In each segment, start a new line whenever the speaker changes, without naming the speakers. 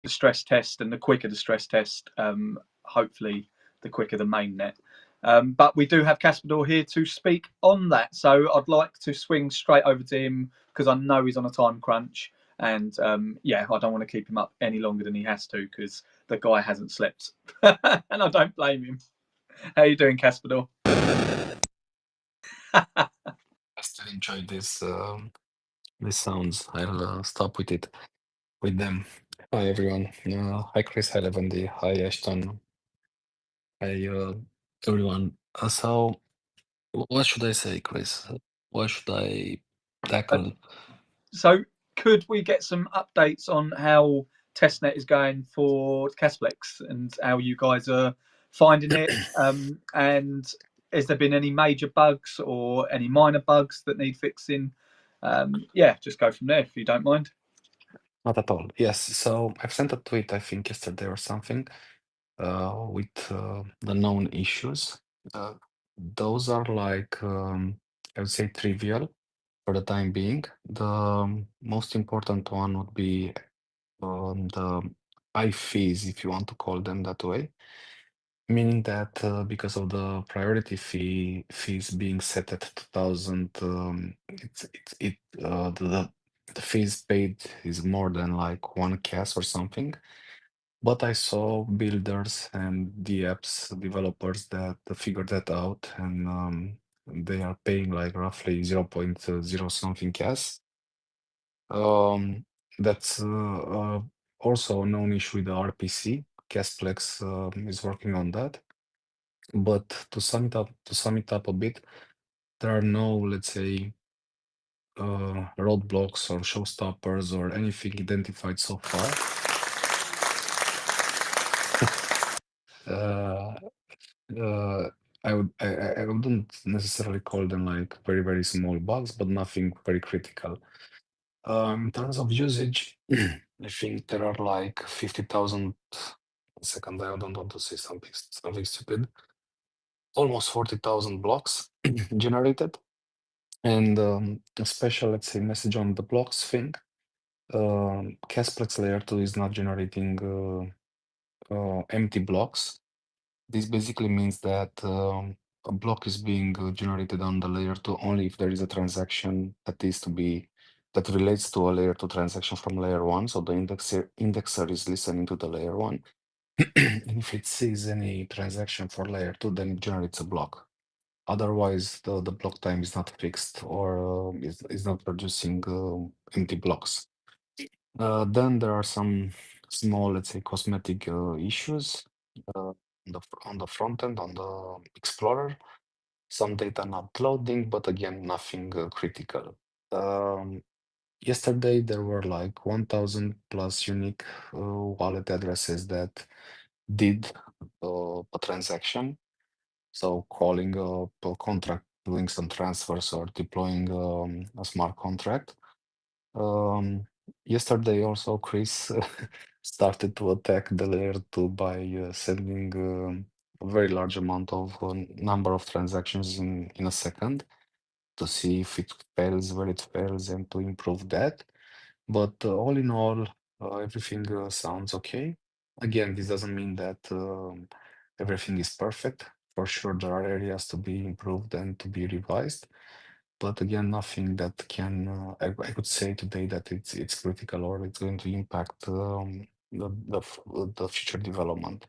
the stress test, and the quicker the stress test, hopefully the quicker the mainnet. But we do have Kaspa here to speak on that, so I'd like to swing straight over to him because I know he's on a time crunch, and yeah, I don't want to keep him up any longer than he has to because the guy hasn't slept, and I don't blame him. How you doing, Kaspa?
I still enjoy these sounds. I'll stop with them. Hi everyone. Hi Chris. Hi Levendi. Hi Ashton. Hi everyone. So what should I say, Chris? What should I tackle?
So, could we get some updates on how testnet is going for Casplex and how you guys are finding it? And has there been any major bugs or any minor bugs that need fixing? Yeah, just go from there if you don't mind.
Not at all. Yes. So I've sent a tweet, I think yesterday or something, with the known issues. Uh, those are like I would say trivial for the time being. The most important one would be the high fees, if you want to call them that way, meaning that because of the priority fees being set at 2000, the fees paid is more than like 1 CAS or something. But I saw builders and the apps developers that figured that out, and they are paying like roughly 0.0 something CAS. That's also a known issue with the RPC. Casplex is working on that. But to sum it up a bit, there are no, let's say, roadblocks or showstoppers or anything identified so far. uh, I wouldn't necessarily call them like very, very small bugs, but nothing very critical. In terms of usage, I think there are like 50,000. Second, I don't want to say something stupid. Almost 40,000 blocks generated, and a special, let's say, message on the blocks thing. Casplex layer 2 is not generating empty blocks. This basically means that a block is being generated on the layer 2 only if there is a transaction that relates to a layer 2 transaction from layer 1. So the indexer is listening to the layer 1. And if it sees any transaction for layer 2, then it generates a block. Otherwise, the block time is not fixed or is not producing empty blocks. Then there are some small, let's say, cosmetic issues on the front end, on the Explorer. Some data not loading, but again, nothing critical. Yesterday, there were like 1,000 plus unique wallet addresses that did a transaction. So calling a contract, doing some transfers or deploying a smart contract. Yesterday also Chris started to attack the layer 2 by sending a very large amount of number of transactions in a second to see if it fails, where it fails, and to improve that. But all in all, everything sounds okay. Again, this doesn't mean that everything is perfect. For sure, there are areas to be improved and to be revised. But again, nothing that can I could say today that it's critical or it's going to impact the future development.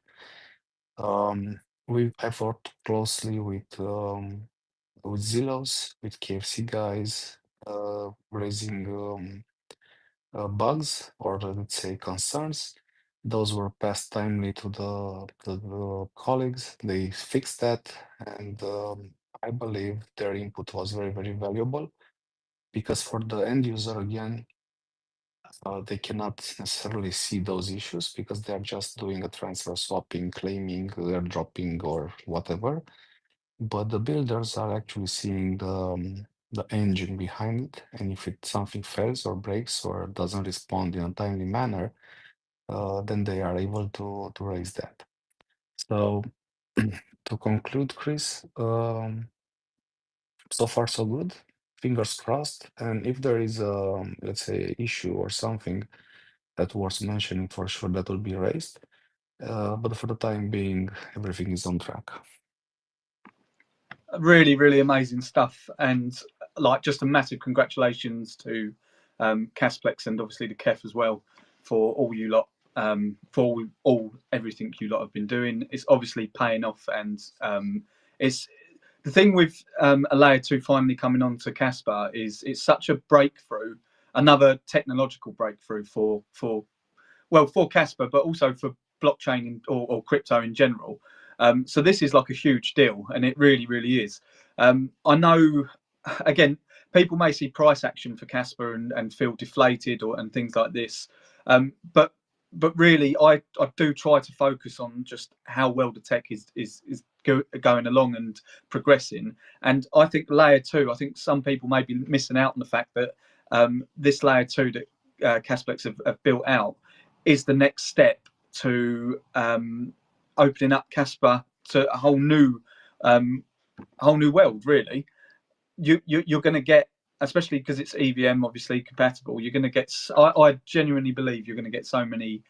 I've worked closely with Zillows, with KFC guys, raising bugs or let's say concerns. Those were passed timely to the colleagues. They fixed that, and I believe their input was very, very valuable because for the end user, again, they cannot necessarily see those issues because they're just doing a transfer swapping, claiming, airdropping, or whatever. But the builders are actually seeing the engine behind it, and if something fails or breaks or doesn't respond in a timely manner, then they are able to raise that. So to conclude, Chris, so far so good. Fingers crossed. And if there is a let's say issue or something, that worth mentioning for sure that will be raised. But for the time being, everything is on track.
Really, really amazing stuff, and like just a massive congratulations to Casplex and obviously the Kef as well for all you lot, for all everything you lot have been doing. It's obviously paying off, and it's the thing with a layer two finally coming on to Kaspa is it's such a breakthrough, another technological breakthrough for Kaspa, but also for blockchain or crypto in general. So this is like a huge deal, and it really, really is. I know, again, people may see price action for Kaspa and feel deflated and things like this, but really, I do try to focus on just how well the tech is going along and progressing. And I think layer two, I think some people may be missing out on the fact that this layer two that Casplex have built out is the next step to opening up Kaspa to a whole new world. Really, you're going to get, especially because it's EVM obviously compatible. You're going to get. I genuinely believe you're going to get so many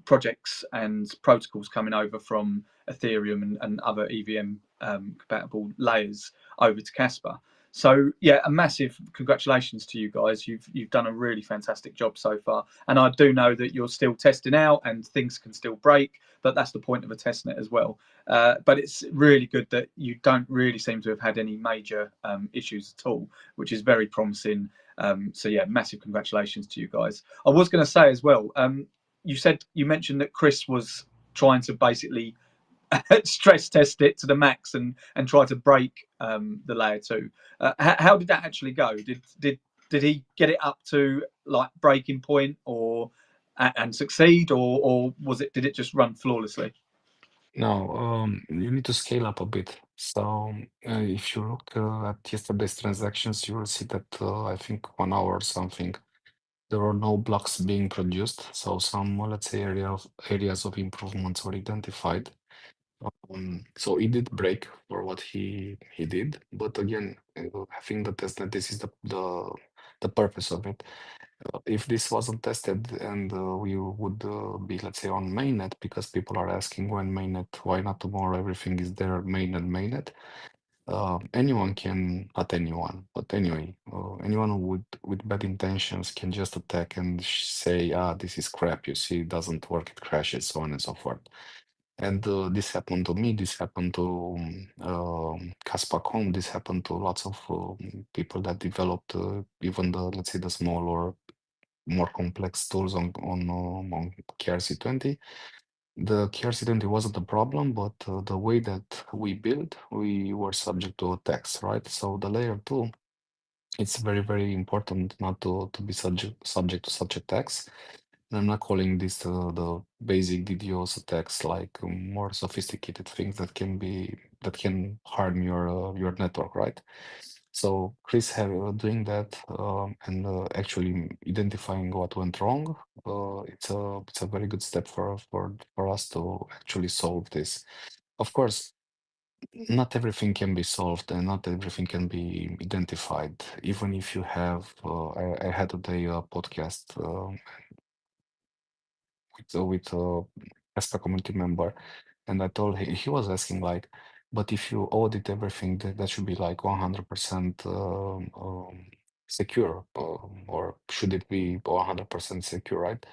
projects and protocols coming over from Ethereum and other EVM compatible layers over to Kaspa. So yeah, a massive congratulations to you guys. You've done a really fantastic job so far, and I do know that you're still testing out and things can still break, but that's the point of a testnet as well. But it's really good that you don't really seem to have had any major issues at all, which is very promising. So yeah, massive congratulations to you guys. I was going to say as well, you mentioned that Chris was trying to basically stress test it to the max and try to break the layer two. How did that actually go? Did he get it up to like breaking point or and succeed, or did it just run flawlessly?
Now, you need to scale up a bit. So, if you look at yesterday's transactions, you will see that I think 1 hour or something, there are no blocks being produced. So some, let's say, areas of improvements were identified. So it did break for what he did, but again, I think the testnet, this is the purpose of it. If this wasn't tested and we would be, let's say, on mainnet, because people are asking when mainnet, why not tomorrow? Everything is there, mainnet. Anyone can, not anyone, but anyway, anyone with bad intentions can just attack and say, ah, this is crap. You see, it doesn't work, it crashes, so on and so forth. And this happened to me. This happened to Kaspa.com. This happened to lots of people that developed even the, let's say, the small or more complex tools on KRC20. The KRC20 wasn't a problem, but the way that we build, we were subject to attacks, right? So the layer two, it's very, very important not to be subject to such attacks. And I'm not calling this the basic DDoS attacks, like more sophisticated things that can harm your network, right? So Chris have doing that and actually identifying what went wrong. It's a very good step for us to actually solve this. Of course, not everything can be solved and not everything can be identified. Even if you have, I had today a podcast with Kaspa community member, and I told he was asking like, but if you audit everything, that should be like 100% secure, or should it be 100% secure, right?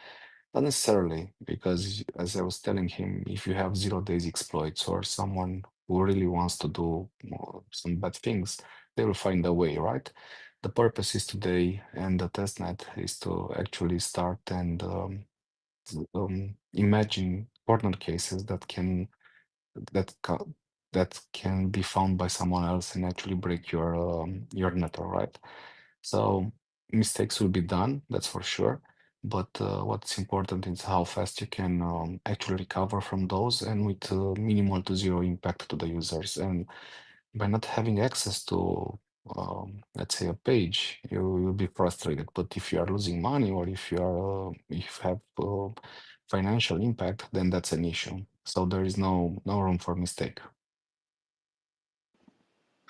Not necessarily, because as I was telling him, if you have 0 days exploits or someone who really wants to do some bad things, they will find a way, right? The purpose is today, and the testnet is to actually start and imagine corner cases that ca that can be found by someone else and actually break your network, right? So mistakes will be done, that's for sure. But what's important is how fast you can actually recover from those and with minimal to zero impact to the users. And by not having access to, let's say, a page, you'll be frustrated. But if you are losing money or if you have financial impact, then that's an issue. So there is no room for mistake.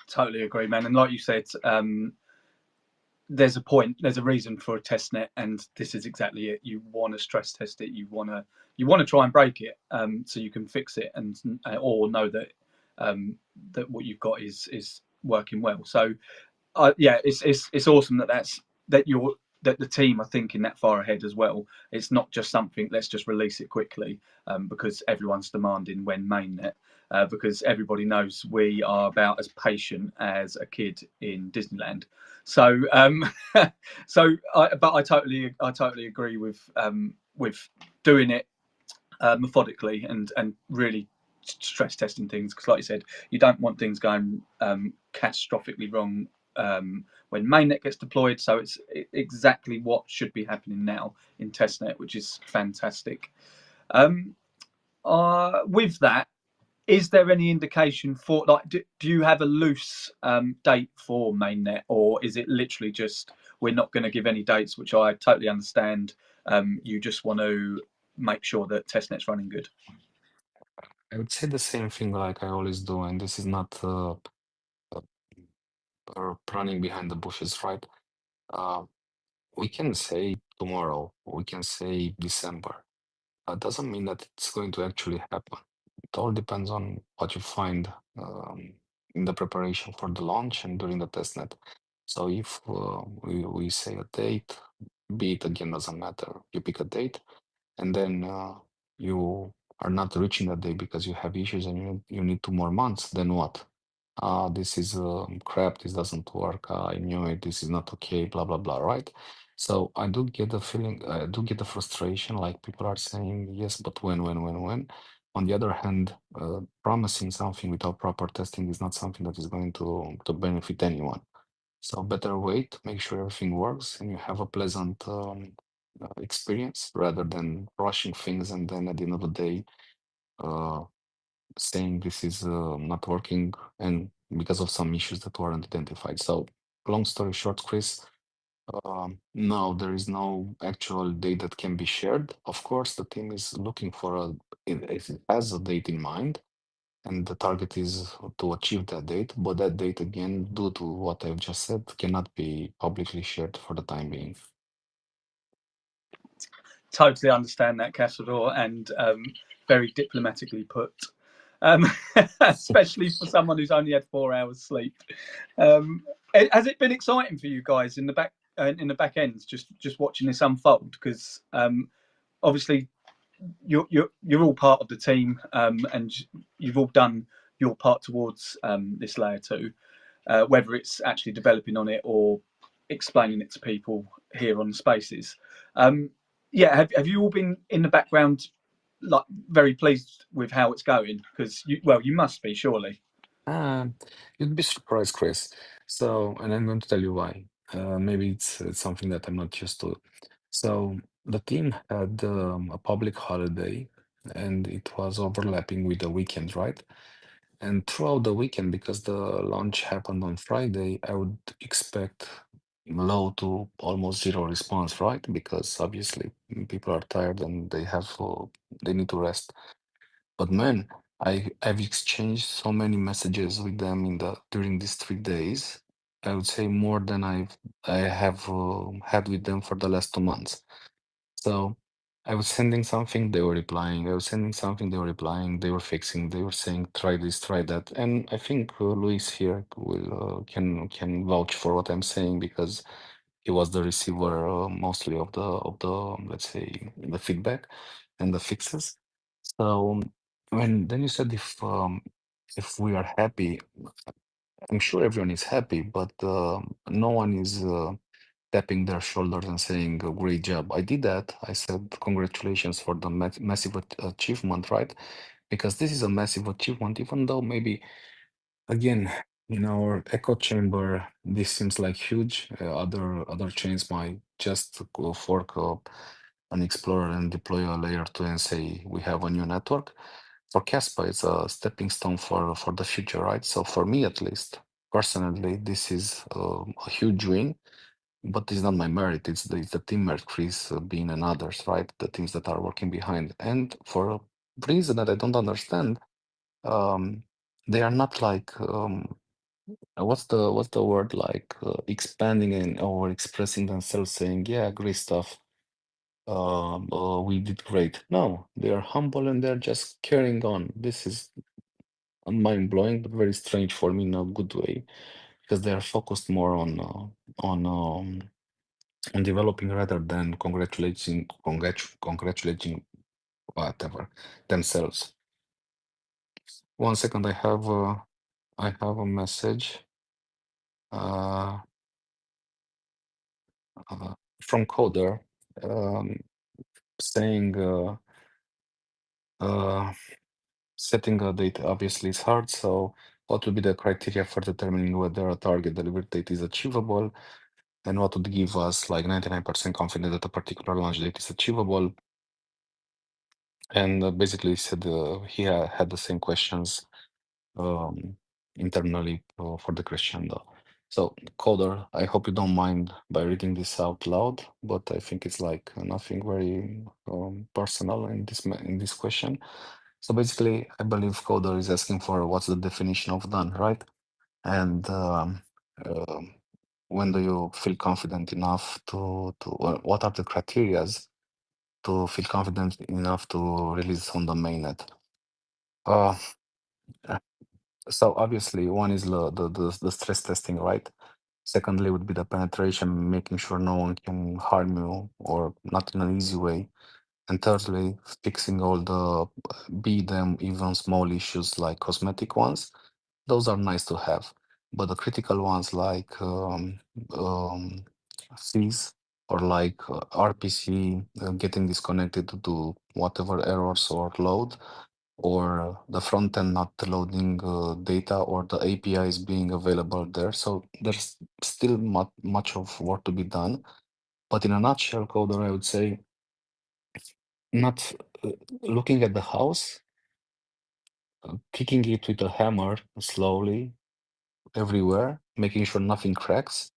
Totally agree, man. And like you said, there's a point, there's a reason for a test net, and this is exactly it. You want to stress test it. You want to try and break it, so you can fix it, and or know that that what you've got is working well. So yeah, it's awesome that the team are thinking that far ahead as well. It's not just something, let's just release it quickly, because everyone's demanding when mainnet, because everybody knows we are about as patient as a kid in Disneyland. So but I totally agree with doing it methodically and really stress testing things, because like you said, you don't want things going catastrophically wrong when mainnet gets deployed. So it's exactly what should be happening now in testnet, which is fantastic. With that, is there any indication for, like, do you have a loose date for mainnet, or is it literally just we're not going to give any dates, which I totally understand? You just want to make sure that testnet's running good.
I would say the same thing like I always do, and this is not uh, running behind the bushes, right? Uh, we can say tomorrow, we can say December. Doesn't mean that it's going to actually happen. It all depends on what you find in the preparation for the launch and during the testnet. So if we say a date, be it again doesn't matter. You pick a date, and then you are not reaching that day because you have issues and you need 2 more months, then what? This is crap, this doesn't work, I knew it, this is not okay, blah, blah, blah, right? So I do get the feeling, I do get the frustration, like people are saying, yes, but when? On the other hand, promising something without proper testing is not something that is going to benefit anyone. So better wait, make sure everything works, and you have a pleasant experience rather than rushing things and then at the end of the day uh, saying this is not working and because of some issues that weren't identified. So long story short, Chris, no, there is no actual date that can be shared. Of course, the team is looking for it has a date in mind, and the target is to achieve that date. But that date, again, due to what I've just said, cannot be publicly shared for the time being.
Totally understand that, Castledor, and very diplomatically put. Um, especially for someone who's only had 4 hours sleep. Has it been exciting for you guys in the back ends, just watching this unfold? Because obviously you're all part of the team, and you've all done your part towards this layer two, whether it's actually developing on it or explaining it to people here on Spaces. Yeah, have you all been in the background, like, very pleased with how it's going? Because you must be, surely.
Uh, you'd be surprised, Chris. So, and I'm going to tell you why. Maybe it's something that I'm not used to. So, the team had a public holiday, and it was overlapping with the weekend, right? And throughout the weekend, because the launch happened on Friday, I would expect low to almost zero response, right? Because obviously people are tired and they need to rest. But man, I've exchanged so many messages with them in the during these 3 days. I would say more than I have had with them for the last 2 months. So I was sending something, they were replying. I was sending something, they were replying. They were fixing. They were saying, "Try this, try that." And I think Luis here will can vouch for what I'm saying because he was the receiver mostly of the let's say the feedback and the fixes. So when then you said if we are happy, I'm sure everyone is happy, but no one is tapping their shoulders and saying, Great job." I did that. I said, "Congratulations for the massive achievement," right? Because this is a massive achievement, even though maybe, again, in our echo chamber, this seems like huge. Other chains might just go fork up an explorer and deploy a layer 2 and say, "We have a new network." For Kaspa, it's a stepping stone for the future, right? So for me, at least, personally, this is a huge win, but it's not my merit. It's the team merit, Chris, Bean, and others, right? The teams that are working behind. And for a reason that I don't understand, um, they are not like what's the word like expanding and or expressing themselves, saying, "Yeah, great stuff. We did great." No, they are humble and they're just carrying on. This is mind blowing, but very strange for me in a good way because they are focused more on on developing rather than congratulating whatever themselves. 1 second, I have a message uh, uh, from Coder um, saying uh, setting a date obviously is hard. So, what would be the criteria for determining whether a target delivery date is achievable, and what would give us like 99% confidence that a particular launch date is achievable? And basically, he said he had the same questions um, internally for the crescendo. So, Coder, I hope you don't mind by reading this out loud, but I think it's like nothing very personal in in this question. So basically, I believe Coder is asking for what's the definition of done, right? And um, when do you feel confident enough what are the criterias to feel confident enough to release on the mainnet? Uh, So obviously, one is the stress testing, right? Secondly, would be the penetration, making sure no one can harm you or not in an easy way. And thirdly, fixing all the be them even small issues like cosmetic ones. Those are nice to have, but the critical ones like um, fees or like RPC getting disconnected due to whatever errors or load or the front end not loading data or the APIs being available there. So there's still much of work to be done. But in a nutshell, Coder, I would say not looking at the house, kicking it with a hammer slowly everywhere, making sure nothing cracks.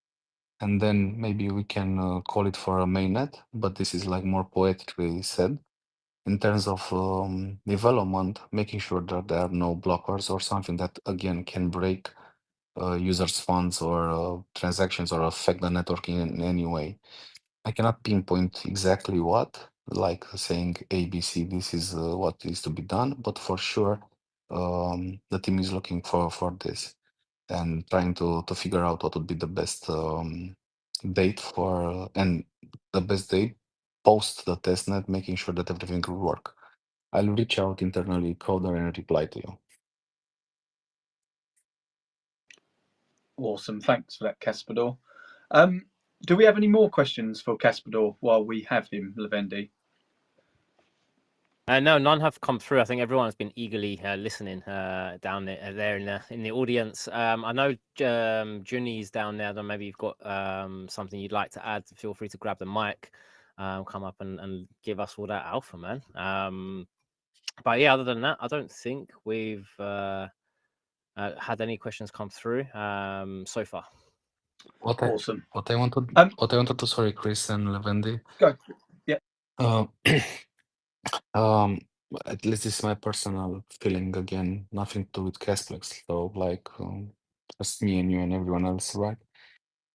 And then maybe we can call it for a mainnet, but this is like more poetically said. In terms of development, making sure that there are no blockers or something that again can break users' funds or transactions or affect the network in any way. I cannot pinpoint exactly what, like saying ABC, this is what is to be done, but for sure, the team is looking for this and trying to figure out what would be the best date for and the best date post the testnet, making sure that everything will work. I'll reach out internally, Coder, and reply to you.
Awesome. Thanks for that, Kaspador. Do we have any more questions for Kaspador while we have him, Levendi?
No, none have come through. I think everyone's been eagerly listening down there in the audience. I know Juni's down there. Then maybe you've got something you'd like to add. Feel free to grab the mic, come up and give us all that alpha, man. But yeah, other than that, I don't think we've had any questions come through so far.
Awesome.
What I wanted to, sorry, Chris and Levendi.
Go. Yeah.
Uh, um, at least this is my personal feeling again, nothing to do with Casplex. So like, just me and you and everyone else, right?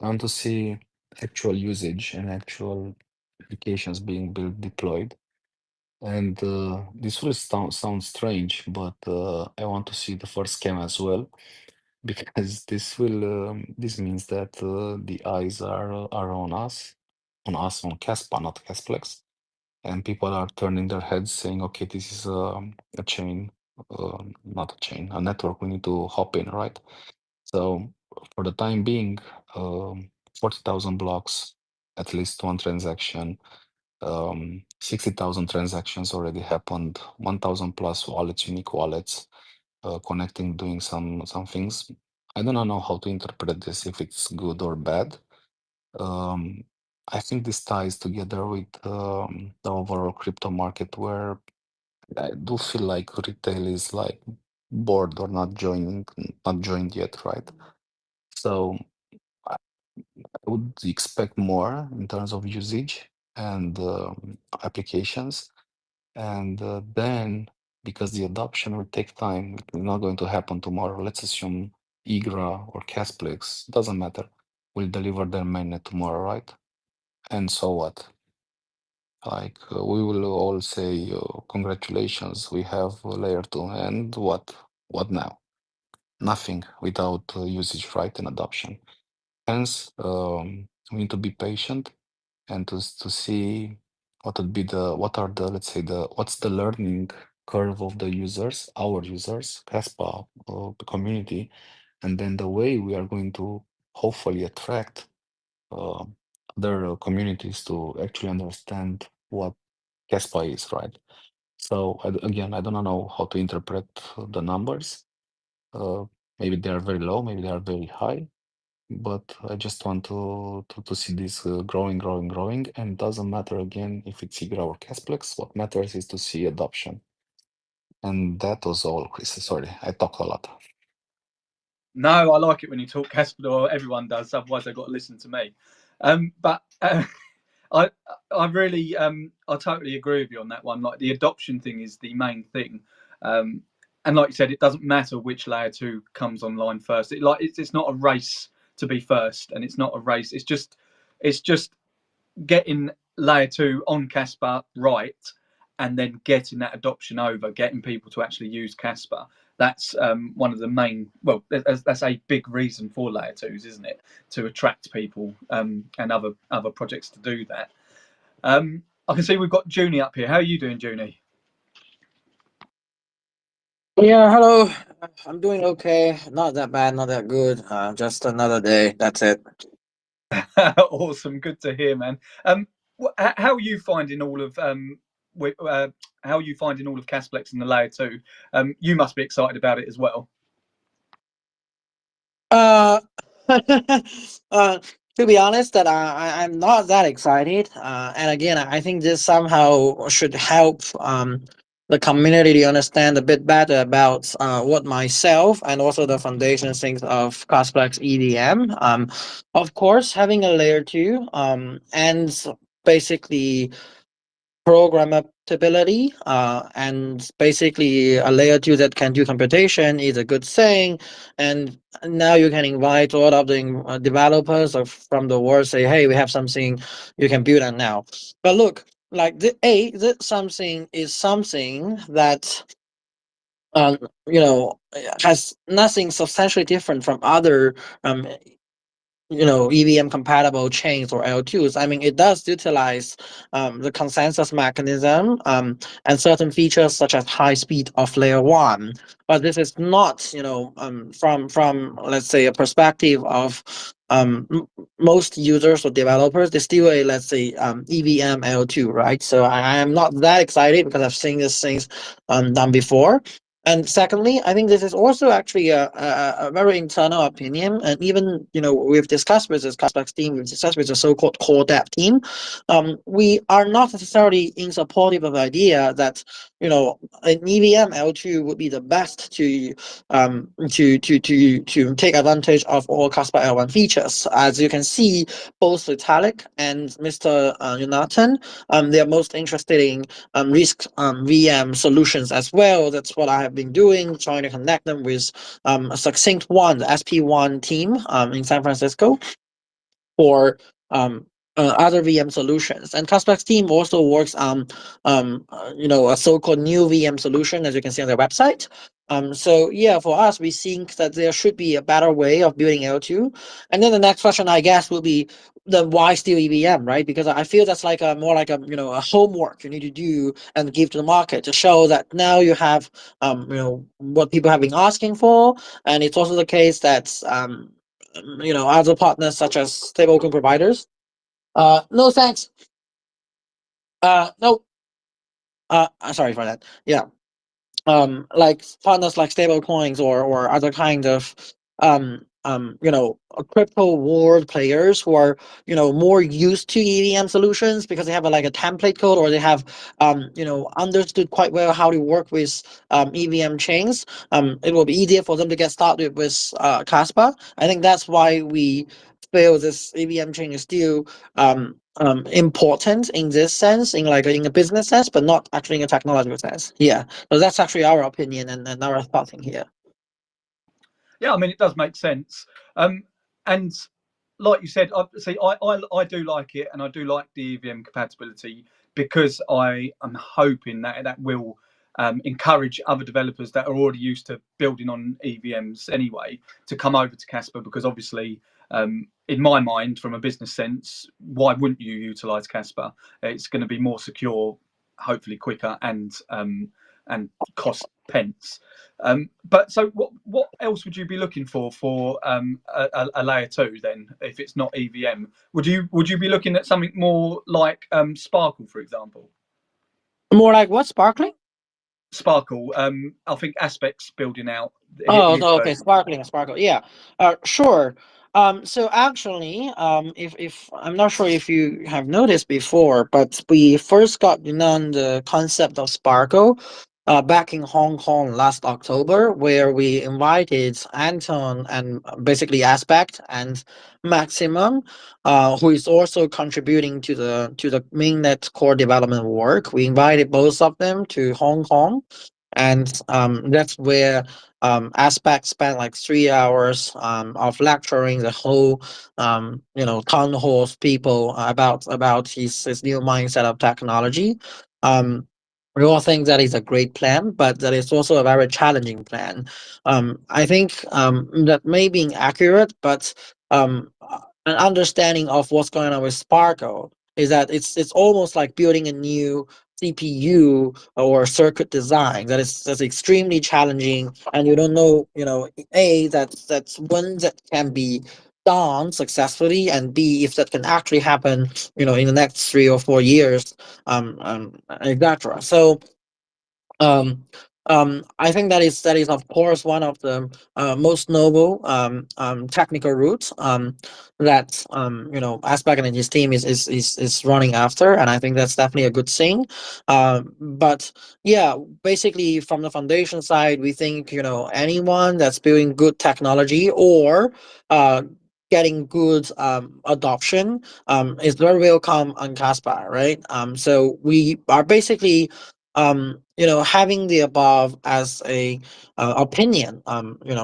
I want to see actual usage and actual applications being built, deployed. And this will sound strange, but I want to see the first scam as well, because this means that the eyes are on Kaspa, not Casplex, and people are turning their heads saying, okay, this is a chain, not a chain, a network we need to hop in, right? So for the time being, 40,000 blocks, at least one transaction, 60,000 transactions already happened, 1,000 plus wallets, unique wallets, connecting, doing some things. I do not know how to interpret this, if it's good or bad. Um, I think this ties together with the overall crypto market, where I do feel like retail is like bored or not joined yet, right? So I would expect more in terms of usage and applications. And then, because the adoption will take time, it's not going to happen tomorrow. Let's assume IGRA or Casplex, doesn't matter, will deliver their mainnet tomorrow, right? And so what? Like we will all say, congratulations, we have layer 2, and what? What now? Nothing without usage, right, and adoption. Hence, we need to be patient and to see what would be what's the learning curve of the users, our users, Kaspa, the community, and then the way we are going to hopefully attract uh, other communities to actually understand what Kaspa is, right? So again, I don't know how to interpret the numbers. Maybe they are very low, maybe they are very high, but I just want to see this growing, and it doesn't matter again if it's IGRA or Casplex. What matters is to see adoption. And that was all, Chris. Sorry, I talk a lot.
No, I like it when you talk, Kaspa, or everyone does. Otherwise, they've got to listen to me. But I really, I totally agree with you on that one. Like the adoption thing is the main thing, and like you said, it doesn't matter which layer 2 comes online first. It's not a race to be first, and it's not a race. It's just getting layer 2 on Kaspa right, and then getting that adoption over, getting people to actually use Kaspa. That's one of the main. Well, that's a big reason for layer 2s, isn't it? To attract people and other projects to do that. I can see we've got Junie up here. How are you doing, Junie?
Yeah, hello. I'm doing okay. Not that bad, not that good. Just another day. That's it.
Awesome, good to hear, man. How are you finding all of how are you finding all of Casplex and the layer 2? You must be excited about it as well.
To be honest, that I'm not that excited. And again, I think this somehow should help the community to understand a bit better about what myself and also the foundation thinks of Cosplex EVM. Of course, having a layer 2 and basically programmability and basically a layer 2 that can do computation is a good thing, and now you can invite a lot of the developers from the world, say, hey, we have something you can build on now. But look, like this something is something that um, has nothing substantially different from other EVM compatible chains or L2s. I mean, it does utilize the consensus mechanism and certain features such as high speed of layer 1. But this is not, from let's say a perspective of most users or developers, there's still a, let's say, EVM L2, right? So I am not that excited because I've seen these things done before. And secondly, I think this is also actually a very internal opinion. And even, we've discussed with this Casplex team, we've discussed with the so-called core dev team. We are not necessarily in supportive of the idea that, an EVM L2 would be the best to take advantage of all Kaspa L1 features. As you can see, both Vitalik and Mr. Jonathan, they are most interested in risk VM solutions as well. That's what I have been doing, trying to connect them with a Succinct One, the SP1 team in San Francisco for other VM solutions. And Casplex team also works on a so-called new VM solution, as you can see on their website. So yeah, for us, we think that there should be a better way of building L2. And then the next question, I guess, will be the why still EVM, right? Because I feel that's like more like a homework you need to do and give to the market to show that now you have what people have been asking for. And it's also the case that other partners such as stablecoin providers. No thanks. No. Sorry for that. Yeah. Like partners like stablecoins or other kind of crypto world players who are more used to EVM solutions because they have a template code, or they have understood quite well how to work with EVM chains. It will be easier for them to get started with Kaspa. I think that's why we feel this EVM chain is still important in this sense, in a business sense, but not actually in a technological sense. Yeah, so that's actually our opinion and our thought in here.
Yeah, I mean, it does make sense. And like you said, I do like it, and I do like the EVM compatibility, because I am hoping that that will encourage other developers that are already used to building on EVMs anyway to come over to Kaspa, because obviously, in my mind, from a business sense, why wouldn't you utilize Kaspa? It's going to be more secure, hopefully quicker, and cost pence. But so what else would you be looking for a layer 2 then, if it's not EVM? Would you be looking at something more like Sparkle, for example?
More like what? Sparkling?
Sparkle. I think Aspect's building out.
Oh, okay, Sparkle. Yeah, sure. So actually, if I'm not sure if you have noticed before, but we first got on the concept of Sparkle back in Hong Kong last October, where we invited Anton and basically Aspect and Maximum, who is also contributing to the mainnet core development work. We invited both of them to Hong Kong, and that's where Aspect spent like 3 hours of lecturing the whole town hall of people about his new mindset of technology. We all think that is a great plan, but that is also a very challenging plan. I think that may be accurate, but an understanding of what's going on with Sparkle is that it's almost like building a new CPU or circuit design that's extremely challenging, and you don't know, that's when that can be done successfully, and B, if that can actually happen, in the next 3 or 4 years, etc. So I think that is of course one of the most noble technical routes that Aspect and his team is running after, and I think that's definitely a good thing. But yeah, basically from the foundation side, we think anyone that's building good technology or getting good adoption is very welcome on Kaspa, right? So we are basically having the above as a opinion,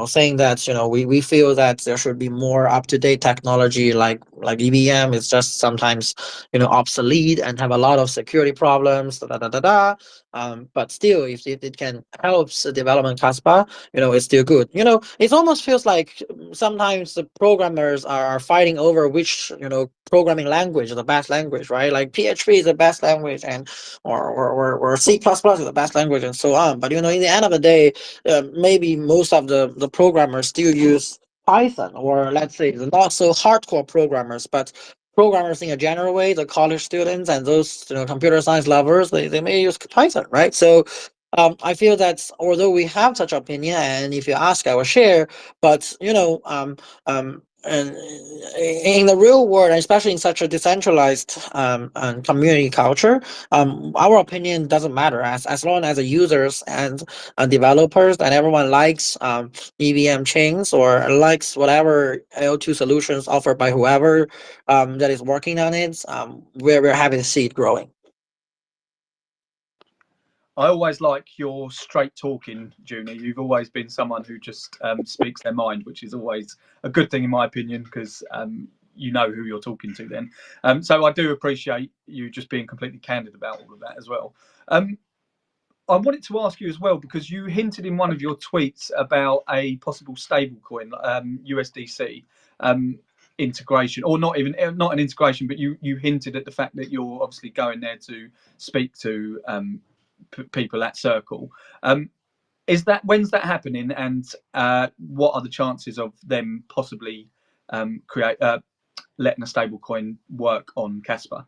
saying that we feel that there should be more up-to-date technology like EVM is just sometimes obsolete and have a lot of security problems, but still, if it can help the development Kaspa, it's still good. It almost feels like sometimes the programmers are fighting over which programming language is the best language, right? Like PHP is the best language, and or C++ is the best language, and so on. But in the end of the day, maybe most of the programmers still use Python, or let's say the not so hardcore programmers, but programmers in a general way, the college students and those computer science lovers, they may use Python, right? So I feel that although we have such opinion, and if you ask, I will share, but and in the real world, especially in such a decentralized and community culture, our opinion doesn't matter as long as the users and developers and everyone likes EVM chains or likes whatever L2 solutions offered by whoever that is working on it. We're happy to see it growing.
I always like your straight talking, Junior. You've always been someone who just speaks their mind, which is always a good thing in my opinion, because you know who you're talking to then. So I do appreciate you just being completely candid about all of that as well. I wanted to ask you as well, because you hinted in one of your tweets about a possible stablecoin, USDC integration, or not an integration, but you hinted at the fact that you're obviously going there to speak to people at Circle. When's that happening, and what are the chances of them possibly letting a stablecoin work on Kaspa?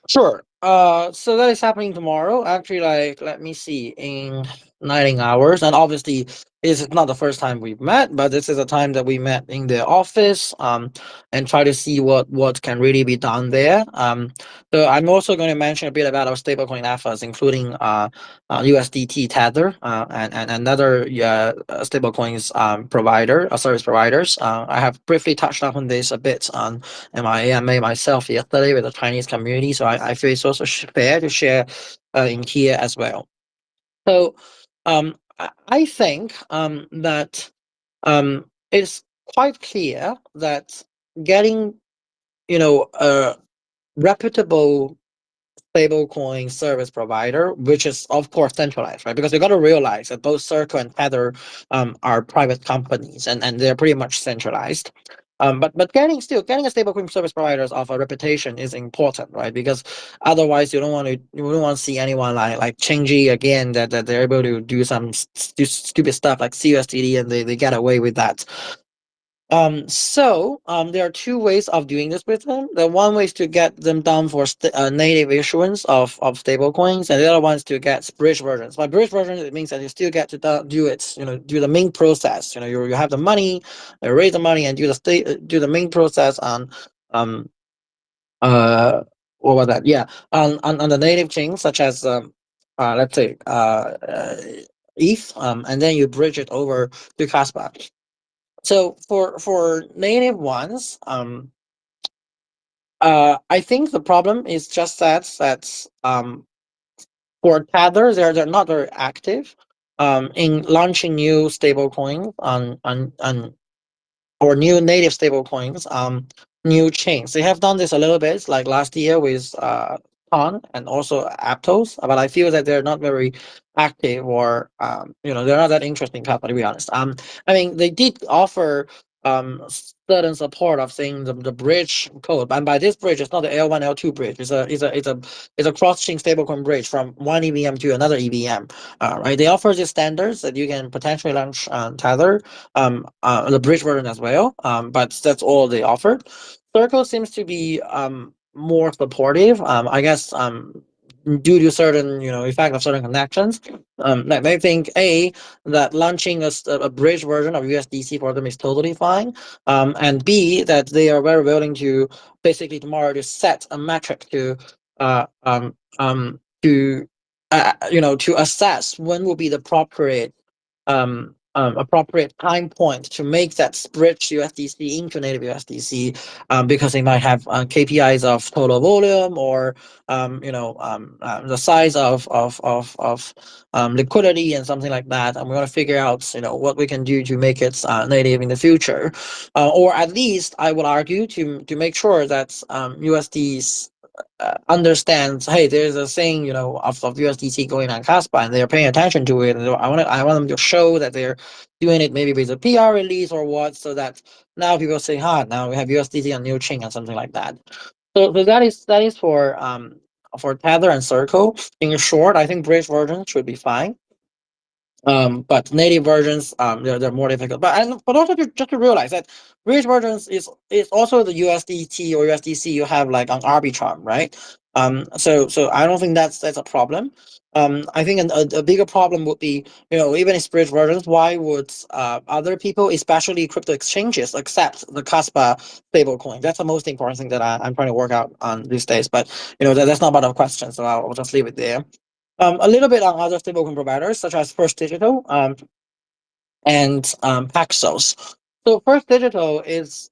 Sure. So that is happening tomorrow. Actually, like, let me see, in 19 hours. And obviously, this is not the first time we've met, but this is a time that we met in the office and try to see what can really be done there. So I'm also going to mention a bit about our stablecoin efforts, including USDT Tether and another stablecoins service providers. I have briefly touched upon this a bit on my AMA myself yesterday with the Chinese community, so I feel it's also fair to share in here as well. So I think that it's quite clear that getting, a reputable stablecoin service provider, which is of course centralized, right? Because you got to realize that both Circle and Tether are private companies, and they're pretty much centralized. But getting a stablecoin service providers of a reputation is important, right? Because otherwise you don't want to see anyone like Chingji again, that they're able to do some stupid stuff like CUSDD, and they get away with that. There are two ways of doing this with them. The one way is to get them done for native issuance of stable coins, and the other one is to get bridge versions. By bridge versions, it means that you still get to do it, do the main process. You have the money, raise the money, and do the main process on what was that? Yeah, on the native chains such as let's say ETH, and then you bridge it over to Kaspa. So for native ones, I think the problem is just that for Tether, they're not very active in launching new stable coins on or new native stable coins, new chains. They have done this a little bit, like last year with Ton and also Aptos, but I feel that they're not very active, or they're not that interesting company, to be honest. I mean, they did offer certain support of saying the bridge code, and by this bridge, it's not the L1 L2 bridge. It's a cross-chain stablecoin bridge from one EVM to another EVM. Right? They offer these standards that you can potentially launch Tether, the bridge version as well. But that's all they offered. Circle seems to be more supportive. I guess due to certain effect of certain connections. Like they think that launching a bridge version of USDC for them is totally fine, and B, that they are very willing to basically tomorrow to set a metric to to assess when will be the appropriate time point to make that bridge USDC into native USDC, because they might have KPIs of total volume, or the size of liquidity and something like that, and we're going to figure out what we can do to make it native in the future, or at least I would argue to make sure that USD understands, hey, there's a thing of USDC going on Kaspa, and they're paying attention to it, and I want them to show that they're doing it maybe with a PR release or what, so that now people say, now we have USDC on new chain and something like that. So that is for Tether and Circle. In short, I think bridge versions should be fine. But native versions, they're more difficult. But also just to realize that bridge versions is also the USDT or USDC you have like on Arbitrum, right? So I don't think that's a problem. I think a bigger problem would be, even if bridge versions, why would other people, especially crypto exchanges, accept the Kaspa stablecoin? That's the most important thing that I'm trying to work out on these days. But that's not part of the question, so I'll just leave it there. A little bit on other stablecoin providers such as First Digital and Paxos. So First Digital is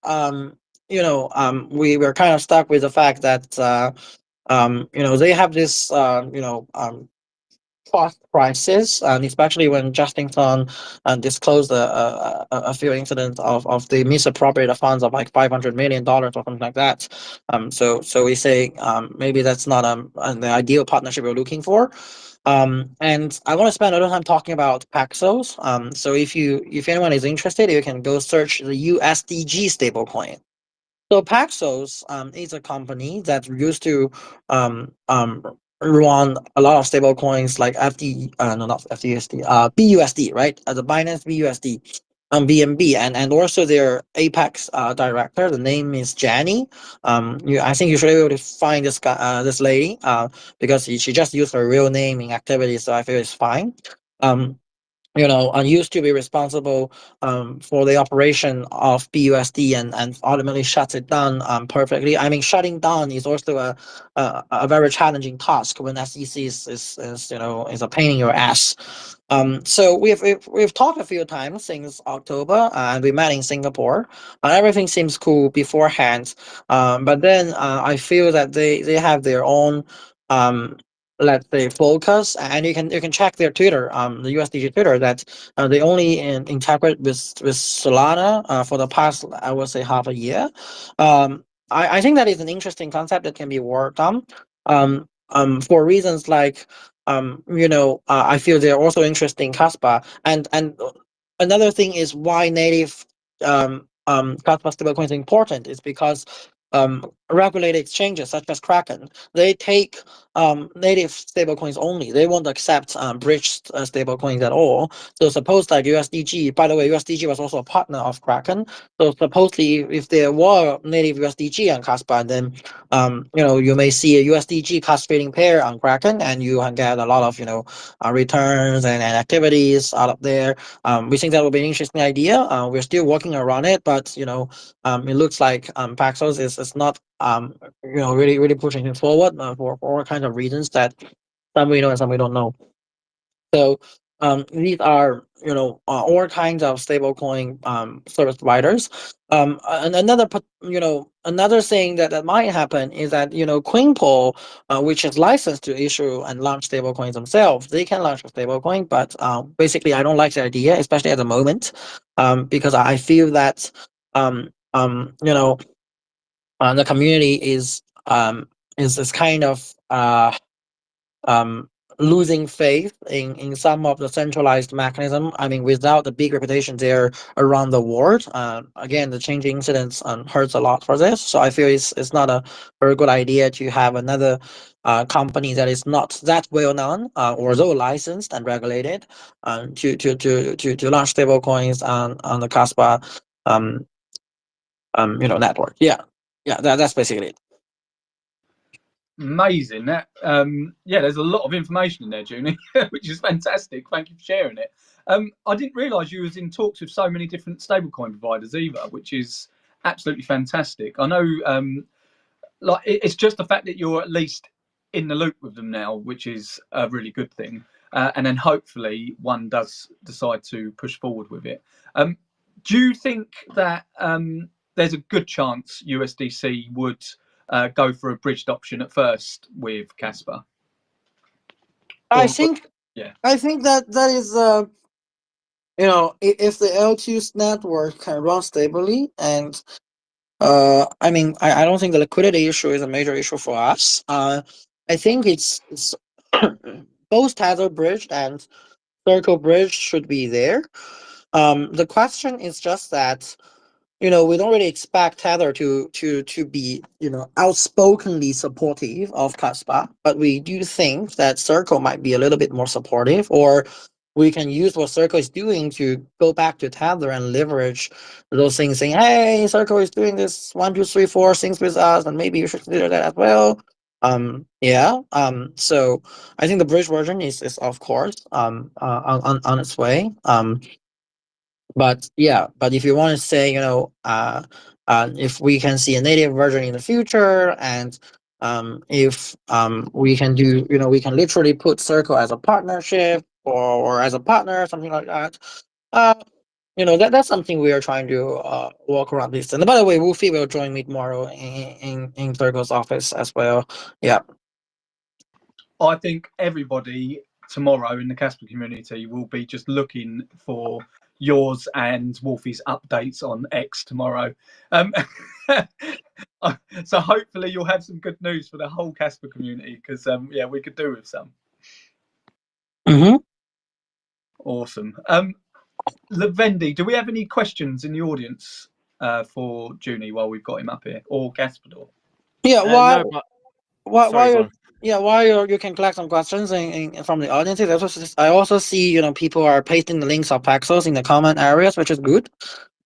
we were kind of stuck with the fact that they have this trust crisis, and especially when Justin Sun disclosed a few incidents of the misappropriated funds of like $500 million or something like that. So we say maybe that's not the ideal partnership we're looking for. And I want to spend a little time talking about Paxos. So if anyone is interested, you can go search the USDG stablecoin. So Paxos is a company that used to run a lot of stable coins like BUSD, right? The Binance BUSD, BNB, and also their Apex director. The name is Jenny. I think you should be able to find this guy, this lady, because she just used her real name in activity, so I feel it's fine. Used to be responsible for the operation of BUSD and ultimately shuts it down perfectly. I mean, shutting down is also a very challenging task when SEC is a pain in your ass. So we've talked a few times since October, and we met in Singapore. Everything seems cool beforehand, but then I feel that they have their own let's say focus, and you can check their Twitter, the USDG Twitter, that they only integrate with Solana for the past, I would say, half a year. I think that is an interesting concept that can be worked on. For reasons like I feel they're also interesting in Kaspa, and another thing is why native Kaspa stablecoin is important is because regulated exchanges such as Kraken, they take native stablecoins only. They won't accept bridged stablecoins at all. So suppose like USDG, by the way, USDG was also a partner of Kraken. So supposedly if there were native USDG on Kaspa, then you may see a USDG Kaspa trading pair on Kraken, and you can get a lot of returns and activities out of there. We think that would be an interesting idea. We're still working around it, but it looks like Paxos is not really pushing it forward for all kinds of reasons that some we know and some we don't know. So these are all kinds of stablecoin service providers. And another thing that might happen is that Queenpool, which is licensed to issue and launch stablecoins themselves, they can launch a stablecoin, but basically I don't like the idea, especially at the moment, because I feel that the community is kind of losing faith in some of the centralized mechanism. I mean, without the big reputation there around the world, again, the changing incidents hurts a lot for this. So I feel it's not a very good idea to have another company that is not that well known, although licensed and regulated, to launch stable coins on the Kaspa network. Yeah, that's basically it.
Amazing. That there's a lot of information in there, Junie, which is fantastic. Thank you for sharing it. I didn't realise you was in talks with so many different stablecoin providers either, which is absolutely fantastic. I know, it's just the fact that you're at least in the loop with them now, which is a really good thing. And then hopefully one does decide to push forward with it. Do you think that there's a good chance USDC would go for a bridged option at first with Kaspa?
I think that is if the L2's network can run stably, and I mean I don't think the liquidity issue is a major issue for us. I think it's both Tether bridged and Circle bridged should be there. The question is just that we don't really expect Tether to be outspokenly supportive of Kaspa, but we do think that Circle might be a little bit more supportive, or we can use what Circle is doing to go back to Tether and leverage those things, saying, hey, Circle is doing this 1, 2, 3, 4 things with us, and maybe you should consider that as well. So I think the bridge version is of course on its way. But if you want to say, if we can see a native version in the future, and if we can do, we can literally put Circle as a partnership or as a partner, something like that. That's something we are trying to work around this. And by the way, Wolfie will join me tomorrow in Circle's office as well. Yeah.
I think everybody tomorrow in the Kaspa community will be just looking for yours and Wolfie's updates on X tomorrow. So hopefully you'll have some good news for the whole Kaspa community, because we could do with some. Awesome. Levendi, do we have any questions in the audience for Junie while we've got him up here, or Gaspador?
Yeah,
no,
you can collect some questions from the audience. I also see people are pasting the links of Paxos in the comment areas, which is good.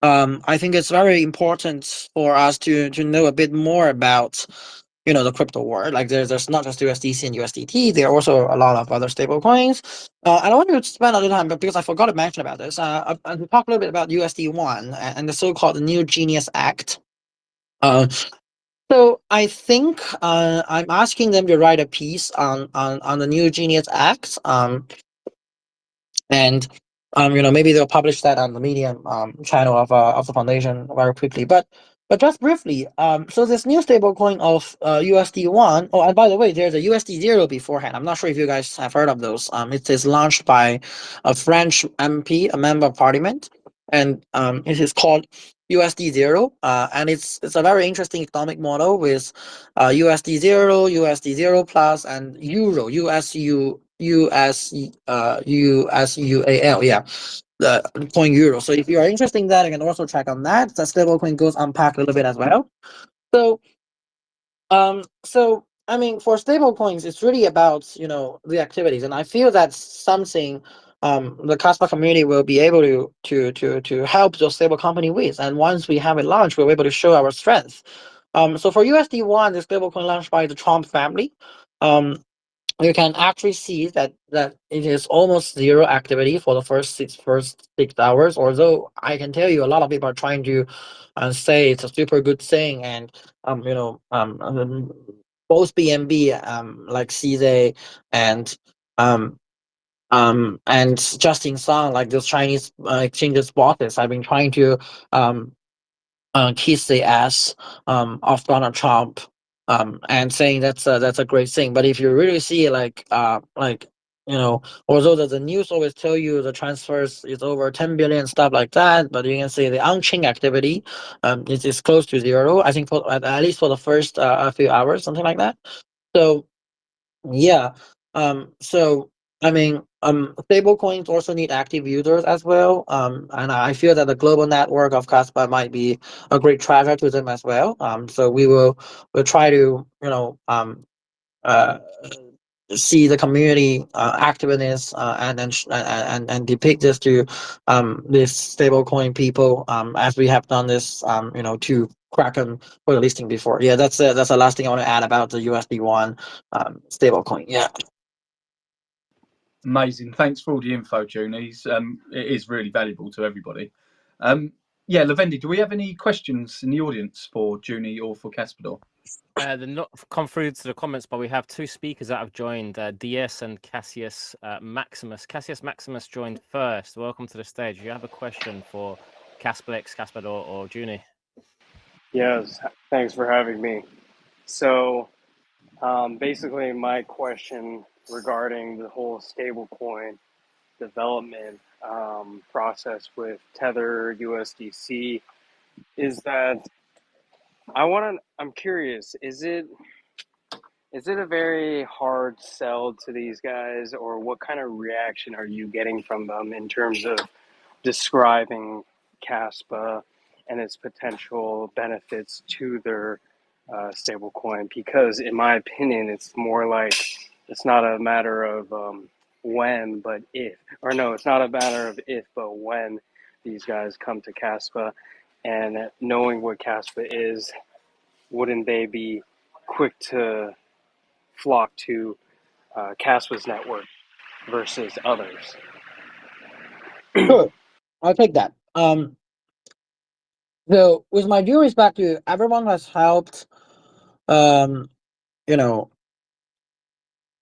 I think it's very important for us to know a bit more about the crypto world. Like there's not just USDC and USDT, there are also a lot of other stable coins. I don't want to spend a little time, but because I forgot to mention about this, to talk a little bit about USD1 and the so-called New Genius Act. So I think I'm asking them to write a piece on the New Genius Act, and maybe they'll publish that on the Medium channel of the foundation very quickly. But But just briefly, so this new stablecoin of USD1. Oh, and by the way, there's a USD0 beforehand. I'm not sure if you guys have heard of those. It is launched by a French MP, a member of parliament, and it is called USD0. And it's a very interesting economic model with USD0, USD0 plus, and Euro, USUAL. Yeah, the coin euro. So if you are interested in that, you can also check on that. The stablecoin goes unpacked a little bit as well. So I mean, for stablecoins, it's really about the activities, and I feel that's something the Kaspa community will be able to help those stable company with. And once we have it launched, we're able to show our strength. So for USD1, the stablecoin launched by the Trump family. You can actually see that it is almost zero activity for the first six hours. Although I can tell you, a lot of people are trying to say it's a super good thing, and both BNB like CZ and Justin Sun, like those Chinese exchanges bosses, have been trying to kiss the ass of Donald Trump, and saying that's a great thing. But if you really see although the news always tell you the transfers is over 10 billion, stuff like that, but you can see the on-chain activity it is close to zero. I think for at least for the first few hours, something like that. So yeah. So I mean, stable coins also need active users as well. And I feel that the global network of Kaspa might be a great treasure to them as well. So we'll try to uh see the community activeness and then and depict this to this stablecoin people as we have done this to Kraken for the listing before. Yeah, that's the last thing I want to add about the USD1 stablecoin. Yeah.
Amazing. Thanks for all the info, Junies. It is really valuable to everybody. Yeah, Levendi, do we have any questions in the audience for Junie or for Kaspador?
They're not come through to the comments, but we have two speakers that have joined, DS and Cassius Maximus. Cassius Maximus joined first. Welcome to the stage. Do you have a question for Kaspex, Kaspador, or Junie?
Yes, thanks for having me. So basically my question regarding the whole stablecoin development process with Tether USDC is that I'm curious, is it a very hard sell to these guys, or what kind of reaction are you getting from them in terms of describing Kaspa and its potential benefits to their stablecoin? Because in my opinion, it's more like it's not a matter of when, but if. Or no, it's not a matter of if, but when these guys come to Kaspa. And knowing what Kaspa is, wouldn't they be quick to flock to Kaspa's network versus others?
Sure, I'll take that. So with my due respect to everyone has helped, you know,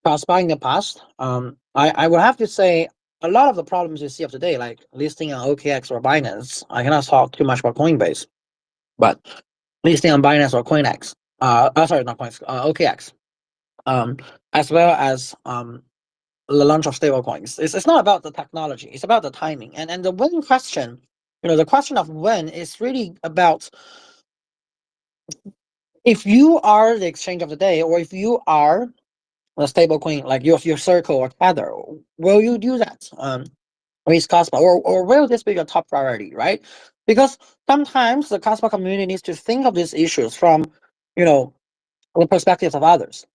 Kaspa in the past. I would have to say a lot of the problems you see of today, like listing on OKX or Binance. I cannot talk too much about Coinbase, but listing on Binance or CoinX. Sorry, not Coinx, OKX. As well as the launch of stablecoins. It's not about the technology, it's about the timing. And the when question, the question of when is really about if you are the exchange of the day, or if you are a stablecoin like your Circle or Tether, will you do that with Kaspa, or will this be your top priority, right? Because sometimes the Kaspa community needs to think of these issues from the perspectives of others.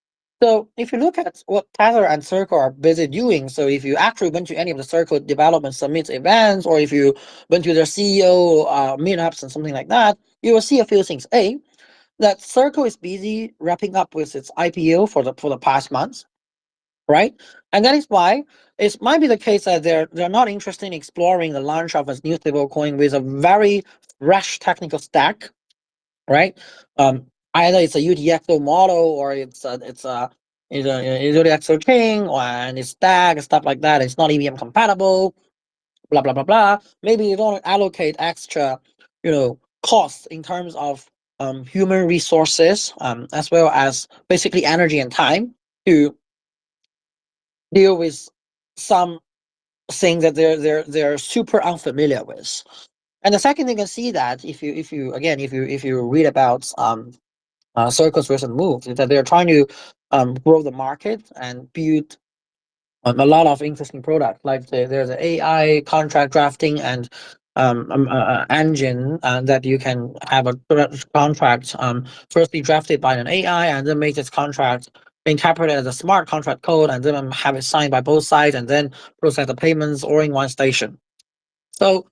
So if you look at what Tether and Circle are busy doing, so if you actually went to any of the Circle development summit events, or if you went to their CEO meetups and something like that, you will see a few things. A, that Circle is busy wrapping up with its IPO for the past months, right? And that is why it might be the case that they're not interested in exploring the launch of a new stablecoin with a very fresh technical stack, right? Either it's a UTXO model, or it's a UTXO chain, and it's stack and stuff like that. It's not EVM compatible, blah blah blah blah. Maybe you don't allocate extra, costs in terms of human resources, as well as basically energy and time to deal with some things that they're super unfamiliar with. And the second thing you can see that if you read about Circle's recent moves, is that they're trying to grow the market and build a lot of interesting products. Like there's an AI contract drafting and engine that you can have a contract firstly drafted by an AI and then make this contract interpreted as a smart contract code and then have it signed by both sides and then process the payments all in one station. So,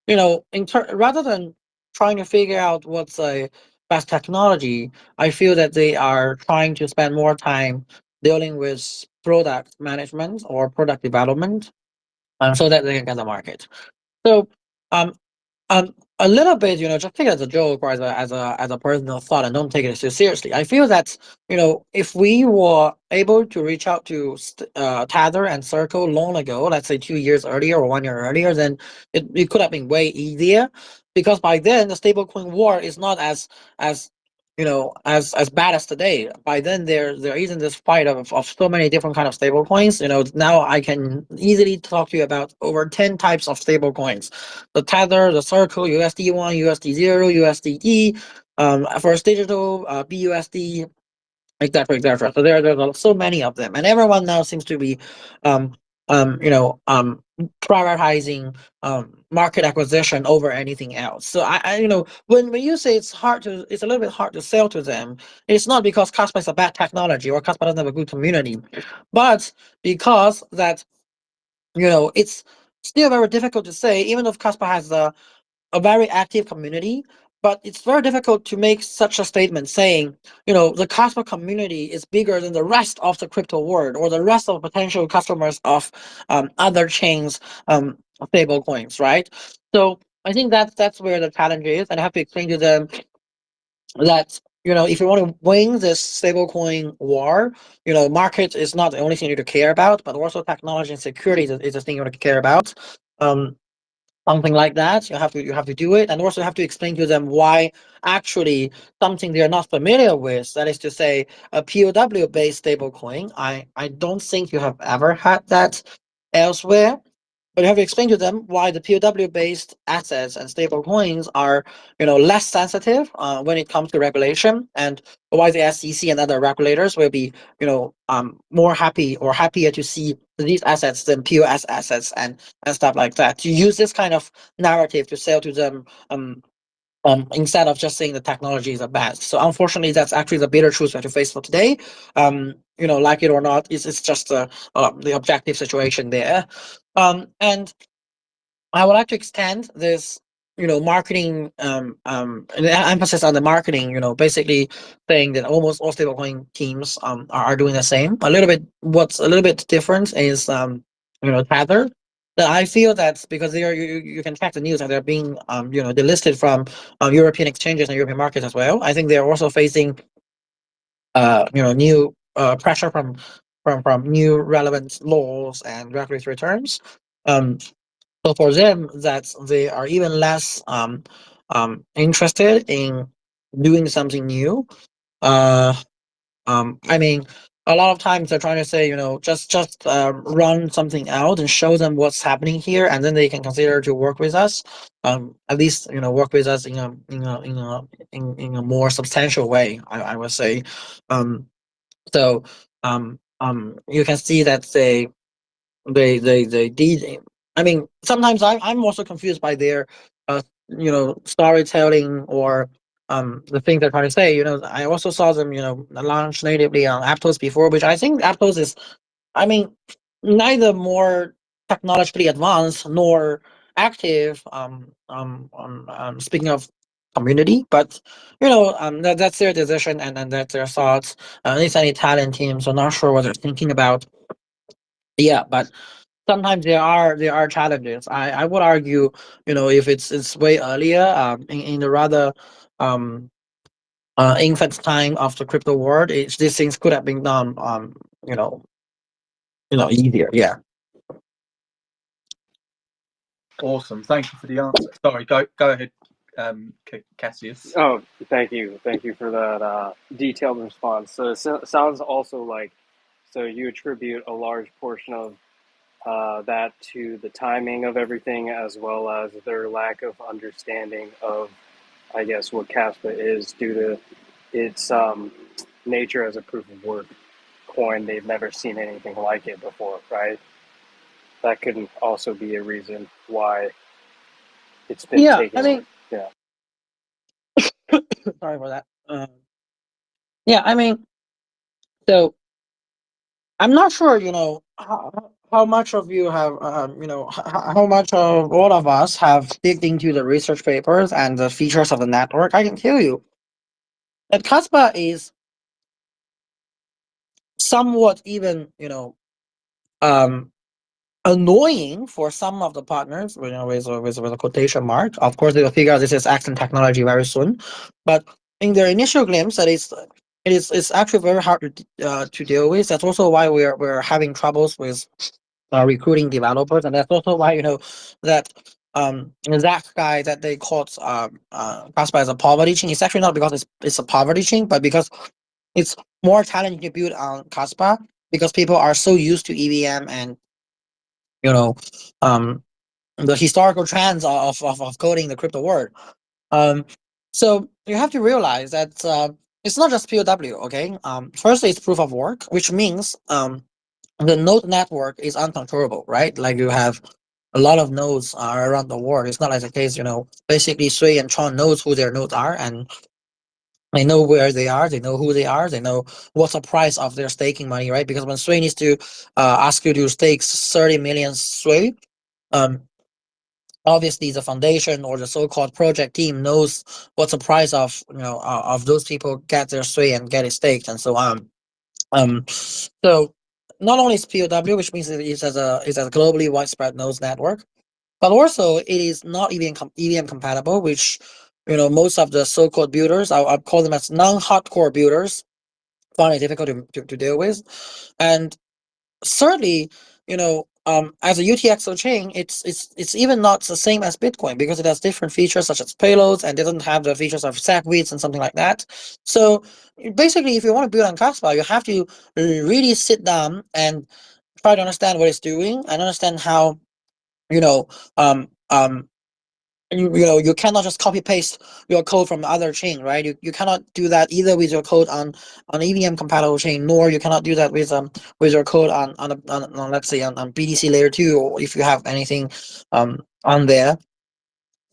rather than trying to figure out what's a best technology, I feel that they are trying to spend more time dealing with product management or product development, so that they can get the market. So, um, a little bit, just take it as a joke or as a personal thought, and don't take it too seriously. I feel that if we were able to reach out to Tether and Circle long ago, let's say 2 years earlier or 1 year earlier, then it could have been way easier, because by then the stablecoin war is not as as bad as today. By then there isn't this fight of so many different kind of stable coins. Now I can easily talk to you about over 10 types of stable coins: the Tether, the Circle, USD1, USD0, USDT, First Digital, BUSD, etc., etc. So there's so many of them, and everyone now seems to be um prioritizing market acquisition over anything else. So when you say it's a little bit hard to sell to them, it's not because Kaspa is a bad technology or Kaspa doesn't have a good community, but because that it's still very difficult to say, even if Kaspa has a very active community, but it's very difficult to make such a statement saying, the Kaspa community is bigger than the rest of the crypto world or the rest of potential customers of other chains, stable coins, right? So I think that's where the challenge is, and I have to explain to them that if you want to win this stablecoin war, market is not the only thing you need to care about, but also technology and security is the thing you want to care about. Something like that, you have to do it, and also have to explain to them why actually something they're not familiar with, that is to say a POW based stablecoin. I don't think you have ever had that elsewhere, but you have to explain to them why the POW based assets and stable coins are less sensitive when it comes to regulation, and why the SEC and other regulators will be more happier to see these assets than POS assets and stuff like that. To use this kind of narrative to sell to them instead of just saying the technology is the best. So unfortunately, that's actually the bitter truth we have to face for today. Like it or not, it's just the objective situation there. And I would like to extend this, marketing, emphasis on the marketing, basically saying that almost all stablecoin teams are doing the same. What's a little bit different is Tether. That I feel that because you can check the news and they're being delisted from European exchanges and European markets as well. I think they're also facing new pressure from new relevant laws and regulatory terms. So for them, that they are even less interested in doing something new. I mean, a lot of times they're trying to say, just run something out and show them what's happening here, and then they can consider to work with us. At least work with us in a more substantial way, I would say. So you can see that they did. I mean, sometimes I'm also confused by their storytelling or the things they're trying to say. I also saw them launch natively on Aptos before, which I think Aptos is, I mean, neither more technologically advanced nor active. Speaking of community, but that's their decision, and that's their thoughts. It's an Italian team, so not sure what they're thinking about. Yeah, but sometimes there are challenges. I would argue, if it's way earlier, in the rather infant time of the crypto world, these things could have been done easier. Yeah.
Awesome. Thank you for the answer. Sorry, go ahead, Cassius.
Oh, thank you for that detailed response. So it sounds also like, so you attribute a large portion of that to the timing of everything, as well as their lack of understanding of, I guess, what Kaspa is due to its nature as a proof of work coin. They've never seen anything like it before, right? That could also be a reason why it's been
Yeah,
taken.
I mean,
Yeah.
sorry for that. Yeah, I mean, so I'm not sure, how much of you have, how much of all of us have digged into the research papers and the features of the network. I can tell you that Kaspa is somewhat even, um, annoying for some of the partners, with a quotation mark. Of course, they will figure out this is accent technology very soon, but in their initial glimpse, it's actually very hard to deal with. That's also why we're having troubles with recruiting developers, and that's also why that that guy that they called Kaspa as a poverty chain. It's actually not because it's a poverty chain, but because it's more challenging to build on Kaspa because people are so used to EVM and you know um the historical trends of coding the crypto world. Um, so you have to realize that it's not just POW. Okay. First, it's proof of work, which means the node network is uncontrollable, right? Like you have a lot of nodes around the world. It's not like the case, basically Sui and Tron knows who their nodes are and they know where they are, they know who they are, they know what's the price of their staking money, right? Because when Sui needs to ask you to stake 30 million Sui, um, obviously the foundation or the so-called project team knows what's the price of those people get their Sui and get it staked and so on. So not only is POW, which means it is as a globally widespread nodes network, but also it is not EVM compatible, which most of the so-called builders, I'll call them as non-hardcore builders, find it difficult to deal with. And thirdly, as a UTXO chain, it's even not the same as Bitcoin because it has different features such as payloads and doesn't have the features of SegWit and something like that. So basically, if you want to build on Kaspa, you have to really sit down and try to understand what it's doing and understand how you know um um you cannot just copy paste your code from the other chain, right? You cannot do that either with your code on EVM compatible chain, nor you cannot do that with your code on let's say on BTC layer 2, or if you have anything on there.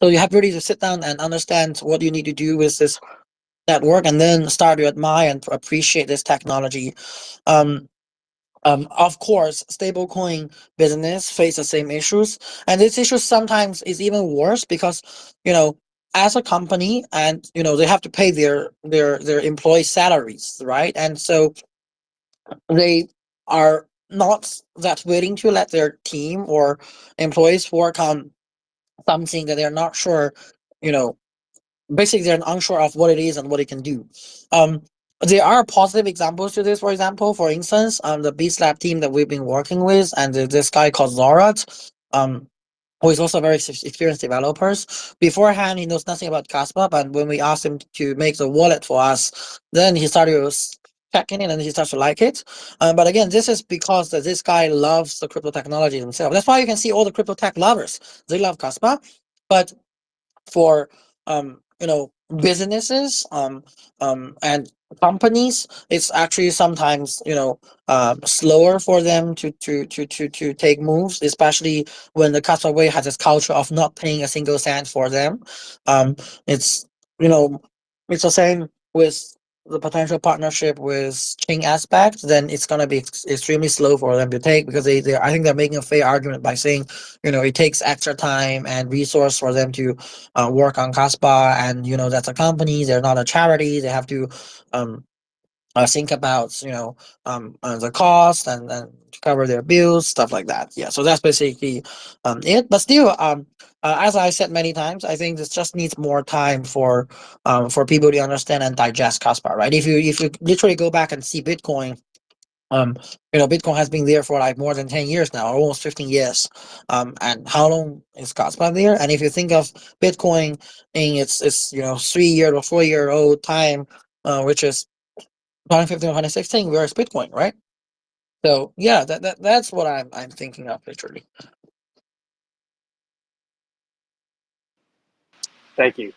So you have really to sit down and understand what you need to do with this network and then start to admire and appreciate this technology. Of course, stablecoin business face the same issues, and this issue sometimes is even worse because, as a company, and they have to pay their employee salaries, right? And so they are not that willing to let their team or employees work on something that they're not sure, you know, basically they're unsure of what it is and what it can do. There are positive examples to this. For instance, the BSlab team that we've been working with, and this guy called Zorat, who is also very experienced developers. Beforehand, he knows nothing about Kaspa, but when we asked him to make the wallet for us, then he started checking in and he starts to like it. But again, this is because this guy loves the crypto technology himself. That's why you can see all the crypto tech lovers. They love Kaspa, but for businesses and companies, it's actually sometimes slower for them to take moves, especially when the Kaspa way has this culture of not paying a single cent for them. It's you know it's the same with the potential partnership with Chain Aspect. Then it's gonna be extremely slow for them to take because they I think they're making a fair argument by saying it takes extra time and resource for them to work on Kaspa, and that's a company, they're not a charity, they have to think about the cost and to cover their bills, stuff like that. Yeah, so that's basically it. But still, as I said many times, I think this just needs more time for people to understand and digest Kaspa, right? If you literally go back and see Bitcoin Bitcoin has been there for like more than 10 years now, almost 15 years. And how long is Kaspa there? And if you think of Bitcoin in its 3-year or 4-year-old time, which is 2015 or 2016, where is Bitcoin, right? So yeah, that's what I'm thinking of literally.
Thank you.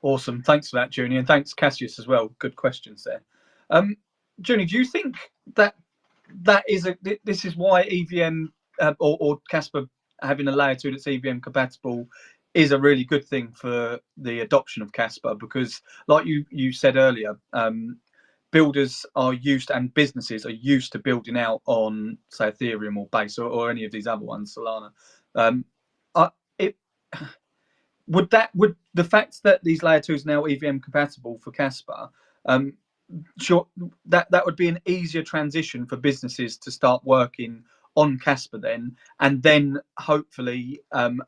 Awesome. Thanks for that, Junie, and thanks, Cassius, as well. Good questions there. Junie, do you think that this is why EVM or Kaspa having a layer 2 that's EVM compatible is a really good thing for the adoption of Kaspa? Because, like you said earlier, builders are used and businesses are used to building out on, say, Ethereum or Base or any of these other ones, Solana. Would the fact that these layer 2s now EVM compatible for Kaspa, sure, that would be an easier transition for businesses to start working on Kaspa then, and then hopefully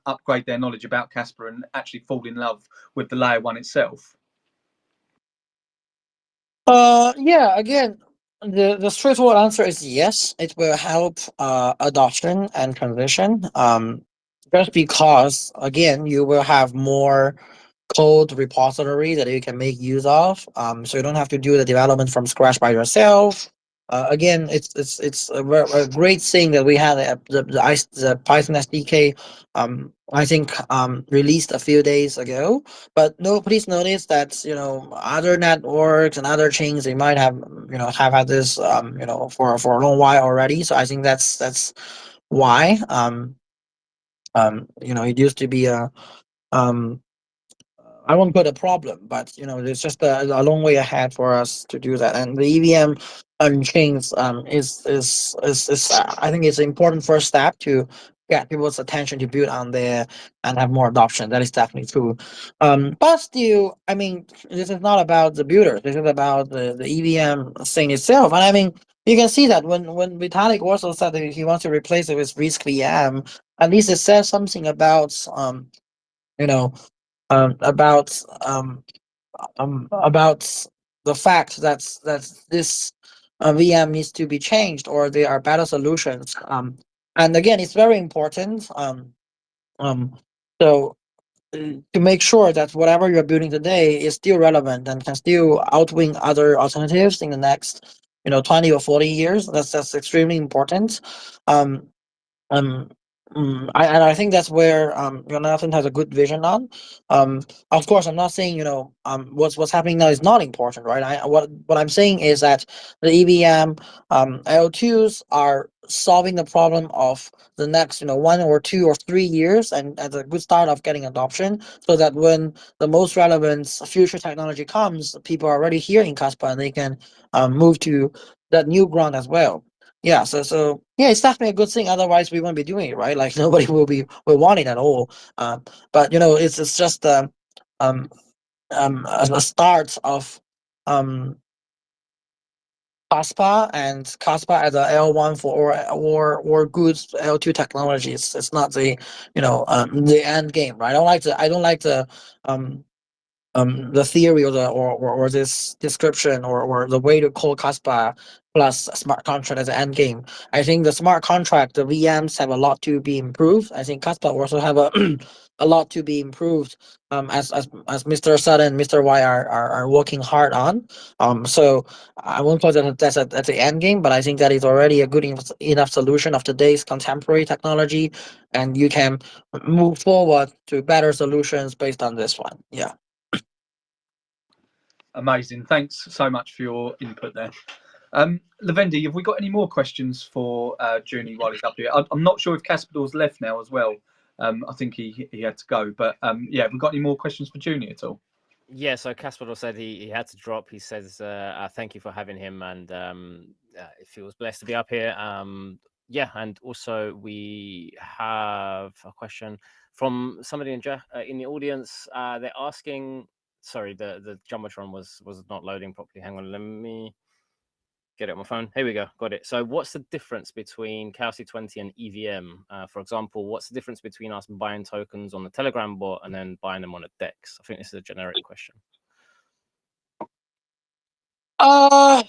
upgrade their knowledge about Kaspa and actually fall in love with the layer 1 itself?
Yeah, again, the straightforward answer is yes, it will help adoption and transition. Just because, again, you will have more code repository that you can make use of. So you don't have to do the development from scratch by yourself. Again, it's a great thing that we had the Python SDK. I think released a few days ago. But no, please notice that other networks and other chains, they might have have had this for a long while already. So I think that's why it used to be a I won't put a problem, but there's just a long way ahead for us to do that. And the EVM chains is I think it's an important first step to get people's attention to build on there and have more adoption. That is definitely true. But still, I mean, this is not about the builders. This is about the EVM thing itself. And I mean, you can see that when Vitalik also said that he wants to replace it with Risk VM, at least it says something about you know about the fact that this VM needs to be changed, or there are better solutions. And again, it's very important. So to make sure that whatever you're building today is still relevant and can still outwin other alternatives in the next 20 or 40 years. That's extremely important. Um, um, I think that's where Jonathan has a good vision on. Of course, I'm not saying what's happening now is not important, right? What I'm saying is that the EVM L2s are solving the problem of the next 1 or 2 or 3 years, and as a good start of getting adoption, so that when the most relevant future technology comes, people are already here in Kaspa and they can move to that new ground as well. Yeah, so yeah, it's definitely a good thing. Otherwise, we won't be doing it, right? Like nobody will want it at all. But it's just a start of Kaspa, and Kaspa as a L1 for or good L2 technologies. It's not the end game, right? I don't like the theory or this description or the way to call Kaspa plus a smart contract as an end game. I think the smart contract, the VMs have a lot to be improved. I think Kaspa also have a a lot to be improved. As Mr. Sutton and Mr. Y are working hard on. So I won't put that that's the end game, but I think that is already a good enough solution of today's contemporary technology, and you can move forward to better solutions based on this one. Yeah.
Amazing. Thanks so much for your input there. Levendi, have we got any more questions for Junie while he's up here? I'm not sure if Caspador's left now as well. I think he had to go, but yeah, have we got any more questions for Junie at all?
Yeah, so Kasper said he had to drop. He says, thank you for having him, and he feels blessed to be up here. Yeah, and also we have a question from somebody in the audience. They're asking, sorry, the Jumbotron was not loading properly. Hang on, let me get it on my phone. Here we go, got it. So what's the difference between KRC20 and EVM? For example, what's the difference between us buying tokens on the Telegram bot and then buying them on a DEX? I think this is a generic question.
Uh,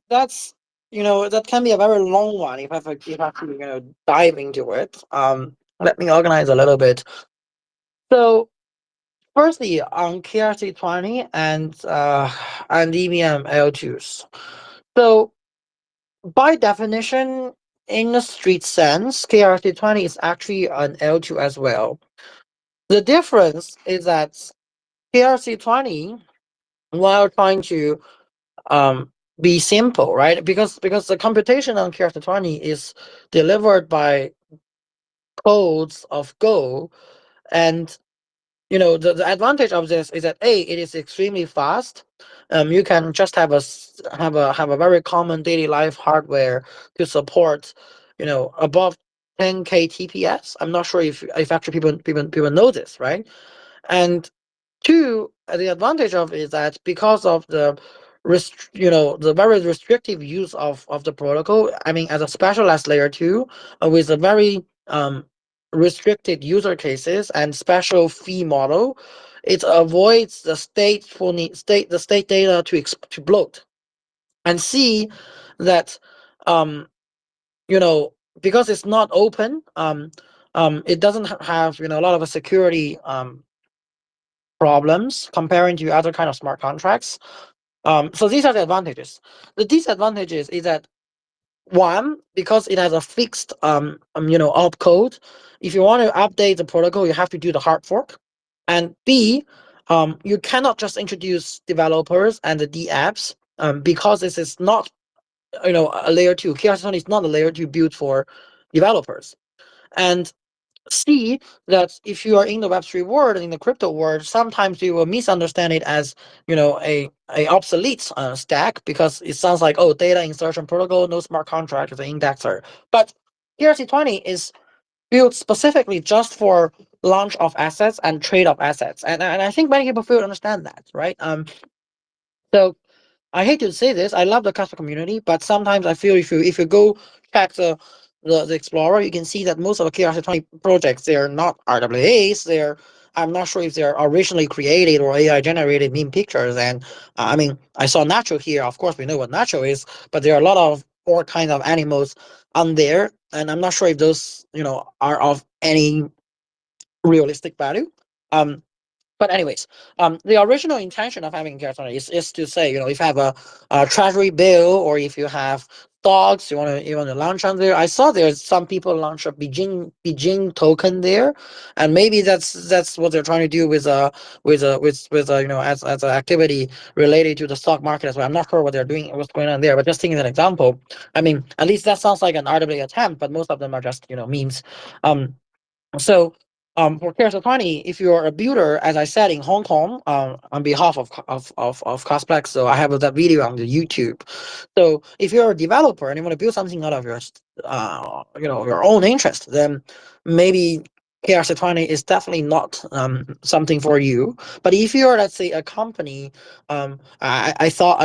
that's that can be a very long one if I have to dive into it. Let me organize a little bit. So firstly, on KRC20 and EVM L2s. So by definition, in the street sense, KRC20 is actually an L2 as well. The difference is that KRC20, while trying to be simple, right? Because the computation on KRC20 is delivered by codes of Go, and the advantage of this is that it is extremely fast. You can just have a very common daily life hardware to support above 10K TPS. I'm not sure if actually people know this, right? And two, the advantage of it is that because of the the very restrictive use of the protocol, I mean, as a specialized layer 2 with a very restricted user cases and special fee model, it avoids the state data to bloat. And C, that because it's not open, it doesn't have a lot of security problems comparing to other kind of smart contracts. So these are the advantages. The disadvantages is that one, because it has a fixed opcode, if you want to update the protocol, you have to do the hard fork. And B, you cannot just introduce developers and the dApps because this is not a layer 2. KRC20 is not a layer 2 built for developers. And C, that if you are in the Web3 world, in the crypto world, sometimes you will misunderstand it as a obsolete stack, because it sounds like, oh, data insertion protocol, no smart contract with an indexer. But KRC20 is built specifically just for launch of assets and trade of assets, and I think many people feel understand that, right? So I hate to say this, I love the Kaspa community, but sometimes I feel if you go check the Explorer, you can see that most of the KRC20 projects, they're not RWAs. I'm not sure if they're originally created or AI generated meme pictures. And I mean, I saw Nacho here. Of course, we know what Nacho is, but there are a lot of all kinds of animals on there, and I'm not sure if those are of any realistic value. But anyways, the original intention of having KRC20 is to say, if you have a treasury bill, or if you have stocks, you want to launch on there. I saw there's some people launch a Beijing token there, and maybe that's what they're trying to do with as an activity related to the stock market as well. I'm not sure what they're doing, what's going on there, but just taking an example. I mean, at least that sounds like an RWA attempt, but most of them are just memes. So for KRC20, if you're a builder, as I said, in Hong Kong, on behalf of Kaspa, so I have that video on the YouTube. So if you're a developer and you want to build something out of your your own interest, then maybe KRC20 is definitely not something for you. But if you're, let's say, a company, I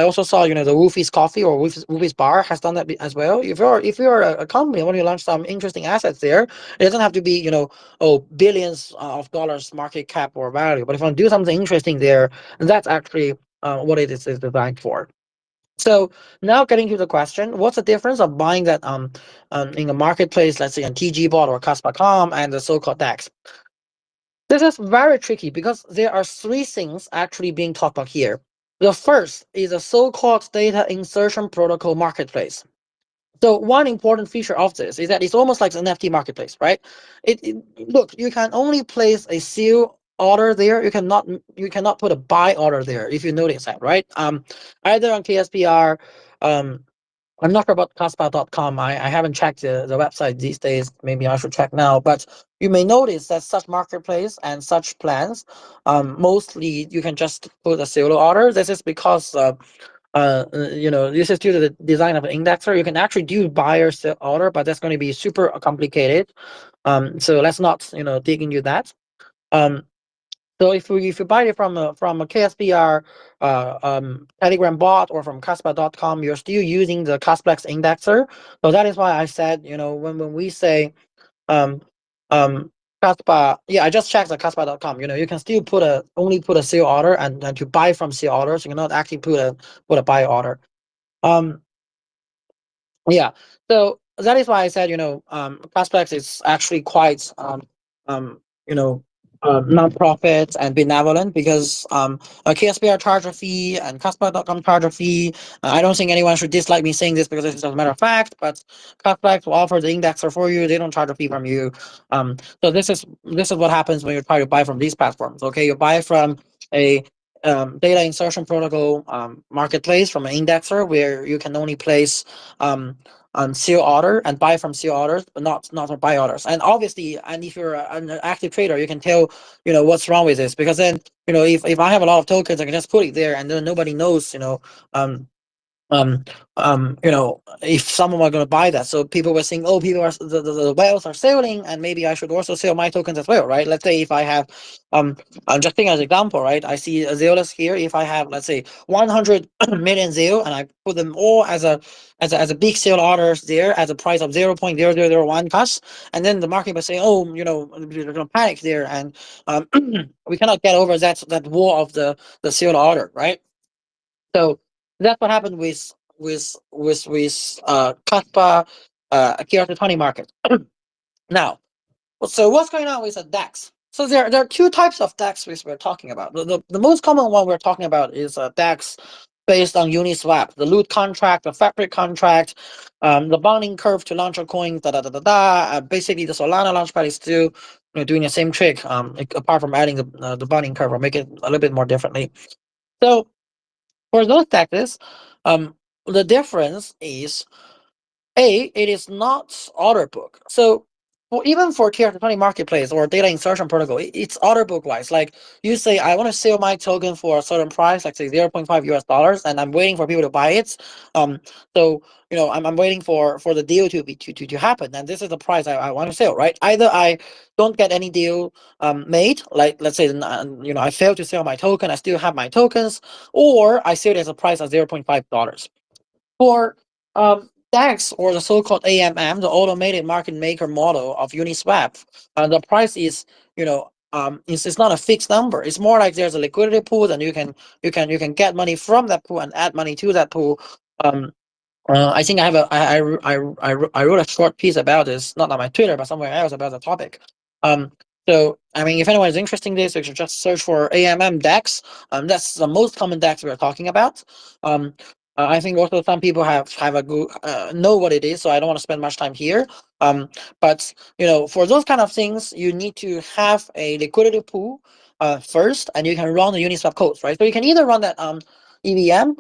also saw the Wolfie's Coffee or Wolfie's Bar has done that as well. If you're a company and want to launch some interesting assets there, it doesn't have to be billions of dollars market cap or value. But if you want to do something interesting there, that's actually what it is designed for. So now getting to the question, what's the difference of buying that in a marketplace, let's say on TGBot or Kaspa.com, and the so-called DEX? This is very tricky because there are three things actually being talked about here. The first is a so-called data insertion protocol marketplace. So one important feature of this is that it's almost like an NFT marketplace, right? Look, you can only place a sell order there. You cannot put a buy order there, if you notice that, right? Either on KSPR, I'm not sure about Kaspa.com. I haven't checked the website these days. Maybe I should check now. But you may notice that such marketplace and such plans, mostly you can just put a solo order. This is because this is due to the design of an indexer. You can actually do buyer sell order, but that's going to be super complicated. So let's not dig into that. So if you buy it from a KSPR Telegram bot or from Kaspa.com, you're still using the Kasplex indexer. So that is why I said when we say Kaspa, yeah, I just checked the Kaspa.com. You can still only put a sell order and to buy from sell orders. You cannot actually put a buy order. Yeah, so that is why I said, Kaspex is actually quite, non-profit and benevolent, because KSPR charge a fee and Kaspa.com charge a fee. I don't think anyone should dislike me saying this, because this is a matter of fact, but Kaspex will offer the indexer for you. They don't charge a fee from you. So this is what happens when you try to buy from these platforms. Okay, you buy from a data insertion protocol marketplace, from an indexer, where you can only place sell order and buy from sell orders, but not from buy orders. And obviously, and if you're an active trader, you can tell what's wrong with this, because then if I have a lot of tokens, I can just put it there, and then nobody knows if someone were going to buy that. So people were saying, oh, the whales are selling, and maybe I should also sell my tokens as well, right? Let's say if I have, I'm just thinking as an example, right? I see a zealous here. If I have, let's say, 100 million zeal, and I put them all as a big sale orders there at a price of 0.0001 Kas, and then the market was saying, oh, they're going to panic there, and we cannot get over that wall of the sale order, right? So that's what happened with Kaspa KRC20 market. Now, so what's going on with the DEX? So there are two types of DEX we're talking about. The most common one we're talking about is a DEX based on Uniswap, the loot contract, the fabric contract, the bonding curve to launch a coin, basically, the Solana launchpad is still doing the same trick, apart from adding the bonding curve, or make it a little bit more differently. So for those DEXs, the difference is, it is not order book. So even for KRC20 marketplace or data insertion protocol, it's order book wise. Like, you say, I want to sell my token for a certain price, like say $0.5, and I'm waiting for people to buy it. So I'm waiting for the deal to happen, and this is the price I want to sell, right? Either I don't get any deal made, like let's say I failed to sell my token, I still have my tokens, or I sell it as a price of $0.5. For DEX, or the so-called AMM, the automated market maker model of Uniswap, the price is it's not a fixed number. It's more like there's a liquidity pool, and you can get money from that pool and add money to that pool. I think I wrote a short piece about this, not on my Twitter, but somewhere else, about the topic. So I mean, if anyone is interested in this, you should just search for AMM DEX. That's the most common DEX we're talking about. I think also some people have a good know what it is, so I don't want to spend much time here. But for those kind of things, you need to have a liquidity pool first, and you can run the Uniswap codes, right? So you can either run that EVM.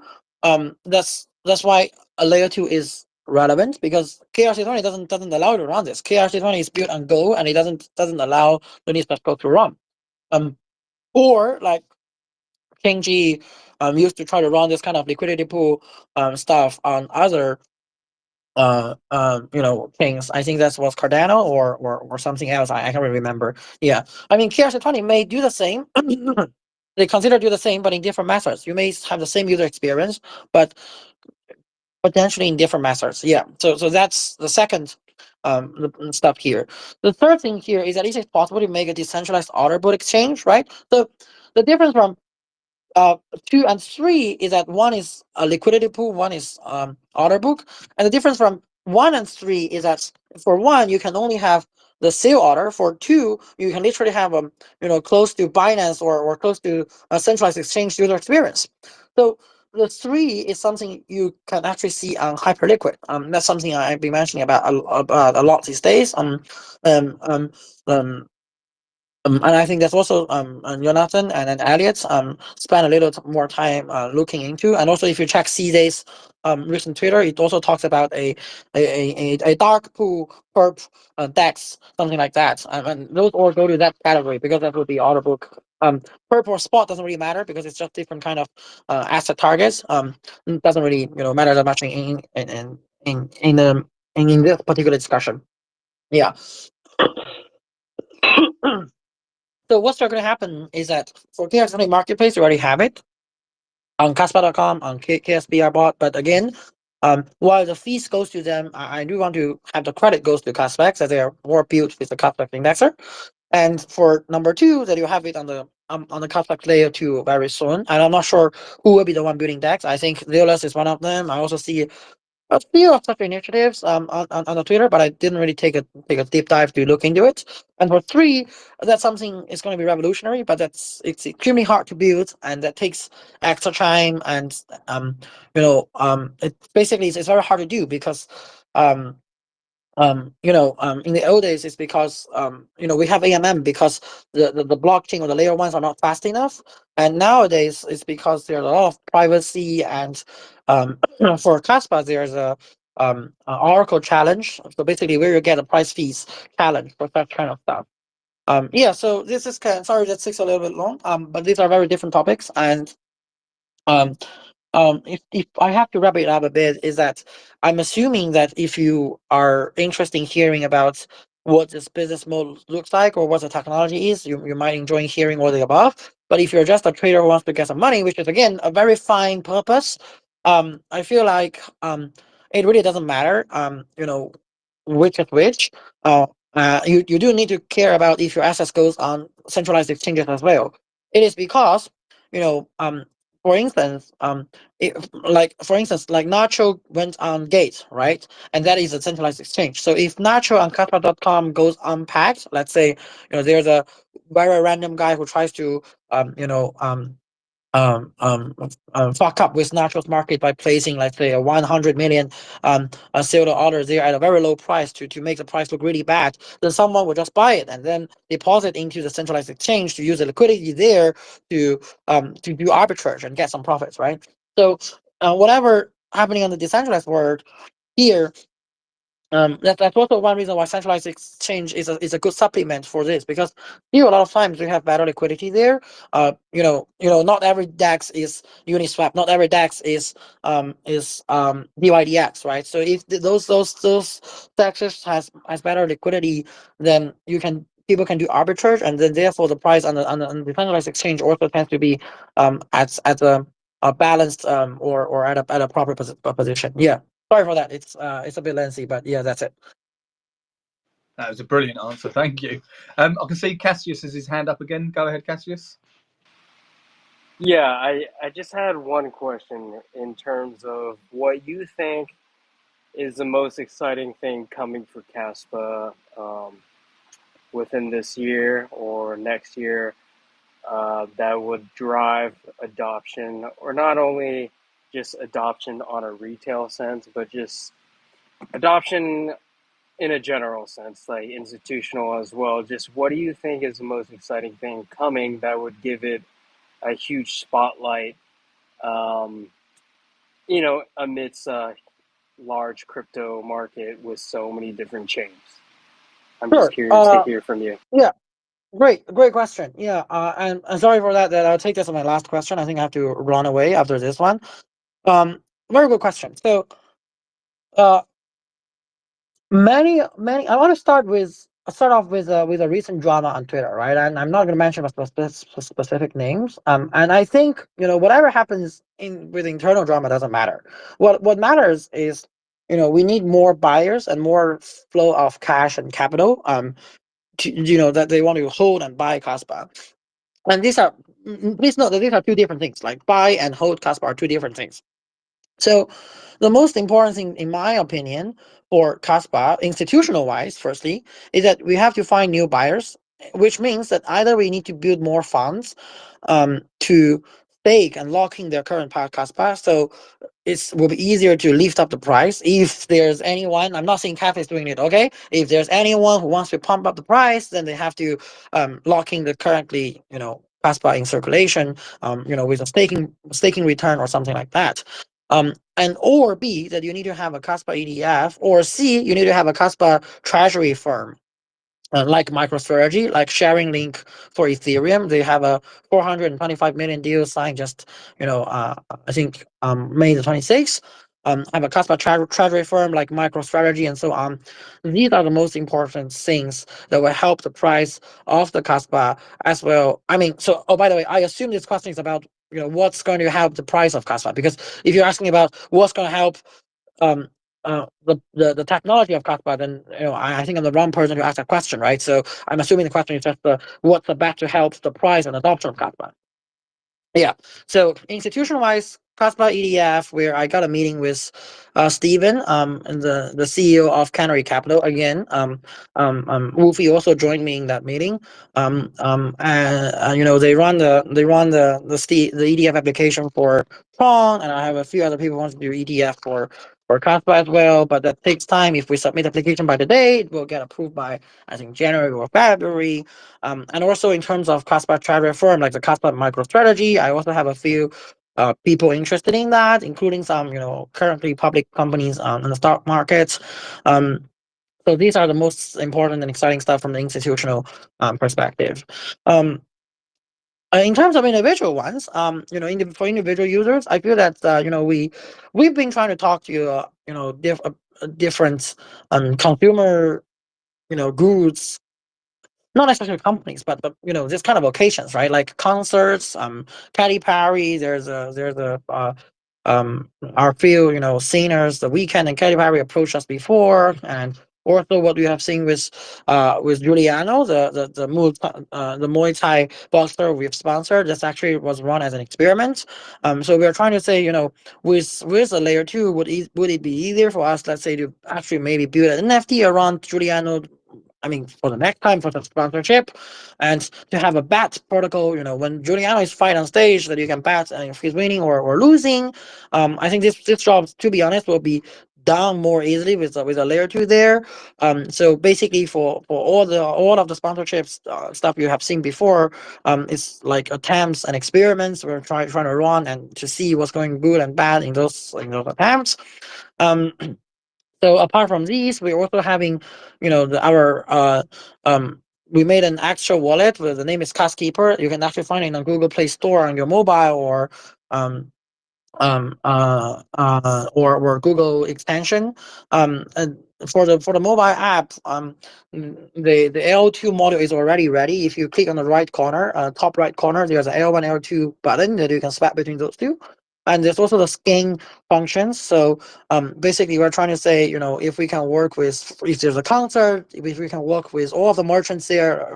That's why a layer 2 is relevant, because KRC20 doesn't allow you to run this. KRC20 is built on Go, and it doesn't allow the Uniswap code to run. Or like KingG used to try to run this kind of liquidity pool stuff on other things. I think that was Cardano or something else. I can't really remember. Yeah, I mean, KRC20 may do the same. They consider do the same, but in different methods. You may have the same user experience, but potentially in different methods. Yeah. So that's the second stuff here. The third thing here is that it is possible to make a decentralized order book exchange, right? So the difference from 2 and 3 is that one is a liquidity pool, one is order book, and the difference from 1 and 3 is that for 1 you can only have the sale order. For 2, you can literally have close to Binance or close to a centralized exchange user experience. So the 3 is something you can actually see on Hyperliquid. That's something I've been mentioning about a lot these days. And I think that's also Jonathan and Elliot spent a little more time looking into. And also, if you check CJ's recent Twitter, it also talks about a dark pool perp DEX, something like that. And those all go to that category, because that would be order book. Perp or spot doesn't really matter, because it's just different kind of asset targets. It doesn't really matter that much in this particular discussion. Yeah. So what's going to happen is that for KRC20 marketplace, you already have it on Kaspa.com, on KSBR bot. But again, while the fees goes to them, I do want to have the credit goes to Kaspex, as they are more built with the Kaspex indexer. And for number 2, that you have it on the Kaspa layer 2 very soon. And I'm not sure who will be the one building DEX. I think Leolus is one of them. I also see a few of such initiatives on the Twitter, but I didn't really take a deep dive to look into it. And for 3, that's something is going to be revolutionary, but it's extremely hard to build, and that takes extra time. And it basically it's very hard to do because in the old days, it's because we have AMM because the blockchain or the layer 1s are not fast enough, and nowadays it's because there's a lot of privacy. And for Kaspa, there's a Oracle challenge, so basically where you get a price fees challenge for that kind of stuff. Yeah, so this is sorry that takes a little bit long, but these are very different topics. And if I have to wrap it up a bit, is that I'm assuming that if you are interested in hearing about what this business model looks like or what the technology is, you might enjoy hearing all the above. But if you're just a trader who wants to get some money, which is again a very fine purpose, I feel like it really doesn't matter, which is which. You do need to care about if your assets goes on centralized exchanges as well. It is because for instance, like Nacho went on Gate, right? And that is a centralized exchange. So if Nacho on Kaspa.com goes unpacked, let's say, there's a very random guy who tries to, fuck up with Nacho's market by placing, let's say, a 100 million silver order there at a very low price to make the price look really bad, then someone will just buy it and then deposit into the centralized exchange to use the liquidity there to do arbitrage and get some profits, right? So whatever happening on the decentralized world here, that's also one reason why centralized exchange is a good supplement for this, because a lot of times we have better liquidity there. Not every DEX is Uniswap, not every DEX is DYDX, right? So if those DEXs has better liquidity, then people can do arbitrage, and then therefore the price on the decentralized exchange also tends to be at a balanced or at a proper position. Yeah. Sorry for that. It's a bit lengthy, but yeah, that's it.
That was a brilliant answer. Thank you. I can see Cassius has his hand up again. Go ahead, Cassius.
Yeah, I just had one question in terms of what you think is the most exciting thing coming for Kaspa within this year or next year that would drive adoption, or not only just adoption on a retail sense, but just adoption in a general sense, like institutional as well. Just what do you think is the most exciting thing coming that would give it a huge spotlight, amidst a large crypto market with so many different chains? I'm
Sure.
just curious to hear from you.
Yeah, great question. Yeah, and sorry for that. That I'll take this as my last question. I think I have to run away after this one. Very good question. So, many. I want to start off with a recent drama on Twitter, right? And I'm not going to mention specific names. And I think whatever happens with internal drama doesn't matter. What matters is we need more buyers and more flow of cash and capital. That they want to hold and buy Kaspa. And please note that these are two different things. Like buy and hold Kaspa are two different things. So the most important thing, in my opinion, for Kaspa, institutional wise, firstly, is that we have to find new buyers, which means that either we need to build more funds to stake and lock in their current Kaspa. So it will be easier to lift up the price. If there's anyone, I'm not saying Cafe is doing it, okay? If there's anyone who wants to pump up the price, then they have to lock in the currently, Kaspa in circulation, with a staking return or something like that. And or B, that you need to have a Kaspa ETF, or C, you need to have a Kaspa treasury firm. Like MicroStrategy, like Sharing Link for Ethereum, they have a 425 million deal signed just, I think May the 26th. Have a Kaspa treasury firm like MicroStrategy and so on. These are the most important things that will help the price of the Kaspa as well. I mean, so, oh, by the way, I assume this question is about, what's going to help the price of Kaspa, because if you're asking about what's going to help the technology of Kaspa, then I think I'm the wrong person to ask that question, right? So I'm assuming the question is just what's the better helps the price and adoption of Kaspa. Yeah. So institution-wise, Kaspa EDF, where I got a meeting with Stephen, and the CEO of Canary Capital again. Wolfie also joined me in that meeting. And they run the EDF application for Tron, and I have a few other people who want to do EDF for Kaspa as well. But that takes time. If we submit application by today, it will get approved by I think January or February. And also in terms of Kaspa treasury firm, like the Kaspa MicroStrategy, I also have a few people interested in that, including some currently public companies in the stock markets. So these are the most important and exciting stuff from the institutional perspective. In terms of individual ones, for individual users, I feel that we've been trying to talk to different consumer goods, not necessarily companies, but this kind of occasions, right? Like concerts, Katy Perry. There's our few singers, The Weeknd and Katy Perry approached us before, and also what we have seen with Giuliano, the Muay Thai boxer we've sponsored. This actually was run as an experiment. So we are trying to say, with a layer 2, would it be easier for us, let's say, to actually maybe build an NFT around Giuliano? I mean, for the next time for the sponsorship, and to have a bet protocol, when Giuliano is fight on stage, that you can bet if he's winning or losing. I think this job, to be honest, will be done more easily with a layer 2 there. So basically, for all of the sponsorships stuff you have seen before, it's like attempts and experiments we're trying to run and to see what's going good and bad in those attempts. So apart from these, we're also having, we made an extra wallet with the name is Caskeeper. You can actually find it in the Google Play Store on your mobile or Google extension. And for the mobile app, the L2 module is already ready. If you click on the right corner, top right corner, there's an L1, L2 button that you can swap between those two. And there's also the scan functions. So basically, we're trying to say, if we can work with, if there's a concert, if we can work with all of the merchants there,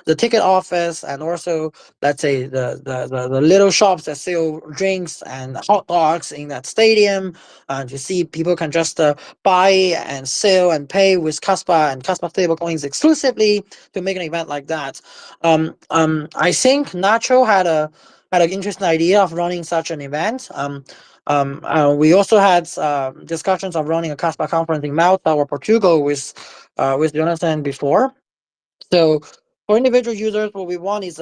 the ticket office, and also, let's say, the little shops that sell drinks and hot dogs in that stadium. And you see people can just buy and sell and pay with Kaspa and Kaspa stablecoins exclusively to make an event like that. I think Nacho had an interesting idea of running such an event. We also had discussions of running a Kaspa conference in Malta or Portugal with Jonathan before. So for individual users, what we want is,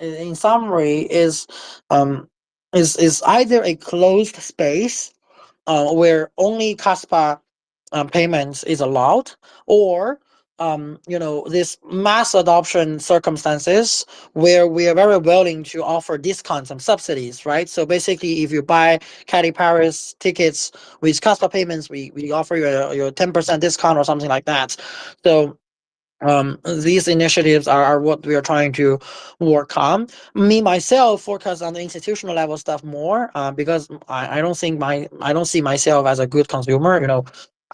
in summary, is either a closed space where only Kaspa payments is allowed, or this mass adoption circumstances where we are very willing to offer discounts and subsidies, right? So basically, if you buy Katy Perry's tickets with Kaspa payments, we offer you your 10% discount or something like that. So these initiatives are what we are trying to work on. Me myself focus on the institutional level stuff more because I don't see myself as a good consumer.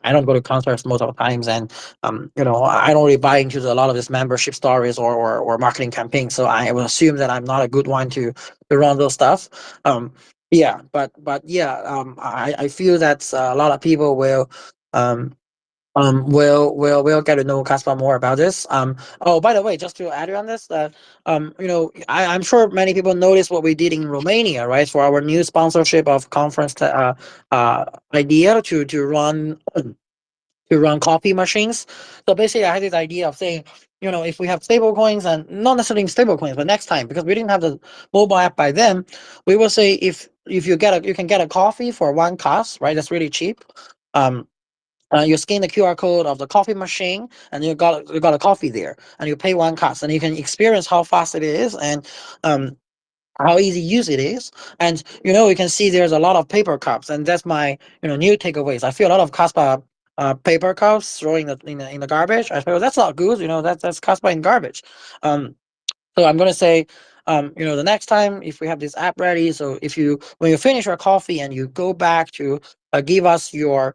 I don't go to concerts most of the times, and I don't really buy into a lot of this membership stories or marketing campaigns. So I will assume that I'm not a good one to run those stuff. Yeah, but yeah, I feel that a lot of people will we'll get to know Kaspa more about this. Oh, by the way, just to add on this, I'm sure many people noticed what we did in Romania, right? For our new sponsorship of conference idea to run coffee machines. So basically, I had this idea of saying, if we have stable coins, and not necessarily stable coins, but next time, because we didn't have the mobile app by then, we will say if you can get a coffee for 1 KAS, right? That's really cheap. You scan the QR code of the coffee machine, and you got a coffee there, and you pay 1 KAS, and you can experience how fast it is and how easy use it is. And you can see there's a lot of paper cups, and that's my new takeaways. I feel a lot of Kaspa paper cups throwing in the garbage. I feel that's not good. That's Kaspa in garbage. So I'm gonna say, the next time if we have this app ready, so when you finish your coffee and you go back to give us your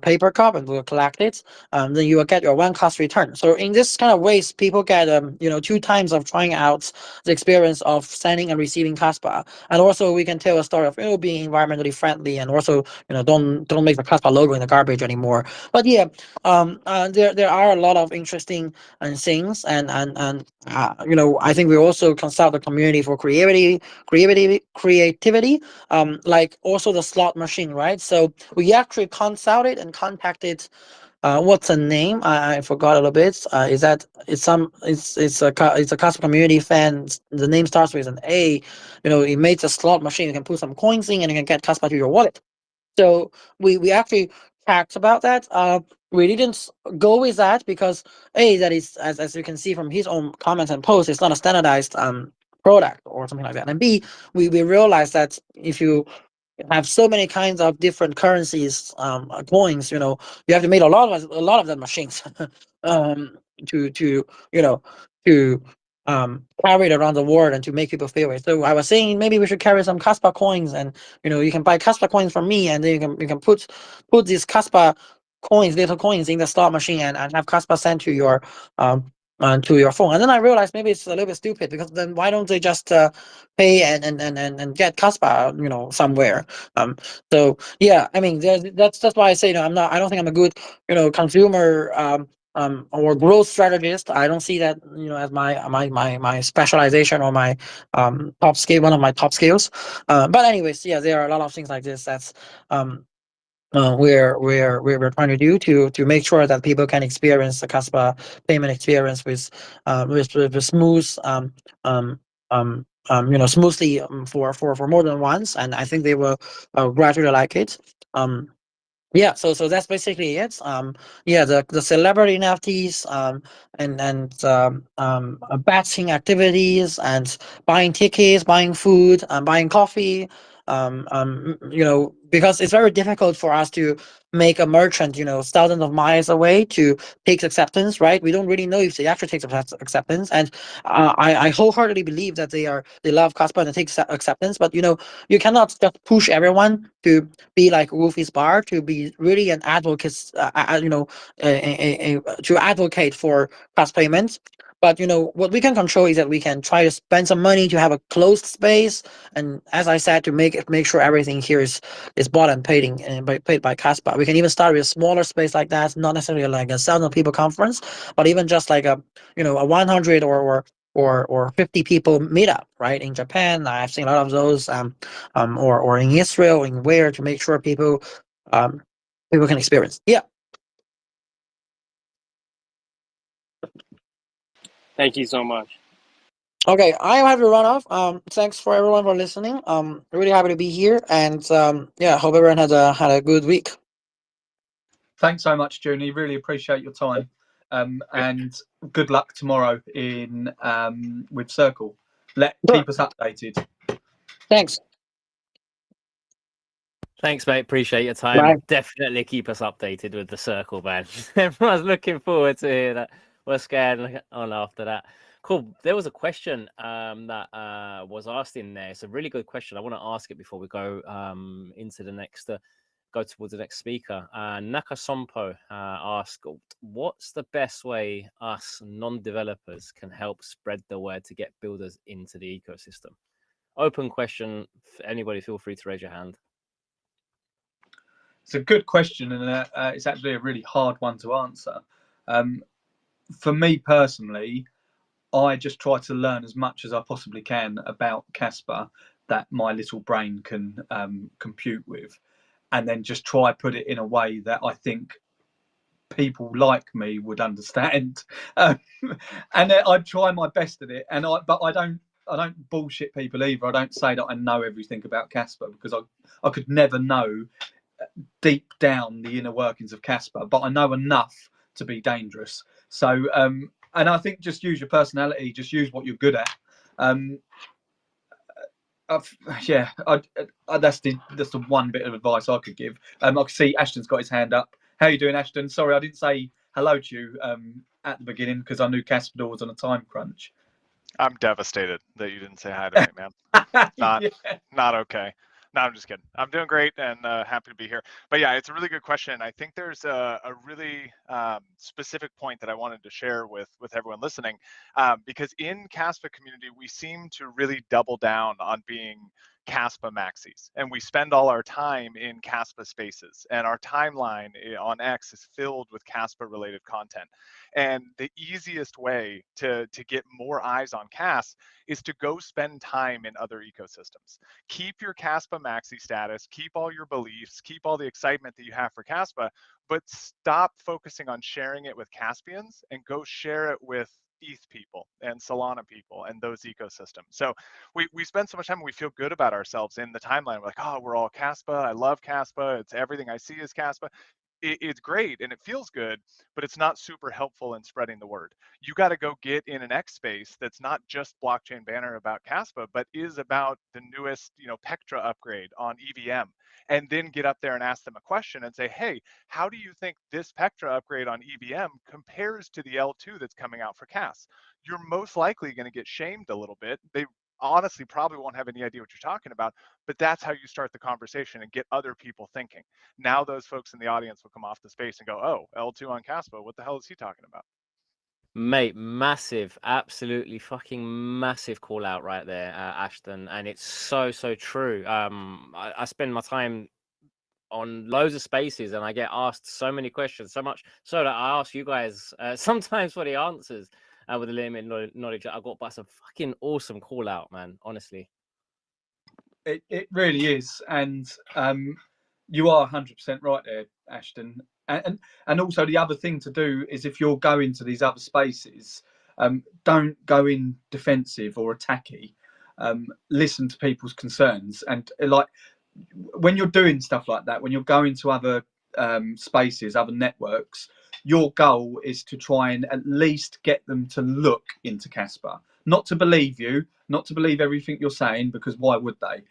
paper cup and we'll collect it. Then you will get your 1 cost return. So in this kind of ways, people get 2 times of trying out the experience of sending and receiving Kaspa. And also we can tell a story of being environmentally friendly, and also don't make the Kaspa logo in the garbage anymore. But yeah, there are a lot of interesting things, and I think we also consult the community for creativity. Like also the slot machine, right? So we actually consulted and contacted. What's the name? I forgot a little bit. Is that it's a Kaspa community fan. The name starts with an A. It makes a slot machine. You can put some coins in, and you can get Kaspa to your wallet. So we actually talked about that. We didn't go with that because that is, as you can see from his own comments and posts, it's not a standardized product or something like that. And B, we realized that if you have so many kinds of different currencies, coins, you have to make a lot of the machines to carry it around the world and to make people feel it. So I was saying maybe we should carry some Kaspa coins, and you can buy Kaspa coins from me, and then you can put these Kaspa coins, little coins, in the slot machine, and have Kaspa sent to your to your phone. And then I realized maybe it's a little bit stupid, because then why don't they just pay and get Kaspa somewhere. So yeah, I mean that's why I say I don't think I'm a good consumer or growth strategist. I don't see that as my specialization or my top skill, one of my top skills. But anyways, yeah, there are a lot of things like this that's we're trying to do to make sure that people can experience the Kaspa payment experience with smooth smoothly for more than once, and I think they will gradually like it. Yeah, so that's basically it. Yeah, the celebrity NFTs, and batching activities, and buying tickets, buying food, buying coffee. Because it's very difficult for us to make a merchant, thousands of miles away to take acceptance, right? We don't really know if they actually take acceptance, and I wholeheartedly believe that they love Kaspa and they take acceptance, but you cannot just push everyone to be like Wolfie's Bar, to be really an advocate, to advocate for fast payments. But what we can control is that we can try to spend some money to have a closed space, and as I said, to make sure everything here is bought and paid by Kaspa. We can even start with a smaller space like that, not necessarily like a 1,000 people conference, but even just like a 100 or 50 people meetup, right? In Japan, I've seen a lot of those, or in Israel, in where, to make sure people can experience. Yeah.
Thank you so much.
Okay, I have to run off. Thanks for everyone for listening. Really happy to be here, and yeah, hope everyone had a good week.
Thanks so much, Junie. Really appreciate your time, and good luck tomorrow in with Circle. Keep us updated.
Thanks.
Thanks, mate. Appreciate your time.
Bye.
Definitely keep us updated with the Circle, man. Everyone's looking forward to hear that. What's going on after that? Cool. There was a question that was asked in there. It's a really good question. I want to ask it before we go into the next, go towards the next speaker. Nakasompo asked, what's the best way us non-developers can help spread the word to get builders into the ecosystem? Open question. Anybody feel free to raise your hand.
It's a good question, and it's actually a really hard one to answer. For me personally, I just try to learn as much as I possibly can about Kaspa that my little brain can compute with, and then just try put it in a way that I think people like me would understand. And I try my best at it, but I don't bullshit people either. I don't say that I know everything about Kaspa, because I could never know deep down the inner workings of Kaspa, but I know enough to be dangerous. So and I think just use your personality, just use what you're good at. Yeah, that's the one bit of advice I could give. I can see Ashton's got his hand up. How you doing, Ashton? Sorry, I didn't say hello to you at the beginning because I knew Kaspa was on a time crunch.
I'm devastated that you didn't say hi to me, man. Not okay. No, I'm just kidding. I'm doing great and happy to be here. But yeah, it's a really good question. I think there's a really specific point that I wanted to share with everyone listening, because in Kaspa community, we seem to really double down on being Kaspa maxis, and we spend all our time in Kaspa spaces, and our timeline on X is filled with Kaspa related content. And the easiest way to get more eyes on Kas is to go spend time in other ecosystems. Keep your Kaspa maxi status, keep all your beliefs, keep all the excitement that you have for Kaspa, but stop focusing on sharing it with Caspians and go share it with ETH people and Solana people and those ecosystems. So we spend so much time and we feel good about ourselves in the timeline. We're like, oh, we're all Kaspa. I love Kaspa. It's everything I see is Kaspa. It's great and it feels good, but it's not super helpful in spreading the word. You got to go get in an X space that's not just blockchain banner about Kaspa, but is about the newest, Pectra upgrade on EVM, and then get up there and ask them a question and say, hey, how do you think this Pectra upgrade on EVM compares to the L2 that's coming out for Kas? You're most likely going to get shamed a little bit. They honestly probably won't have any idea what you're talking about, but that's how you start the conversation and get other people thinking. Now those folks in the audience will come off the space and go, oh, L2 on Kaspa, what the hell is he talking about?
Mate, massive, absolutely fucking massive call out right there, Ashton, and it's so true. I spend my time on loads of spaces and I get asked so many questions, so much so that I ask you guys sometimes for the answers with the limited knowledge that I got. But it's a fucking awesome call out, man, honestly.
It really is, and you are 100% right there, Ashton. And also the other thing to do is, if you're going to these other spaces, don't go in defensive or attacky. Listen to people's concerns, and like when you're doing stuff like that, when you're going to other spaces, other networks, your goal is to try and at least get them to look into Kaspa, not to believe you, not to believe everything you're saying, because why would they?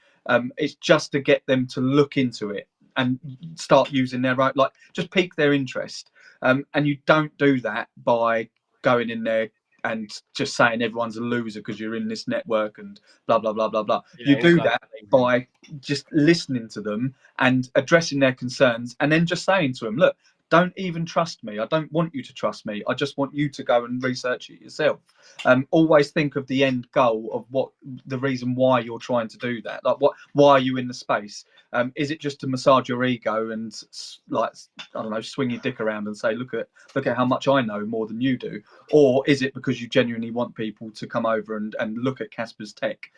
It's just to get them to look into it and start using their right, like just pique their interest. And you don't do that by going in there and just saying everyone's a loser because you're in this network and blah blah blah blah blah.
Yeah,
you do that by just listening to them and addressing their concerns, and then just saying to them, look, don't even trust me. I don't want you to trust me. I just want you to go and research it yourself. Always think of the end goal of what the reason why you're trying to do that. Like, why are you in the space? Is it just to massage your ego and, like, I don't know, swing your dick around and say, look at how much I know more than you do? Or is it because you genuinely want people to come over and look at Kaspa's tech?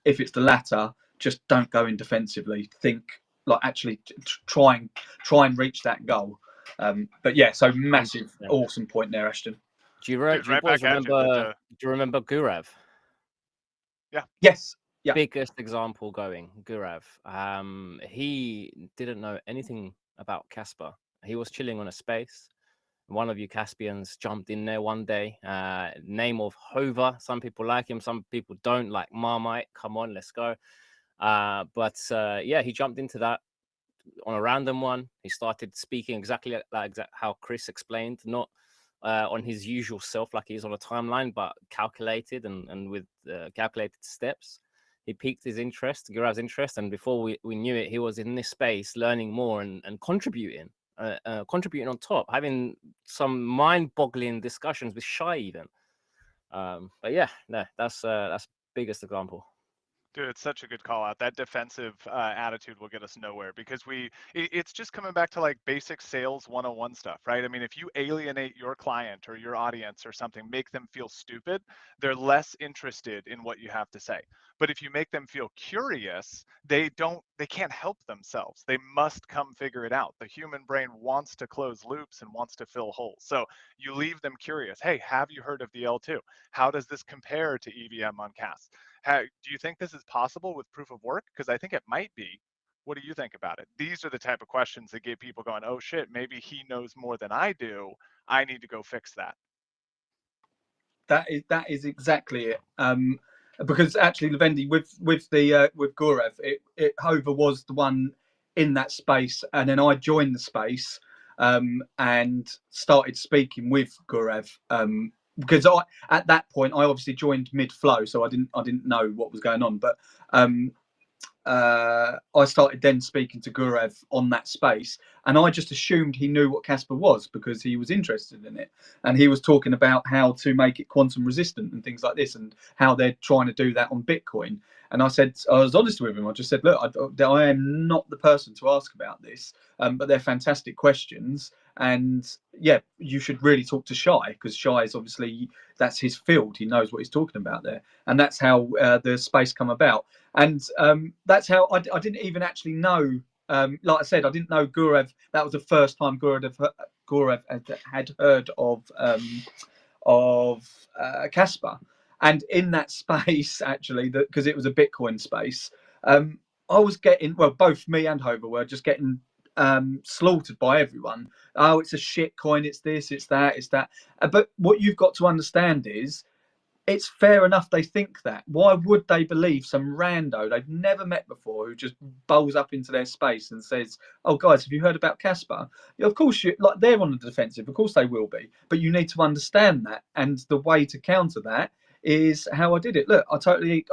If it's the latter, just don't go in defensively. Think, like, actually try and reach that goal. But yeah, so massive,
100%.
awesome point there, Ashton.
Do you remember Gurav?
Yeah.
Yes. Yeah.
Biggest example going, Gurav. He didn't know anything about Kaspa. He was chilling on a space. One of you Caspians jumped in there one day. Name of Hover. Some people like him, some people don't, like Marmite. Come on, let's go. But yeah, he jumped into that on a random one. He started speaking exactly like how Chris explained, not on his usual self like he's on a timeline, but calculated and with calculated steps. He piqued his interest, Gurav's interest, and before we knew it, he was in this space learning more and contributing on top, having some mind-boggling discussions with Shy even. But yeah, no, that's biggest example.
Dude, it's such a good call out. That defensive attitude will get us nowhere, because it's just coming back to like basic sales 101 stuff, right? I mean, if you alienate your client or your audience or something, make them feel stupid, they're less interested in what you have to say. But if you make them feel curious, they can't help themselves. They must come figure it out. The human brain wants to close loops and wants to fill holes. So you leave them curious. Hey, have you heard of the L2? How does this compare to EVM on Kas? Do you think this is possible with proof of work? Because I think it might be. What do you think about it? These are the type of questions that get people going, oh shit, maybe he knows more than I do. I need to go fix that.
That is exactly it. Because actually, Levendi, with Gurav, Hover was the one in that space, and then I joined the space and started speaking with Gurav. Because at that point I obviously joined mid-flow, so I didn't know what was going on. But I started then speaking to Gurev on that space, and I just assumed he knew what Kaspa was because he was interested in it, and he was talking about how to make it quantum resistant and things like this, and how they're trying to do that on Bitcoin. And I was honest with him. I just said, look, I am not the person to ask about this, but they're fantastic questions, and yeah, you should really talk to Shai, because Shai is obviously, that's his field. He knows what he's talking about there, and that's how the space come about. And that's how I didn't even actually know. Like I said, I didn't know Gurev. That was the first time Gurev had heard of Kaspa. And in that space, actually, because it was a Bitcoin space, I was getting, well, both me and Hover were just getting slaughtered by everyone. Oh, it's a shit coin. It's this. It's that. It's that. But what you've got to understand is, it's fair enough they think that. Why would they believe some rando they've never met before who just bowls up into their space and says, oh guys, have you heard about Kaspa? Yeah, of course, like, they're on the defensive, of course they will be, but you need to understand that, and the way to counter that is how I did it. Look, I totally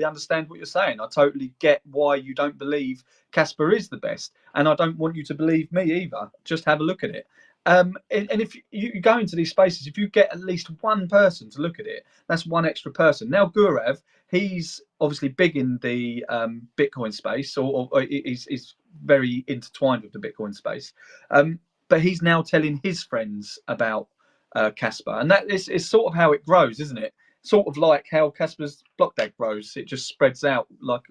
understand what you're saying. I totally get why you don't believe Kaspa is the best, and I don't want you to believe me either. Just have a look at it. And if you go into these spaces, if you get at least one person to look at it, that's one extra person. Now Gurev, he's obviously big in the Bitcoin space, or he's very intertwined with the Bitcoin space, but he's now telling his friends about Kaspa, and that is sort of how it grows, isn't it? Sort of like how Kaspa's block deck grows. It just spreads out like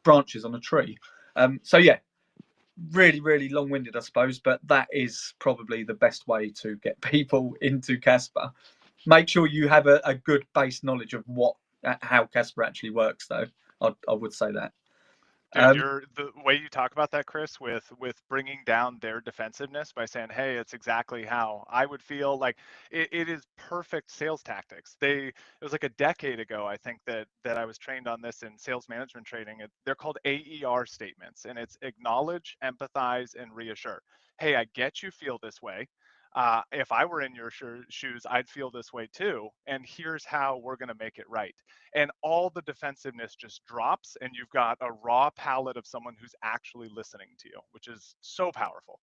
branches on a tree. So yeah, really long-winded, I suppose, but that is probably the best way to get people into Kaspa. Make sure you have a good base knowledge of how Kaspa actually works, though. I would say that.
Dude, the way you talk about that, Chris, with bringing down their defensiveness by saying, hey, it's exactly how I would feel, like it is perfect sales tactics. It was like a decade ago, I think, that I was trained on this in sales management training. They're called AER statements, and it's acknowledge, empathize, and reassure. Hey, I get you feel this way. If I were in your shoes, I'd feel this way too. And here's how we're going to make it right. And all the defensiveness just drops, and you've got a raw palette of someone who's actually listening to you, which is so powerful.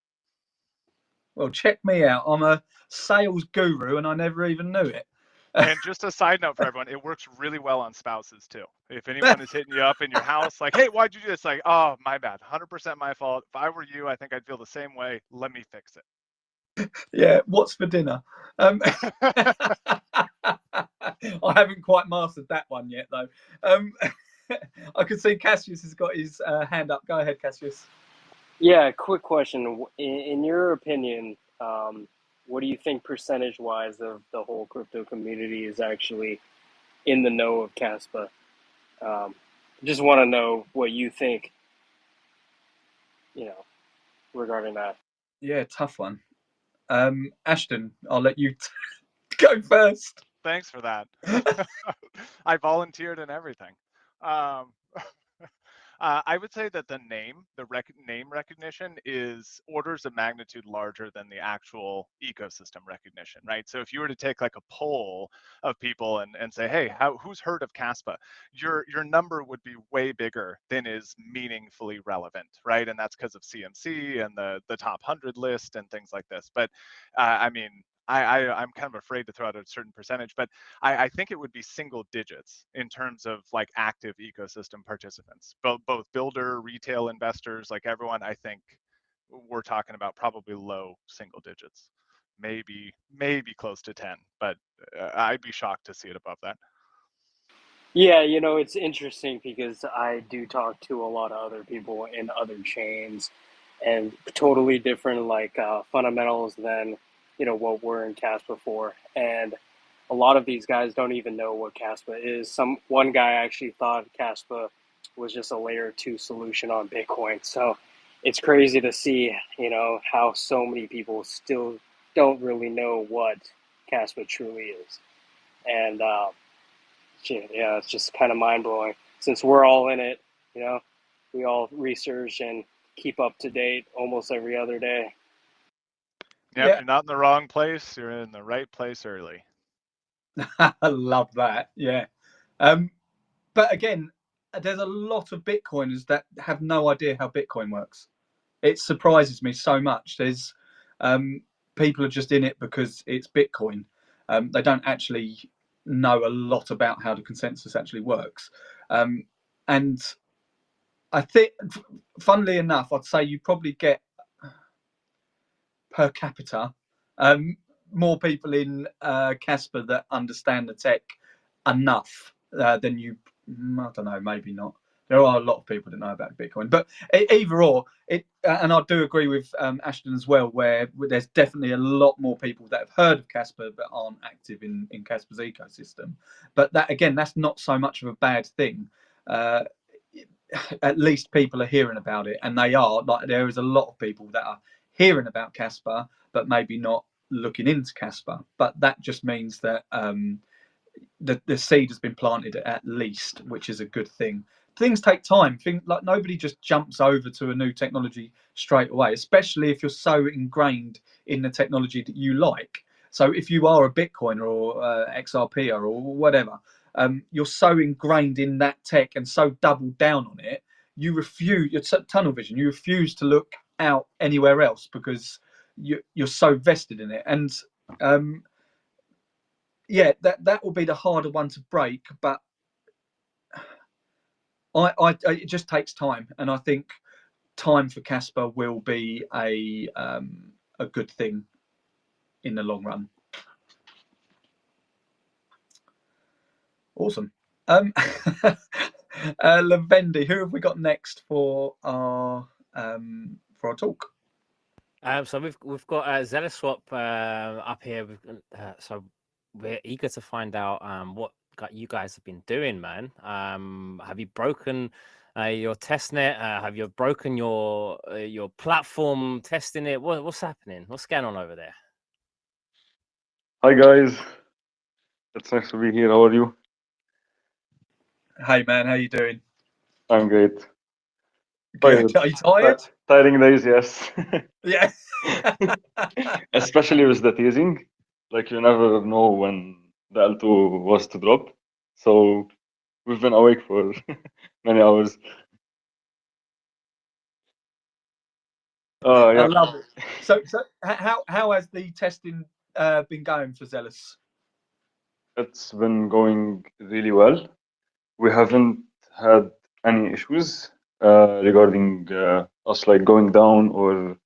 Well, check me out. I'm a sales guru, and I never even knew it.
And just a side note for everyone, it works really well on spouses too. If anyone is hitting you up in your house, like, hey, why'd you do this? Like, oh, my bad, 100% my fault. If I were you, I think I'd feel the same way. Let me fix it.
Yeah, what's for dinner? I haven't quite mastered that one yet, though. I can see Cassius has got his hand up. Go ahead, Cassius.
Yeah, quick question. In your opinion, what do you think percentage-wise of the whole crypto community is actually in the know of Kaspa? Just want to know what you think, regarding that.
Yeah, tough one. Ashton, I'll let you go first.
Thanks for that. I volunteered and everything. I would say that the name recognition is orders of magnitude larger than the actual ecosystem recognition, right? So if you were to take like a poll of people and say, hey, who's heard of Kaspa? Your number would be way bigger than is meaningfully relevant, right? And that's because of CMC and the top 100 list and things like this. But I mean, I'm kind of afraid to throw out a certain percentage, but I think it would be single digits in terms of like active ecosystem participants, both builder, retail investors, like everyone. I think we're talking about probably low single digits, maybe close to 10, but I'd be shocked to see it above that.
Yeah, it's interesting because I do talk to a lot of other people in other chains and totally different like fundamentals than what we're in Kaspa for, and a lot of these guys don't even know what Kaspa is. One guy actually thought Kaspa was just a layer 2 solution on Bitcoin. So it's crazy to see, how so many people still don't really know what Kaspa truly is, and yeah, it's just kind of mind blowing. Since we're all in it, we all research and keep up to date almost every other day.
Yep, yeah. You're not in the wrong place. You're in the right place early.
I love that. Yeah. But again, there's a lot of Bitcoiners that have no idea how Bitcoin works. It surprises me so much. There's people are just in it because it's Bitcoin. They don't actually know a lot about how the consensus actually works. And I think, funnily enough, I'd say you probably get per capita more people in Kaspa that understand the tech enough than you. I don't know, maybe not. There are a lot of people that know about Bitcoin, but either or, and I do agree with Ashton as well, where there's definitely a lot more people that have heard of Kaspa but aren't active in Kaspa's ecosystem. But that, again, that's not so much of a bad thing. At least people are hearing about it, and they are. Like, there is a lot of people that are hearing about Kaspa but maybe not looking into Kaspa. But that just means that the seed has been planted at least, which is a good thing. Things take time. Like, nobody just jumps over to a new technology straight away, especially if you're so ingrained in the technology that you like. So if you are a Bitcoiner or XRPer or whatever, you're so ingrained in that tech and so doubled down on it, you refuse, you're tunnel vision, you refuse to look out anywhere else because you're so vested in it. And yeah, that will be the harder one to break, but it just takes time, and I think time for Kaspa will be a good thing in the long run. Awesome. Levendi, who have we got next for our talk?
So we've got Zeloswap up here. So we're eager to find out what you guys have been doing, man. Have you broken your testnet? Have you broken your platform testing it? What's happening? What's going on over there?
Hi guys, it's nice to be here. How are you?
Hey man, how you doing?
I'm great.
Good. Are you tired?
Tiring days, yes.
Yeah.
Especially with the teasing, like you never know when the L2 was to drop. So we've been awake for many hours.
I
Yeah.
love it. So how has the testing been going for Zealous?
It's been going really well. We haven't had any issues regarding us like going down or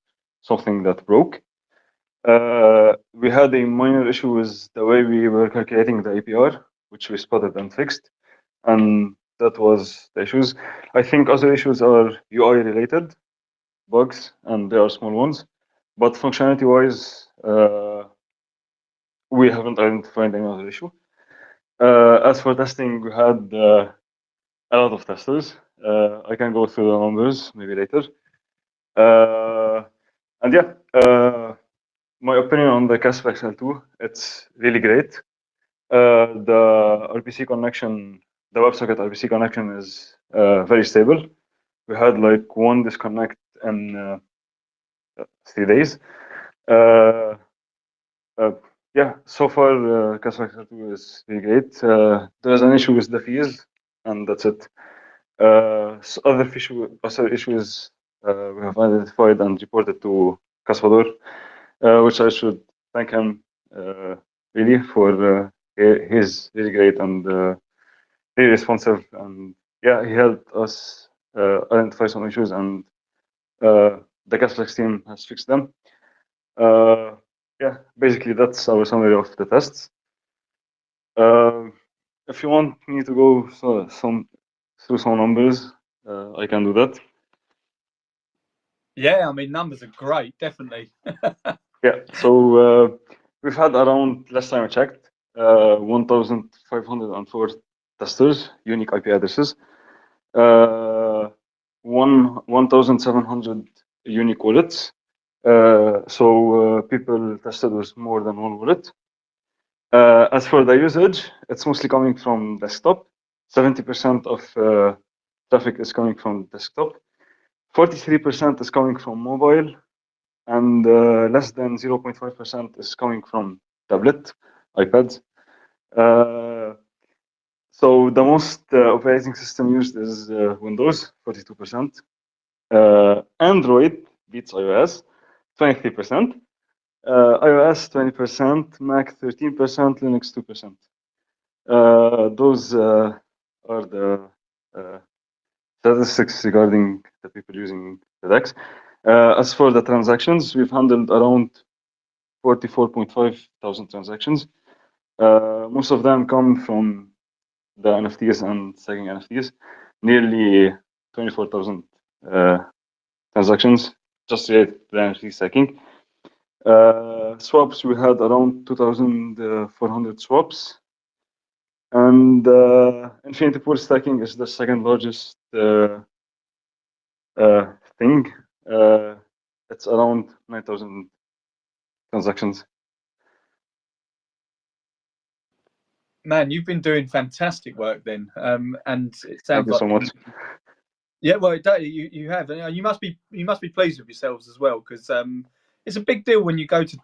something that broke. We had a minor issue with the way we were calculating the APR, which we spotted and fixed, and that was the issues. I think other issues are UI related bugs, and they are small ones, but functionality wise, we haven't identified any other issue. As for testing, we had a lot of testers. I can go through the numbers maybe later. And yeah, my opinion on the Kaspa XL2, it's really great. The RPC connection, the WebSocket RPC connection is very stable. We had like one disconnect in 3 days. Yeah, so far Kaspa XL2 is really great. There's an issue with the fees, and that's it. So other issues we have identified and reported to Kaspador, which I should thank him really for. He's really great and really responsive, and yeah, he helped us identify some issues, and the Kaspa team has fixed them. Yeah, basically that's our summary of the tests. If you want me to go through some numbers, I can do that.
Yeah, I mean, numbers are great, definitely.
Yeah, so we've had around, last time I checked, 1,504 testers, unique IP addresses, 1,700 unique wallets. So people tested with more than one wallet. As for the usage, it's mostly coming from desktop. 70% of traffic is coming from desktop. 43% is coming from mobile, and less than 0.5% is coming from tablet, iPads. So the most operating system used is Windows, 42%. Android beats iOS, 23%. iOS 20%, Mac 13%, Linux 2%. Those are the statistics regarding the people using the DEX. As for the transactions, we've handled around 44.5 thousand transactions. Most of them come from the NFTs and staking NFTs. Nearly 24,000 transactions just related to the NFT staking. Swaps, we had around 2,400 swaps. And Infinity Pool stacking is the second largest thing. It's around 9,000 transactions.
Man, you've been doing fantastic work then, and it sounds
Thank you
like
so much.
Yeah, well, you have, and you must be pleased with yourselves as well, because it's a big deal when you go to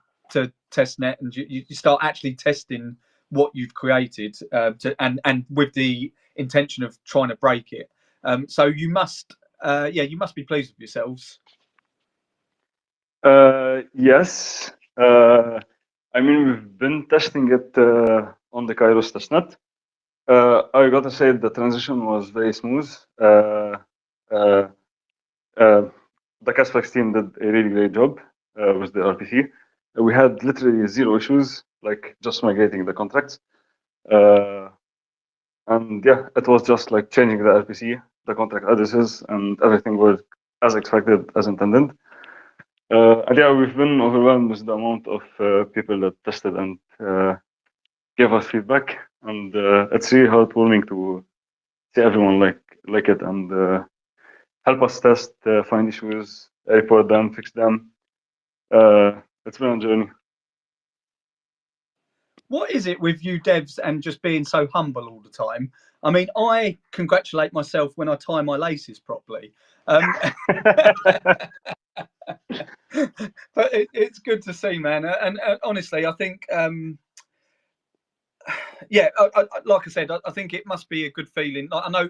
testnet and you start actually testing what you've created, and with the intention of trying to break it. So you must, you must be pleased with yourselves.
Yes. I mean, we've been testing it on the Kairos testnet. I gotta say the transition was very smooth. The Kaspa team did a really great job with the RPC. We had literally zero issues, like just migrating the contracts. And yeah, it was just like changing the RPC, the contract addresses, and everything worked as expected, as intended. And yeah, we've been overwhelmed with the amount of people that tested and gave us feedback, and it's really heartwarming to see everyone like it and help us test, find issues, report them, fix them. It's been a journey.
What is it with you devs and just being so humble all the time? I mean, I congratulate myself when I tie my laces properly. But it's good to see, man. And honestly, I think, yeah, like I said, I think it must be a good feeling. I know,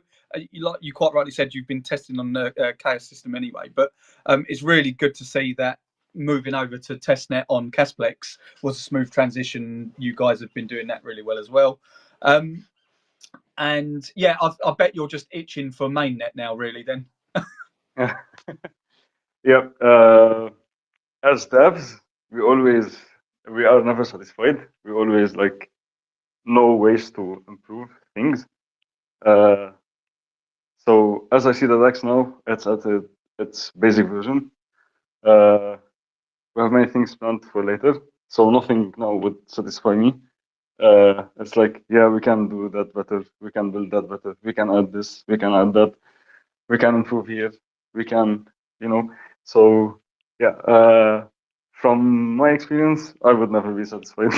like you quite rightly said, you've been testing on the chaos system anyway, but it's really good to see that moving over to testnet on Casplex was a smooth transition. You guys have been doing that really well as well. And yeah, I bet you're just itching for mainnet now, really, then.
Yep. As devs, we are never satisfied. We always like know ways to improve things. So as I see the DEX now, it's at its basic version. We have many things planned for later, so nothing now would satisfy me. It's like, yeah, we can do that better. We can build that better. We can add this. We can add that. We can improve here. We can, So yeah, from my experience, I would never be satisfied.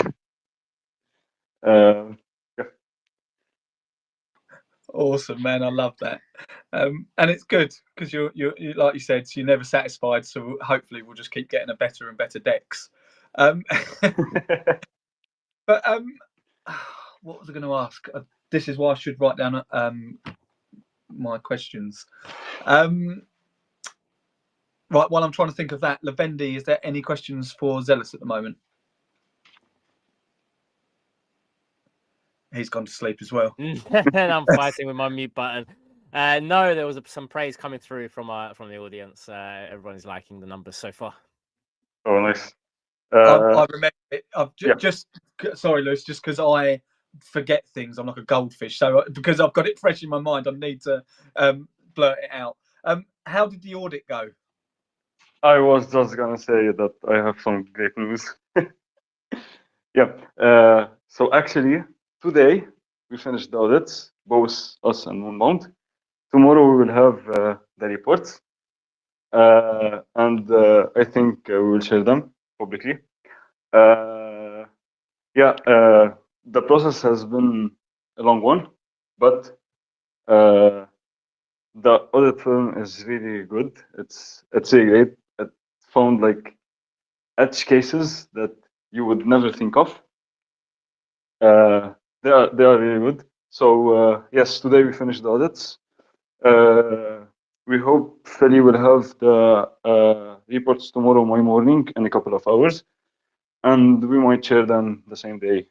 Yeah.
Awesome, man. I love that. And it's good because you're like you said, you're never satisfied. So hopefully we'll just keep getting a better and better DEX. But what was I going to ask? This is why I should write down my questions. Right, while I'm trying to think of that, Levendi, is there any questions for Zealous at the moment? He's gone to sleep as well.
And I'm fighting with my mute button. No, there was some praise coming through from the audience. Everyone's liking the numbers so far.
Oh, nice.
I remember it. Just sorry, Lewis, just because I forget things. I'm like a goldfish. So because I've got it fresh in my mind, I need to blurt it out. How did the audit go?
I was just gonna say that I have some great news. Yeah. So actually, today we finished the audits, both us and Moonbound. Tomorrow we will have the reports, and I think we will share them publicly. Yeah, the process has been a long one, but the audit firm is really good. It's really great. It found like edge cases that you would never think of. They are really good. So yes, today we finished the audits. We hopefully will have the reports tomorrow morning in a couple of hours, and we might share them the same day.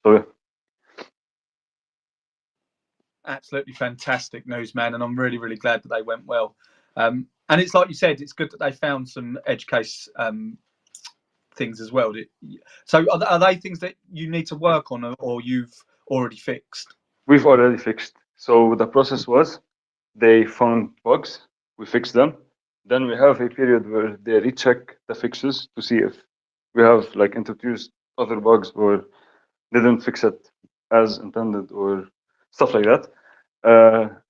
So yeah.
Absolutely fantastic news, man, and I'm really, really glad that they went well. And it's like you said, it's good that they found some edge case things as well. So are they things that you need to work on, or you've already fixed?
We've already fixed. So the process was, they found bugs, we fixed them. Then we have a period where they recheck the fixes to see if we have like introduced other bugs or didn't fix it as intended or stuff like that.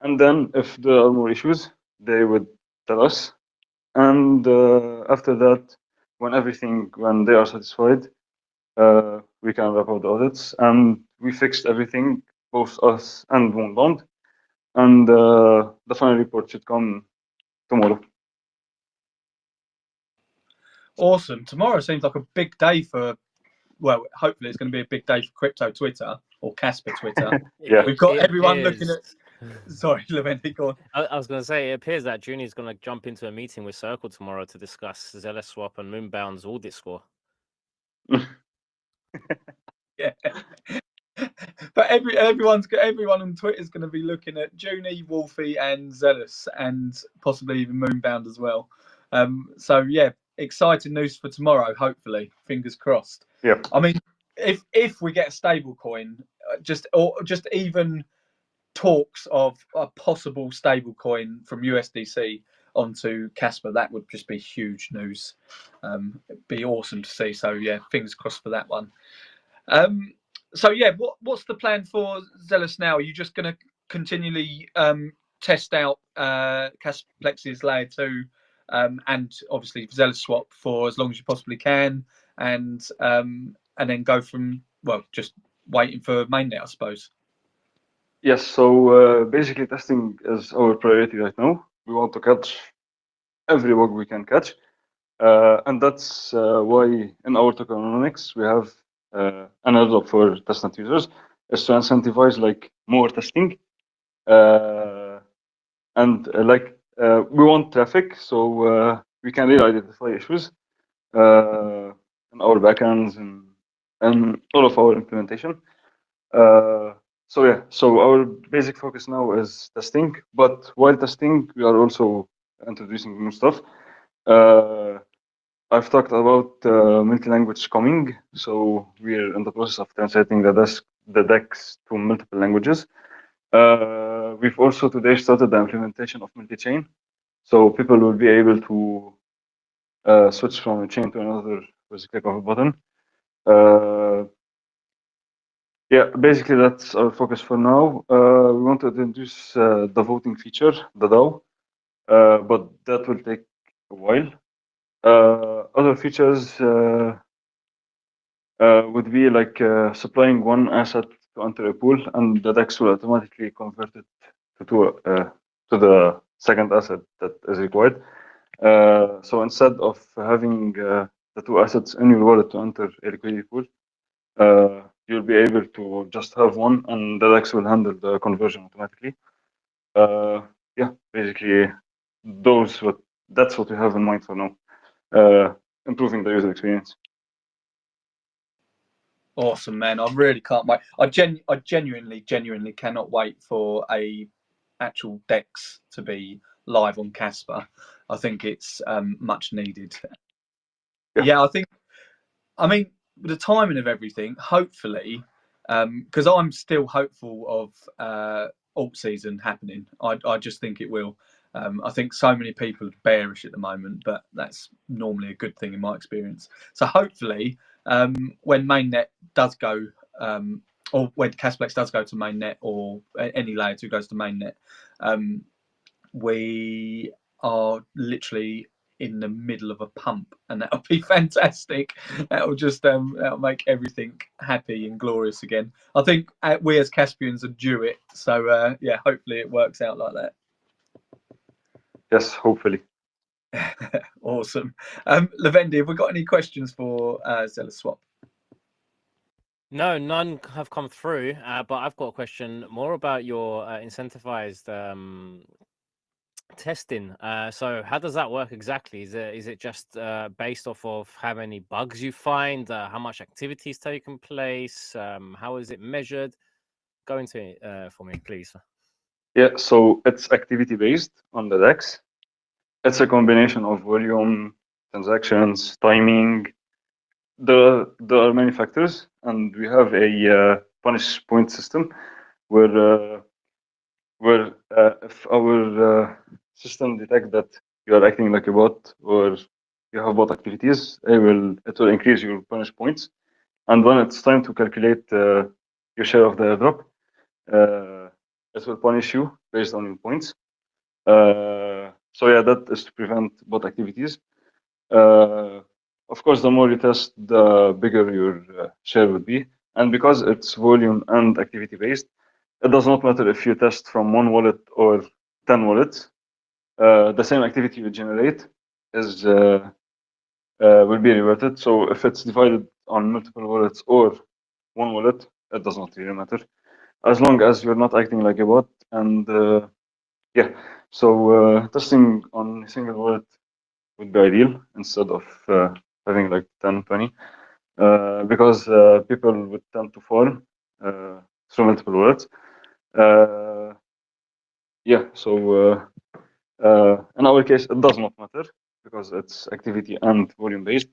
And then if there are more issues, they would tell us. And after that, when they are satisfied, we can wrap up the audits. And we fixed everything, both us and Woundbound. And the final report should come tomorrow.
Awesome. Tomorrow seems like a big day for, well, hopefully it's going to be a big day for crypto Twitter or Kaspa Twitter.
Yeah.
We've got
It
everyone
appears-
looking at. Sorry, Levendi, go on.
I was going to say, it appears that Juni's going to jump into a meeting with Circle tomorrow to discuss Zealous Swap and Moonbound's audit score.
Yeah. But everyone on Twitter is going to be looking at Junie, Wolfie, and Zealous, and possibly even Moonbound as well. So yeah, exciting news for tomorrow. Hopefully, fingers crossed.
Yeah.
I mean, if we get a stable coin, just even talks of a possible stable coin from USDC onto Kaspa, that would just be huge news. It'd be awesome to see. So yeah, fingers crossed for that one. So yeah, what's the plan for Zealous now? Are you just going to continually test out Kasplex's layer 2 and obviously Zealous Swap for as long as you possibly can, and then go from, well, just waiting for mainnet, I suppose?
Yes, so basically testing is our priority right now. We want to catch every bug we can catch. And that's why in our tokenomics we have an airdrop for testnet users, is to incentivize like more testing. We want traffic, so we can really identify issues in our backends and all of our implementation. So yeah, so our basic focus now is testing, but while testing, we are also introducing new stuff. I've talked about multi-language coming, so we're in the process of translating the DEX to multiple languages. We've also today started the implementation of multi-chain, so people will be able to switch from a chain to another with a click of a button. Yeah, basically that's our focus for now. We want to introduce the voting feature, the DAO, but that will take a while. Other features would be like supplying one asset to enter a pool, and the DEX will automatically convert it to the second asset that is required. So instead of having the two assets in your wallet to enter a liquidity pool, you'll be able to just have one, and the DEX will handle the conversion automatically. Yeah, basically that's what we have in mind for now. Improving the user experience.
Awesome, man. I really can't wait. I genuinely cannot wait for a actual DEX to be live on Kaspa. I think it's much needed. Yeah, I mean, with the timing of everything, hopefully, because I'm still hopeful of alt season happening. I just think it will. I think so many people are bearish at the moment, but that's normally a good thing in my experience. So hopefully, when mainnet does go, or when Kasplex does go to mainnet, or any layer 2 goes to mainnet, we are literally in the middle of a pump, and that'll be fantastic. That'll just that'll make everything happy and glorious again. I think we as Caspians are due it, so yeah, hopefully it works out like that.
Yes, hopefully.
Awesome. Levendi, have we got any questions for Zealous Swap?
No, none have come through. But I've got a question more about your incentivized testing. So how does that work exactly? Is it just based off of how many bugs you find, how much activity is taking place, how is it measured? Go into it for me, please.
Yeah, so it's activity based on the DEX. It's a combination of volume, transactions, timing. There are many factors, and we have a punish point system where if our system detects that you are acting like a bot or you have bot activities, it will increase your punish points. And when it's time to calculate your share of the airdrop, it will punish you based on your points. So yeah, that is to prevent bot activities. Of course, the more you test, the bigger your share would be. And because it's volume and activity based, it does not matter if you test from 1 wallet or 10 wallets. The same activity you generate is will be reverted. So if it's divided on multiple wallets or 1 wallet, it does not really matter, as long as you're not acting like a bot. And yeah, so testing on a single wallet would be ideal instead of having like 10, 20, because people would tend to farm through multiple wallets. Yeah, so in our case, it does not matter because it's activity and volume based.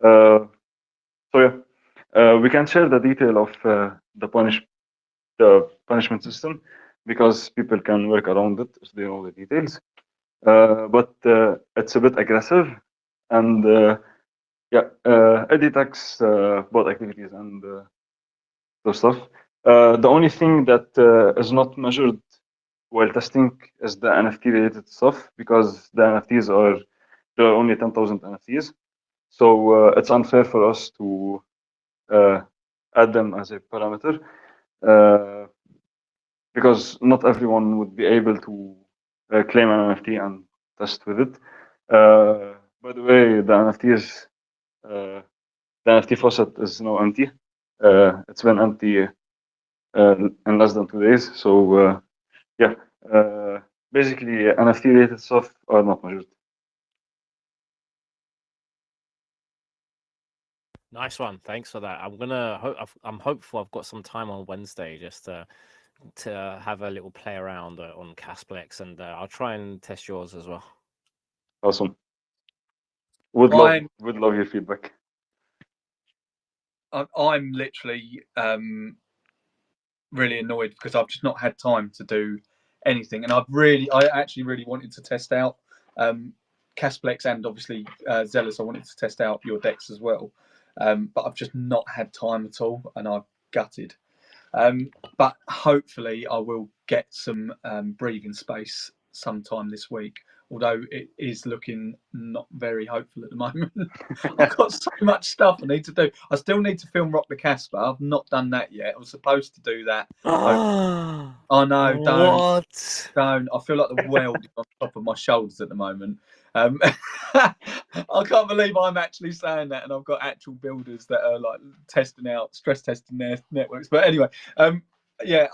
So yeah, we can share the detail of the punishment system because people can work around it if they know the details. But it's a bit aggressive, and yeah, it detects both activities and those stuff. The only thing that is not measured while testing is the NFT related stuff, because the NFTs there are only 10,000 NFTs, so it's unfair for us to add them as a parameter, because not everyone would be able to claim an NFT and test with it. By the way, the NFT faucet is now empty. It's been empty in less than 2 days. So yeah, basically NFT related stuff are not measured.
Nice one. Thanks for that. I'm hopeful I've got some time on Wednesday just to have a little play around on Casplex, and I'll try and test yours as well.
Awesome. Would love your feedback.
I'm literally really annoyed because I've just not had time to do anything, and I actually really wanted to test out Casplex and obviously Zealous. I wanted to test out your decks as well, but I've just not had time at all, and I've gutted. But hopefully I will get some breathing space sometime this week, although it is looking not very hopeful at the moment. I've got so much stuff I need to do. I still need to film Rock the Casper. I've not done that yet. I was supposed to do that. Oh no, don't. I feel like the world is on top of my shoulders at the moment. I can't believe I'm actually saying that, and I've got actual builders that are like stress testing their networks. But anyway, yeah,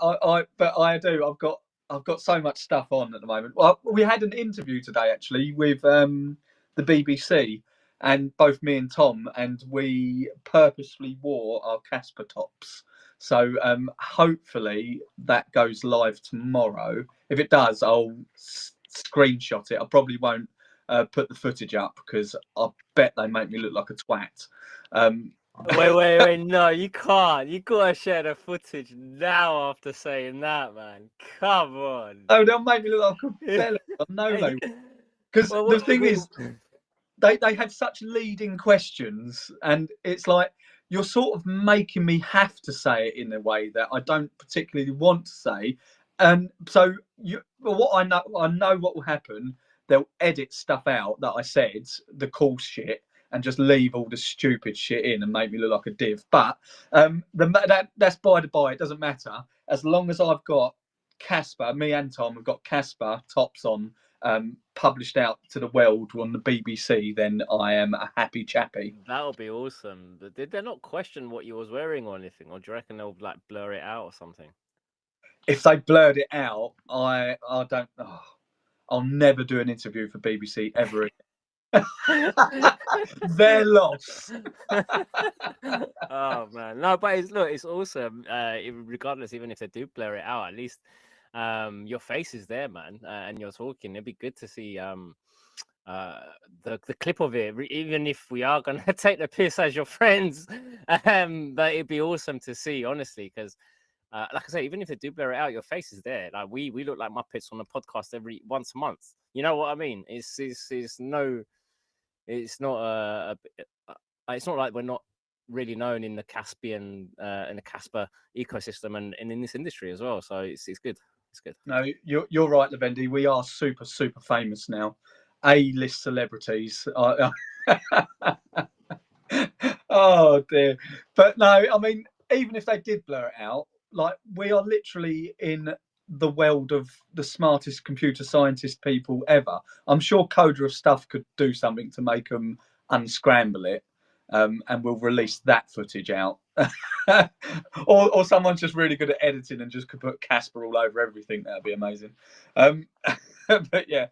I've got so much stuff on at the moment. Well, we had an interview today actually with the BBC, and both me and Tom, and we purposely wore our Kaspa tops. So hopefully that goes live tomorrow. If it does, I'll screenshot it. I probably won't put the footage up because I bet they make me look like a twat.
Wait, no, you can't. You gotta share the footage now after saying that, man. Come on.
Oh, they'll make me look like a bella. I know they will. Because the thing is, they had such leading questions, and it's like you're sort of making me have to say it in a way that I don't particularly want to say. And so what I know what will happen. They'll edit stuff out that I said, the cool shit, and just leave all the stupid shit in and make me look like a div. But that's by the by. It doesn't matter as long as I've got Kaspa. Me and Tom have got Kaspa tops on, published out to the world on the BBC, then I am a happy chappy.
That'll be awesome. But did they not question what you was wearing or anything, or do you reckon they'll like blur it out or something?
If they blurred it out, I don't. Oh, I'll never do an interview for BBC ever again. Their loss.
Oh man, no, but it's awesome. Regardless, even if they do blur it out, at least your face is there, man, and you're talking. It'd be good to see the clip of it, even if we are gonna take the piss as your friends. But it'd be awesome to see, honestly, because like I say, even if they do blur it out, your face is there. Like we look like Muppets on the podcast once a month. You know what I mean? It's not it's not like we're not really known in the Caspian in the Kaspa ecosystem and in this industry as well. So it's good. It's good.
No, you're right, Levendi. We are super famous now. A-list celebrities. Oh dear. But no, I mean, even if they did blur it out, like we are literally in the world of the smartest computer scientist people ever. I'm sure Coder of Stuff could do something to make them unscramble it, and we'll release that footage out. or someone's just really good at editing and just could put Kaspa all over everything. That'd be amazing. But yeah,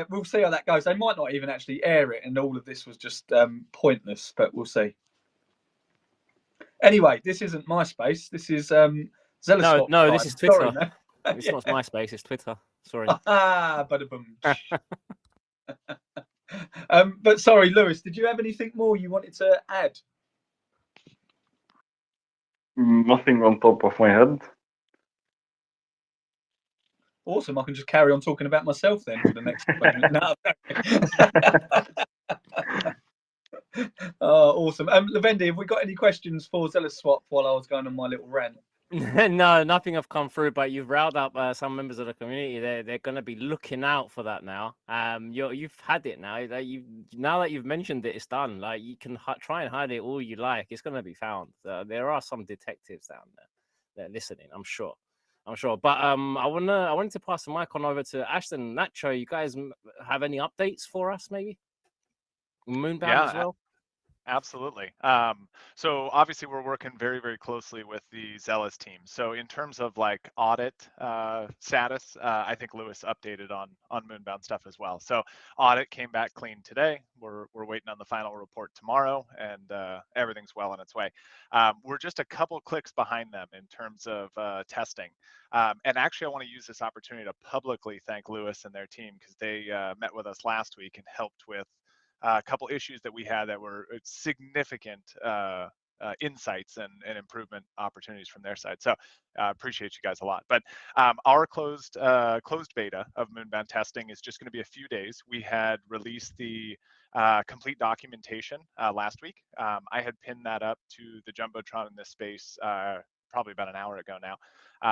we'll see how that goes. They might not even actually air it, and all of this was just pointless. But we'll see. Anyway, this isn't MySpace. This is Zeloswap.
No, this is Twitter.
Sorry,
it's not MySpace. It's Twitter. Sorry.
Bada-boom. But sorry, Lewis, did you have anything more you wanted to add?
Nothing on top of my head.
Awesome. I can just carry on talking about myself then for the next Oh, awesome. Levendi, have we got any questions for Zeloswap while I was going on my little rant?
No, nothing have come through, but you've riled up some members of the community. They're going to be looking out for that now. You've had it now. Now that you've mentioned it, it's done. Like you can try and hide it all you like. It's going to be found. There are some detectives down there. They're listening. I'm sure. But I wanted to pass the mic on over to Ashton, Nacho. You guys have any updates for us, maybe? Moonbound as well.
Absolutely. So obviously we're working very closely with the Zealous team. So in terms of like audit status, I think Lewis updated on Moonbound stuff as well. So audit came back clean today. We're waiting on the final report tomorrow, and everything's well on its way. We're just a couple clicks behind them in terms of testing. And actually, I want to use this opportunity to publicly thank Lewis and their team, because they met with us last week and helped with a couple issues that we had that were significant insights and improvement opportunities from their side. So appreciate you guys a lot. But our closed beta of Moonbound testing is just going to be a few days. We had released the complete documentation last week. I had pinned that up to the Jumbotron in this space probably about an hour ago now.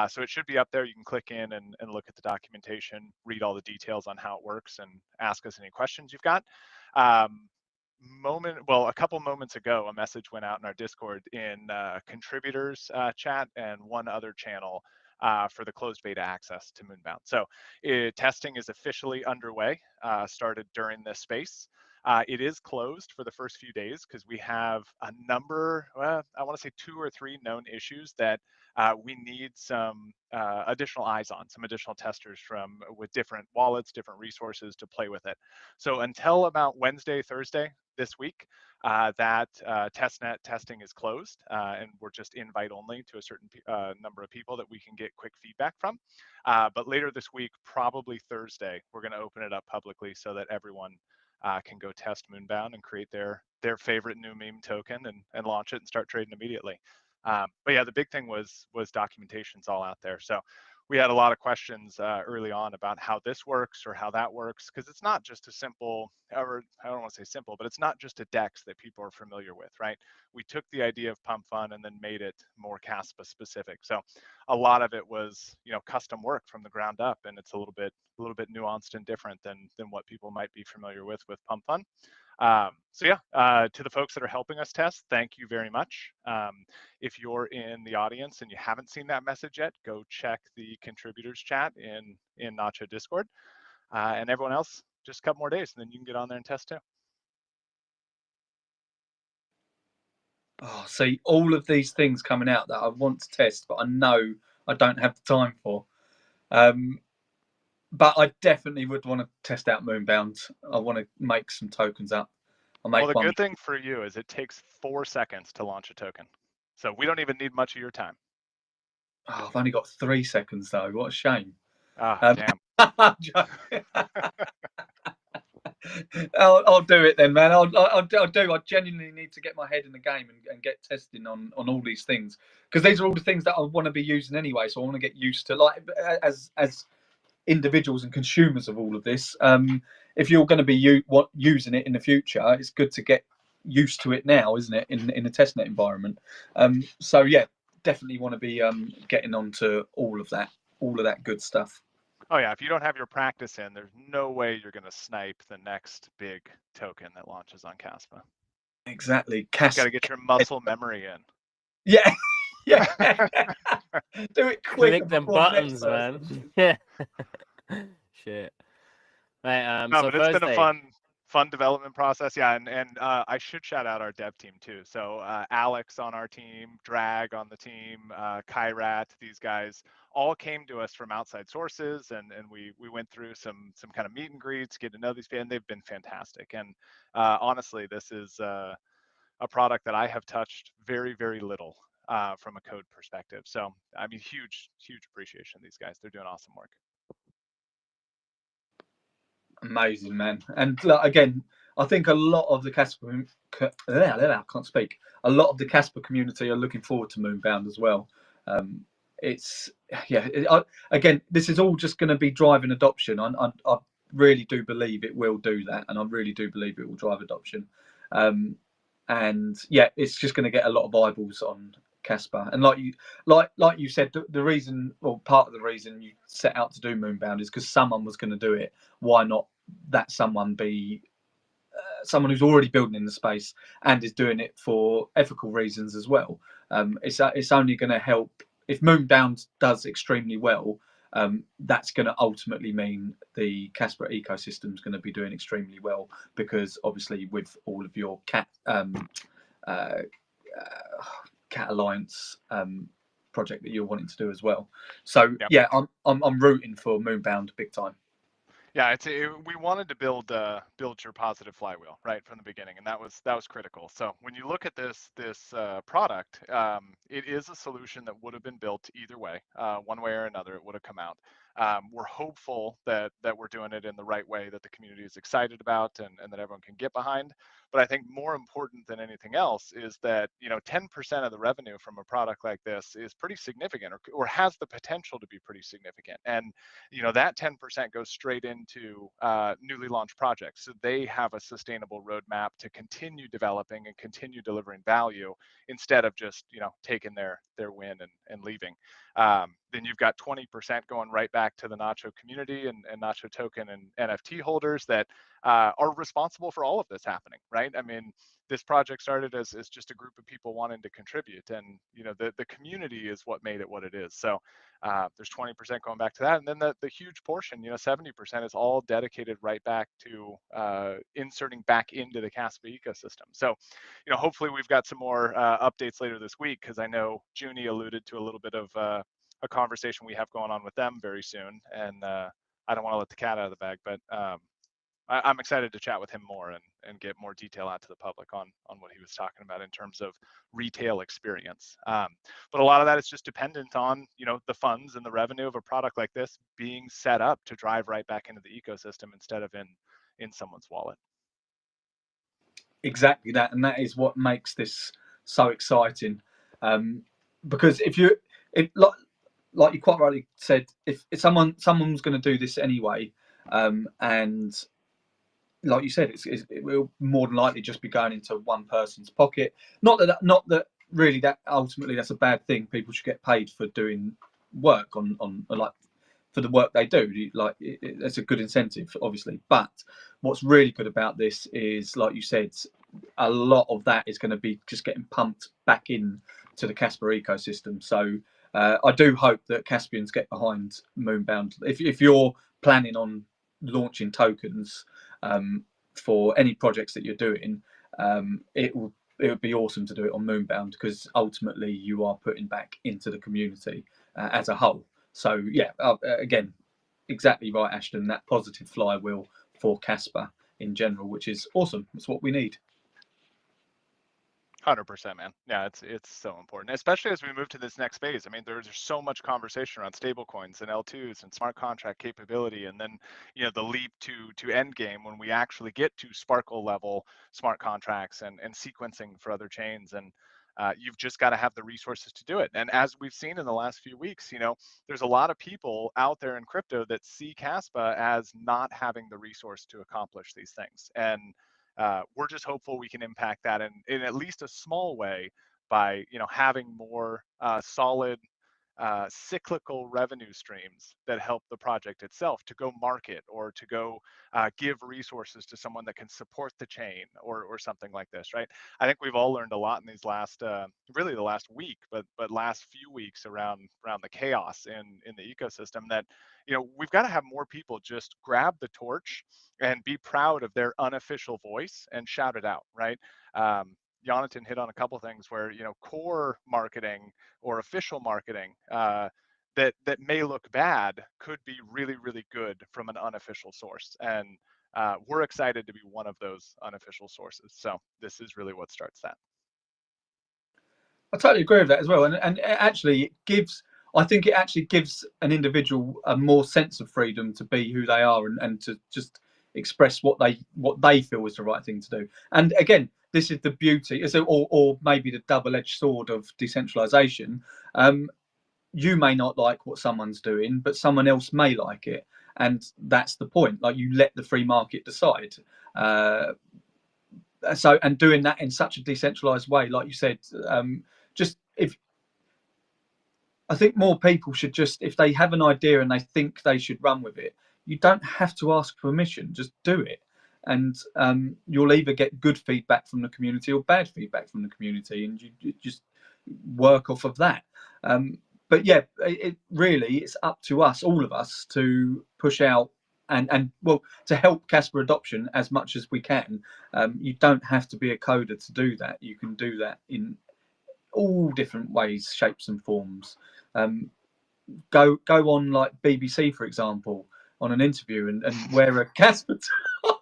So it should be up there. You can click in and look at the documentation, read all the details on how it works, and ask us any questions you've got. A couple moments ago, a message went out in our Discord in contributors chat and one other channel for the closed beta access to Moonbound. So testing is officially underway, started during this space. It is closed for the first few days because we have a number, I want to say 2 or 3 known issues that we need some additional eyes on, some additional testers with different wallets, different resources to play with it. So until about Wednesday, Thursday this week, that testnet testing is closed, and we're just invite only to a certain number of people that we can get quick feedback from. But later this week, probably Thursday, we're going to open it up publicly so that everyone can go test Moonbound and create their favorite new meme token and launch it and start trading immediately. But yeah, the big thing was documentation's all out there. So we had a lot of questions early on about how this works or how that works, because it's not just a simple, or I don't want to say simple, but it's not just a DEX that people are familiar with, right? We took the idea of Pump Fund and then made it more Kaspa specific. So a lot of it was, custom work from the ground up, and it's a little bit nuanced and different than what people might be familiar with Pump Fund. So yeah, to the folks that are helping us test, thank you very much. If you're in the audience and you haven't seen that message yet, go check the contributors chat in Nacho Discord. And everyone else, just a couple more days, and then you can get on there and test too.
Oh, see, all of these things coming out that I want to test, but I know I don't have the time for. But I definitely would want to test out Moonbound. I want to make some tokens up.
Well, the good thing for you is it takes 4 seconds to launch a token. So we don't even need much of your time.
Oh, I've only got 3 seconds though. What a shame.
Damn.
I'll do it then, man. I'll do. I genuinely need to get my head in the game and get testing on all these things, because these are all the things that I want to be using anyway. So I want to get used to, like, as individuals and consumers of all of this. If you're going to be using it in the future, it's good to get used to it now, isn't it? In a testnet environment. So yeah, definitely want to be getting onto all of that good stuff.
Oh yeah, if you don't have your practice in, there's no way you're going to snipe the next big token that launches on Kaspa.
Exactly.
You got to get your muscle memory in.
Yeah. Yeah. Do it quick.
Click them buttons, man. Yeah. Shit. Right,
no,
so
but it's
Thursday.
been a fun development process. Yeah, and I should shout out our dev team too. So Alex on our team, Drag on the team, Kairat, these guys all came to us from outside sources, and we went through some kind of meet and greets, get to know these people, and they've been fantastic. And honestly, this is a product that I have touched very, very little from a code perspective. So I mean, huge appreciation to these guys. They're doing awesome work.
Amazing, man. And again, I think a lot of the Kaspa, I can't speak. A lot of the Kaspa community are looking forward to Moonbound as well. Again, this is all just going to be driving adoption. I really do believe it will do that, and I really do believe it will drive adoption. And yeah, it's just going to get a lot of eyeballs on Kaspa. And like you said, the reason, or part of the reason you set out to do Moonbound is because someone was going to do it. Why not that someone be someone who's already building in the space and is doing it for ethical reasons as well? It's only going to help if Moonbound does extremely well. That's going to ultimately mean the Kaspa ecosystem is going to be doing extremely well, because obviously with all of your Cat Alliance project that you're wanting to do as well. So yep. Yeah, I'm rooting for Moonbound big time.
Yeah, we wanted to build your positive flywheel right from the beginning, and that was critical. So when you look at this product, it is a solution that would have been built either way, one way or another. It would have come out. We're hopeful that we're doing it in the right way, that the community is excited about, and that everyone can get behind. But I think more important than anything else is that 10% of the revenue from a product like this is pretty significant, or has the potential to be pretty significant. And that 10% goes straight into newly launched projects, so they have a sustainable roadmap to continue developing and continue delivering value, instead of just taking their win and leaving. Then you've got 20% going right back to the Nacho community and Nacho token and NFT holders that are responsible for all of this happening, right? I mean, this project started as just a group of people wanting to contribute, and the community is what made it what it is. So there's 20% going back to that, and then the huge portion, 70%, is all dedicated right back to inserting back into the Kaspa ecosystem. So hopefully we've got some more updates later this week, because I know Junie alluded to a little bit of a conversation we have going on with them very soon, and I don't want to let the cat out of the bag, but I'm excited to chat with him more and get more detail out to the public on what he was talking about in terms of retail experience. But a lot of that is just dependent on the funds and the revenue of a product like this being set up to drive right back into the ecosystem instead of in someone's wallet.
Exactly that, and that is what makes this so exciting. Because if like you quite rightly said, if someone's going to do this anyway, and like you said, it will more than likely just be going into one person's pocket. Not that really that ultimately that's a bad thing. People should get paid for doing work on like for the work they do. Like it's a good incentive, obviously. But what's really good about this is, like you said, a lot of that is going to be just getting pumped back in to the Kaspa ecosystem. So I do hope that Caspians get behind Moonbound. If you're planning on launching tokens for any projects that you're doing, it would be awesome to do it on Moonbound, because ultimately you are putting back into the community as a whole. So yeah, again, exactly right, Ashton. That positive flywheel for Kaspa in general, which is awesome. It's what we need.
100%, man. Yeah, it's so important, especially as we move to this next phase. I mean, there's so much conversation around stablecoins and L2s and smart contract capability, and then the leap to end game when we actually get to Sparkle level smart contracts and sequencing for other chains. And you've just got to have the resources to do it. And as we've seen in the last few weeks, there's a lot of people out there in crypto that see Kaspa as not having the resource to accomplish these things. And we're just hopeful we can impact that in at least a small way by having more solid cyclical revenue streams that help the project itself to go market, or to go give resources to someone that can support the chain, or something like this, right? I think we've all learned a lot in these last really the last week, but last few weeks around the chaos in the ecosystem, that we've got to have more people just grab the torch and be proud of their unofficial voice and shout it out, right? Jonathan hit on a couple things where core marketing or official marketing that may look bad could be really, really good from an unofficial source, and we're excited to be one of those unofficial sources. So this is really what starts that.
I totally agree with that as well, and actually I think it actually gives an individual a more sense of freedom to be who they are, and to just express what they feel is the right thing to do. And again, this is the beauty, or maybe the double-edged sword of decentralization. You may not like what someone's doing, but someone else may like it, and that's the point. Like, you let the free market decide. So, and doing that in such a decentralized way, like you said, I think more people should just, if they have an idea and they think they should run with it, you don't have to ask permission, just do it. And you'll either get good feedback from the community or bad feedback from the community, and you just work off of that. But yeah, it's up to us, all of us, to push out and well, to help Kaspa adoption as much as we can. You don't have to be a coder to do that. You can do that in all different ways, shapes and forms. Go on, like BBC, for example, on an interview and wear a Kaspa top.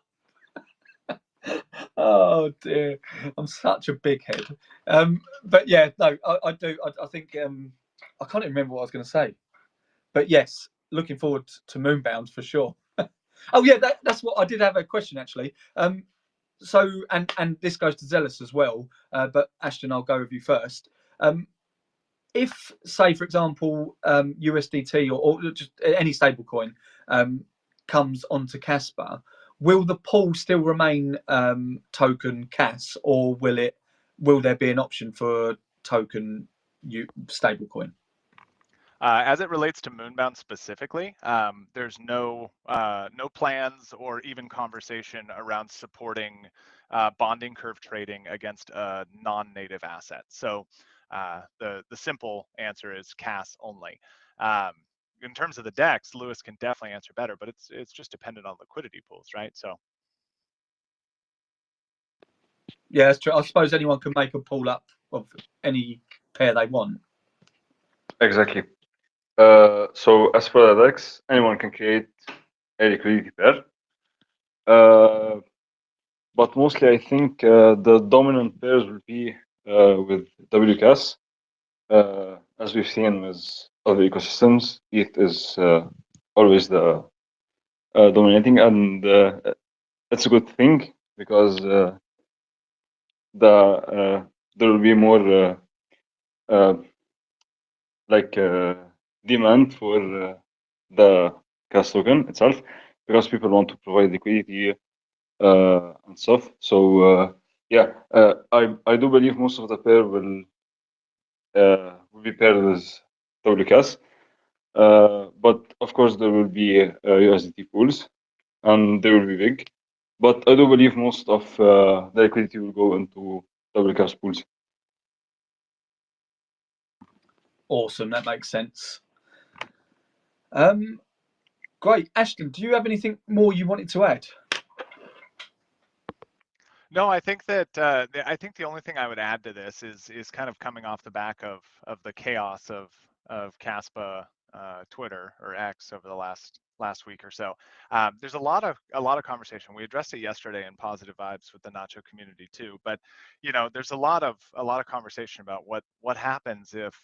Oh dear, I'm such a big head. But yeah, no, I do. I think I can't even remember what I was going to say. But yes, looking forward to Moonbound for sure. Oh yeah, that's what I did have a question actually. So and this goes to Zealous as well. But Ashton, I'll go with you first. If, say, for example, USDT or just any stablecoin comes onto Kaspa, will the pool still remain token CAS, or will there be an option for token stablecoin?
As it relates to Moonbound specifically, there's no plans or even conversation around supporting bonding curve trading against a non-native asset. So the simple answer is CAS only. In terms of the DEX, Lewis can definitely answer better, but it's just dependent on liquidity pools, right? So
yeah, that's true. I suppose anyone can make a pool up of any pair they want.
Exactly. So as for the DEX, anyone can create a liquidity pair. But mostly I think the dominant pairs will be with WCAS. As we've seen with other ecosystems, ETH is always the dominating, and it's a good thing, because there will be more demand for the CAS token itself, because people want to provide liquidity and stuff. So yeah, I do believe most of the pair will be paired with WCAS. But of course there will be USDT pools, and they will be big. But I do believe most of the liquidity will go into WCAS pools.
Awesome, that makes sense. Great. Ashton, do you have anything more you wanted to add?
No, I think that I think the only thing I would add to this is kind of coming off the back of the chaos of Kaspa Twitter or X over the last week or so. There's a lot of conversation. We addressed it yesterday in Positive Vibes with the Nacho community too. But there's a lot of conversation about what happens if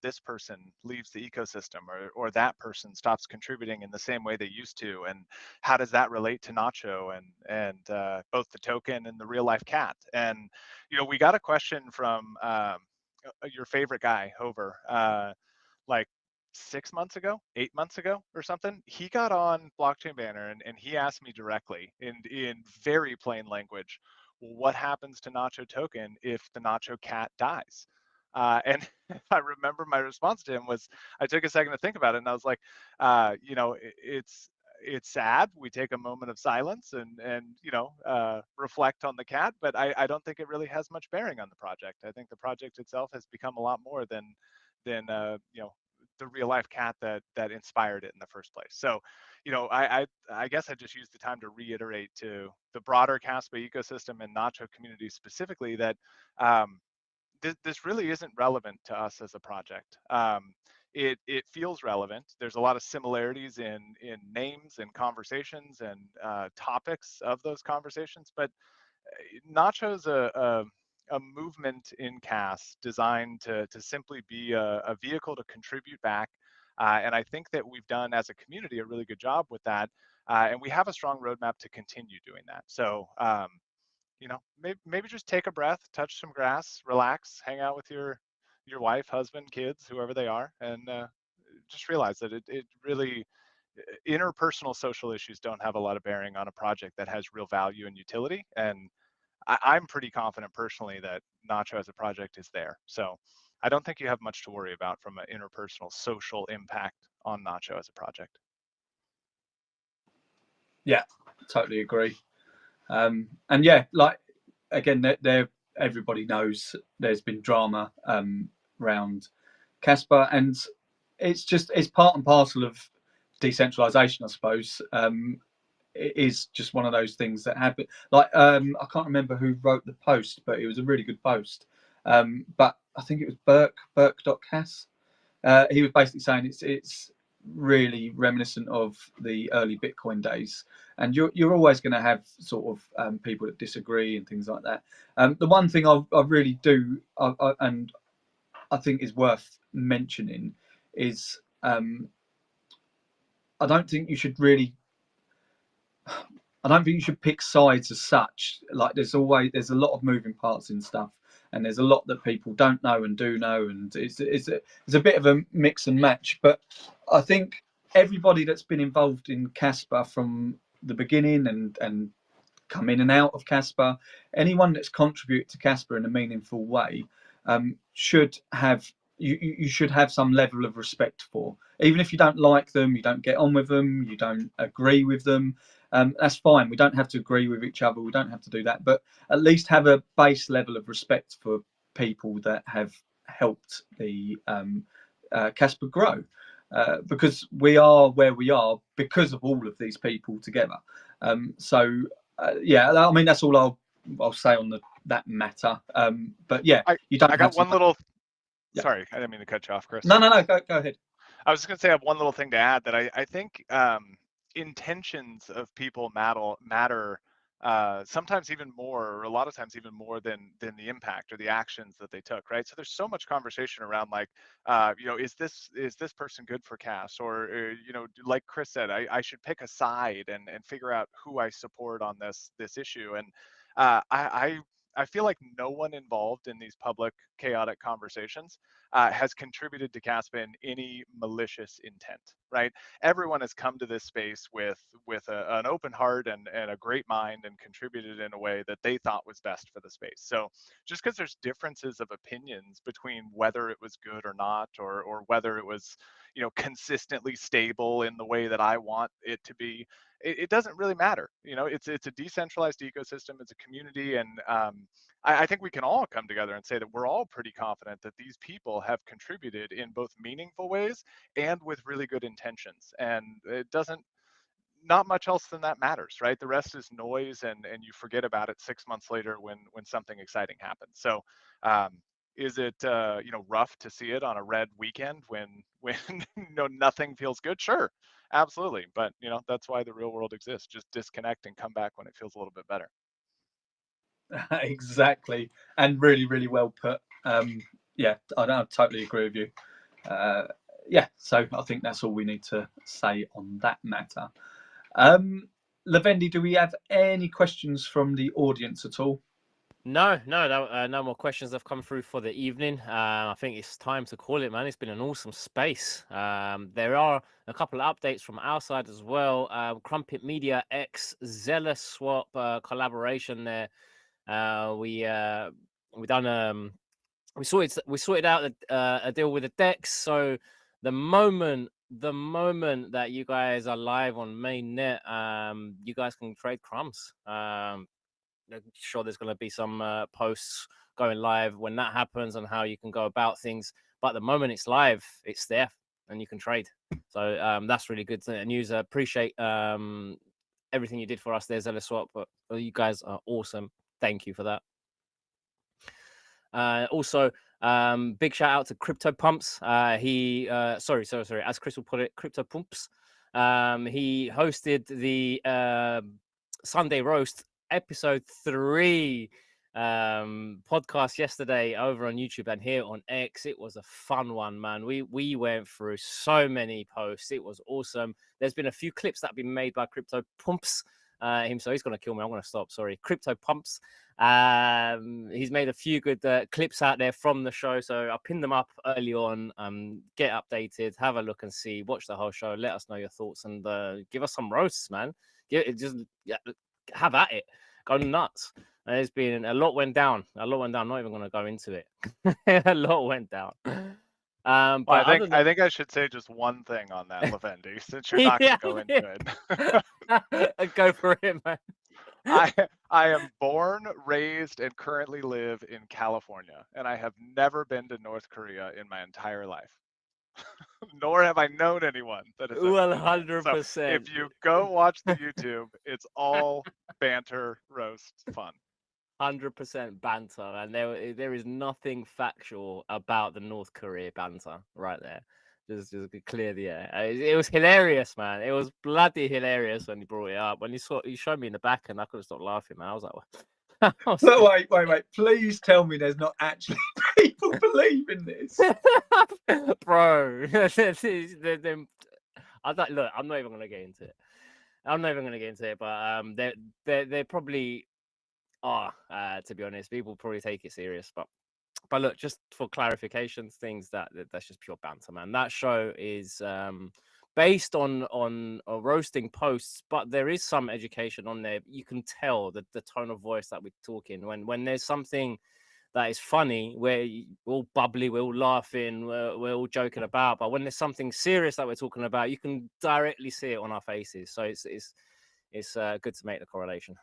this person leaves the ecosystem or that person stops contributing in the same way they used to, and how does that relate to Nacho and both the token and the real life cat? And we got a question from your favorite guy, Hover, like 6 months ago, 8 months ago or something. He got on Blockchain Banter and he asked me directly in very plain language, what happens to Nacho token if the Nacho cat dies? And I remember my response to him was, I took a second to think about it, and I was like, it's sad. We take a moment of silence and reflect on the cat, but I don't think it really has much bearing on the project. I think the project itself has become a lot more than the real life cat that inspired it in the first place. So, I guess I just used the time to reiterate to the broader Kaspa ecosystem and Nacho community specifically that this really isn't relevant to us as a project. It feels relevant. There's a lot of similarities in names and conversations and topics of those conversations, but Nacho's a movement in CAS designed to simply be a vehicle to contribute back. And I think that we've done as a community a really good job with that. And we have a strong roadmap to continue doing that. So, maybe just take a breath, touch some grass, relax, hang out with your wife, husband, kids, whoever they are, and just realize that it really, interpersonal social issues don't have a lot of bearing on a project that has real value and utility. And I'm pretty confident personally that Nacho as a project is there. So I don't think you have much to worry about from an interpersonal social impact on Nacho as a project.
Yeah, totally agree. And yeah, like again, everybody knows there's been drama around Kaspa, and it's part and parcel of decentralization, I suppose. It is just one of those things that happen. Like I can't remember who wrote the post, but it was a really good post. But I think it was Burke.cas. He was basically saying it's really reminiscent of the early Bitcoin days, and you're always going to have sort of people that disagree and things like that. The one thing I really do, and I think is worth mentioning, is I don't think you should really. I don't think you should pick sides as such. Like there's a lot of moving parts in stuff, and there's a lot that people don't know and do know, and it's a bit of a mix and match. But I think everybody that's been involved in Kaspa from the beginning and come in and out of Kaspa, anyone that's contributed to Kaspa in a meaningful way, should have you should have some level of respect for. Even if you don't like them, you don't get on with them, you don't agree with them, that's fine. We don't have to agree with each other. We don't have to do that, but at least have a base level of respect for people that have helped the Kaspa grow, because we are where we are because of all of these people together. So yeah, I mean that's all I'll say on that matter. But yeah, you don't.
I got one little.
Yeah.
Sorry, I didn't mean to cut you off, Chris.
No, go ahead.
I was just going to say I have one little thing to add, that I think intentions of people matter sometimes even more, or a lot of times even more than the impact or the actions that they took, right? So there's so much conversation around like, is this person good for CAS, or like Chris said, I should pick a side and figure out who I support on this issue. And I feel like no one involved in these public chaotic conversations has contributed to Kaspa in any malicious intent, right? Everyone has come to this space with an open heart and a great mind, and contributed in a way that they thought was best for the space. So just because there's differences of opinions between whether it was good or not, or whether it was consistently stable in the way that I want it to be, it doesn't really matter. It's a decentralized ecosystem, it's a community, and I think we can all come together and say that we're all pretty confident that these people have contributed in both meaningful ways and with really good intentions. And it doesn't not much else than that matters, right? The rest is noise, and you forget about it 6 months later when something exciting happens. So is it rough to see it on a red weekend when nothing feels good? Sure, absolutely. But that's why the real world exists. Just disconnect and come back when it feels a little bit better.
Exactly, and really, really well put. Yeah, I totally agree with you. Yeah, so I think that's all we need to say on that matter. Levendi, do we have any questions from the audience at all?
No more questions have come through for the evening. I think it's time to call it, man. It's been an awesome space. There are a couple of updates from our side as well. Crumpet Media X Zealous Swap collaboration there. We sorted out a deal with the decks. So the moment that you guys are live on mainnet, you guys can trade crumbs. Sure, there's going to be some posts going live when that happens and how you can go about things. But the moment it's live, it's there and you can trade. So that's really good news. I appreciate everything you did for us there, Zealous Swap. But you guys are awesome. Thank you for that. Also, big shout out to CryptoPumpz. Sorry. As Chris will put it, CryptoPumpz. He hosted the Sunday Roast episode 3 podcast yesterday over on YouTube and here on X. It was a fun one, man. We went through so many posts. It was awesome. There's been a few clips that have been made by CryptoPumpz so he's gonna kill me. I'm gonna stop. Sorry, CryptoPumpz. He's made a few good clips out there from the show, so I'll pin them up early on. Get updated, have a look and see, watch the whole show, let us know your thoughts, and give us some roasts, man. Have at it, go nuts. There's been a lot went down. I'm not even going to go into it. A lot went down. But
I think I should say just one thing on that, Levendi, since you're not going to go into
it. Go for it, man.
I am born, raised, and currently live in California, and I have never been to North Korea in my entire life. Nor have I known anyone that has.
100%.
So if you go watch the YouTube, it's all banter, roast, fun.
100% banter, and there is nothing factual about the North Korea banter right there. Just clear the air. It was hilarious, man. It was bloody hilarious when he brought it up. When he showed me in the back, and I couldn't stop laughing, man. I was like,
what? Wait. Please tell me there's not actually people believing this.
Bro. I'm not even going to get into it. But they're probably to be honest, people probably take it serious. But look, just for clarification, things that's just pure banter, man. That show is based on roasting posts, but there is some education on there. You can tell the tone of voice that we're talking when there's something that is funny, we're all bubbly, we're all laughing, we're all joking about. But when there's something serious that we're talking about, you can directly see it on our faces. So it's good to make the correlation.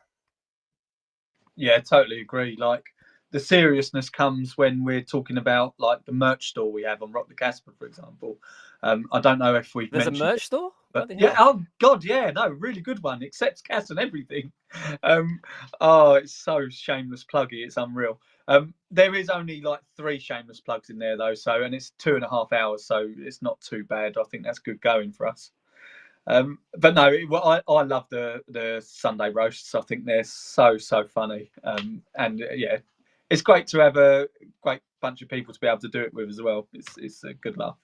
Yeah, totally agree. Like, the seriousness comes when we're talking about like the merch store we have on Rock the Kaspa, for example. I don't know if we've mentioned
a merch store,
but yeah, oh god, yeah, no, really good one, accepts cash and everything. It's so shameless pluggy, it's unreal. There is only like 3 shameless plugs in there though, and it's 2.5 hours, so it's not too bad. I think that's good going for us. But no, I love the Sunday roasts. I think they're so funny, and yeah, it's great to have a great bunch of people to be able to do it with as well. It's a good laugh.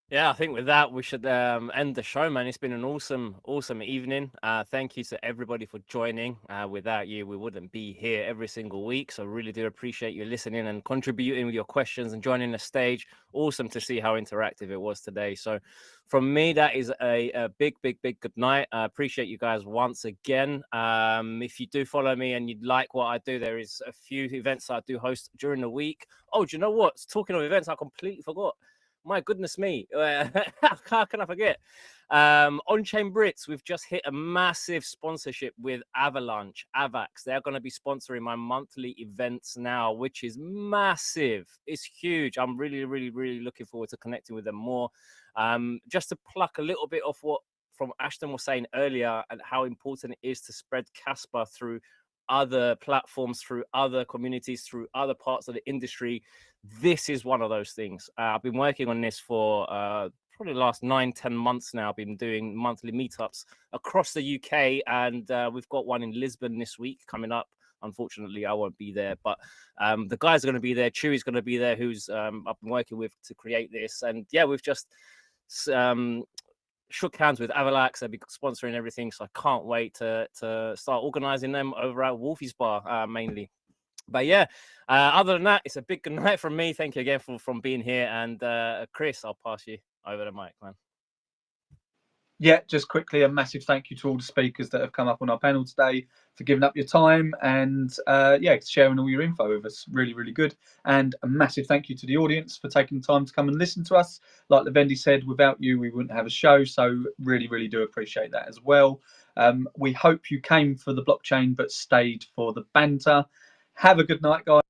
Yeah, I think with that, we should end the show, man. It's been an awesome evening. Thank you to everybody for joining. Without you, we wouldn't be here every single week. So really do appreciate you listening and contributing with your questions and joining the stage. Awesome to see how interactive it was today. So from me, that is a big good night. I appreciate you guys once again. If you do follow me and you'd like what I do, there is a few events I do host during the week. Oh, do you know what? Talking of events, I completely forgot. My goodness me, how can I forget? On-chain Brits, we've just hit a massive sponsorship with Avalanche, Avax. They're going to be sponsoring my monthly events now, which is massive. It's huge. I'm really, really, really looking forward to connecting with them more. Just to pluck a little bit off what from Ashton was saying earlier and how important it is to spread Kaspa through other platforms, through other communities, through other parts of the industry. This is one of those things. I've been working on this for probably the last 9-10 months now. I've been doing monthly meetups across the UK, and we've got one in Lisbon this week coming up. Unfortunately, I won't be there, but the guys are going to be there. Chewy's going to be there, who's I've been working with to create this. And yeah, we've just shook hands with Avalax. They'll be sponsoring everything, so I can't wait to start organizing them over at Wolfie's Bar mainly. But yeah, other than that, it's a big good night from me. Thank you again from being here. And Chris, I'll pass you over the mic, man.
Yeah, just quickly, a massive thank you to all the speakers that have come up on our panel today for giving up your time and yeah, sharing all your info with us. Really, really good. And a massive thank you to the audience for taking time to come and listen to us. Like Levendi said, without you, we wouldn't have a show. So really, really do appreciate that as well. We hope you came for the blockchain, but stayed for the banter. Have a good night, guys.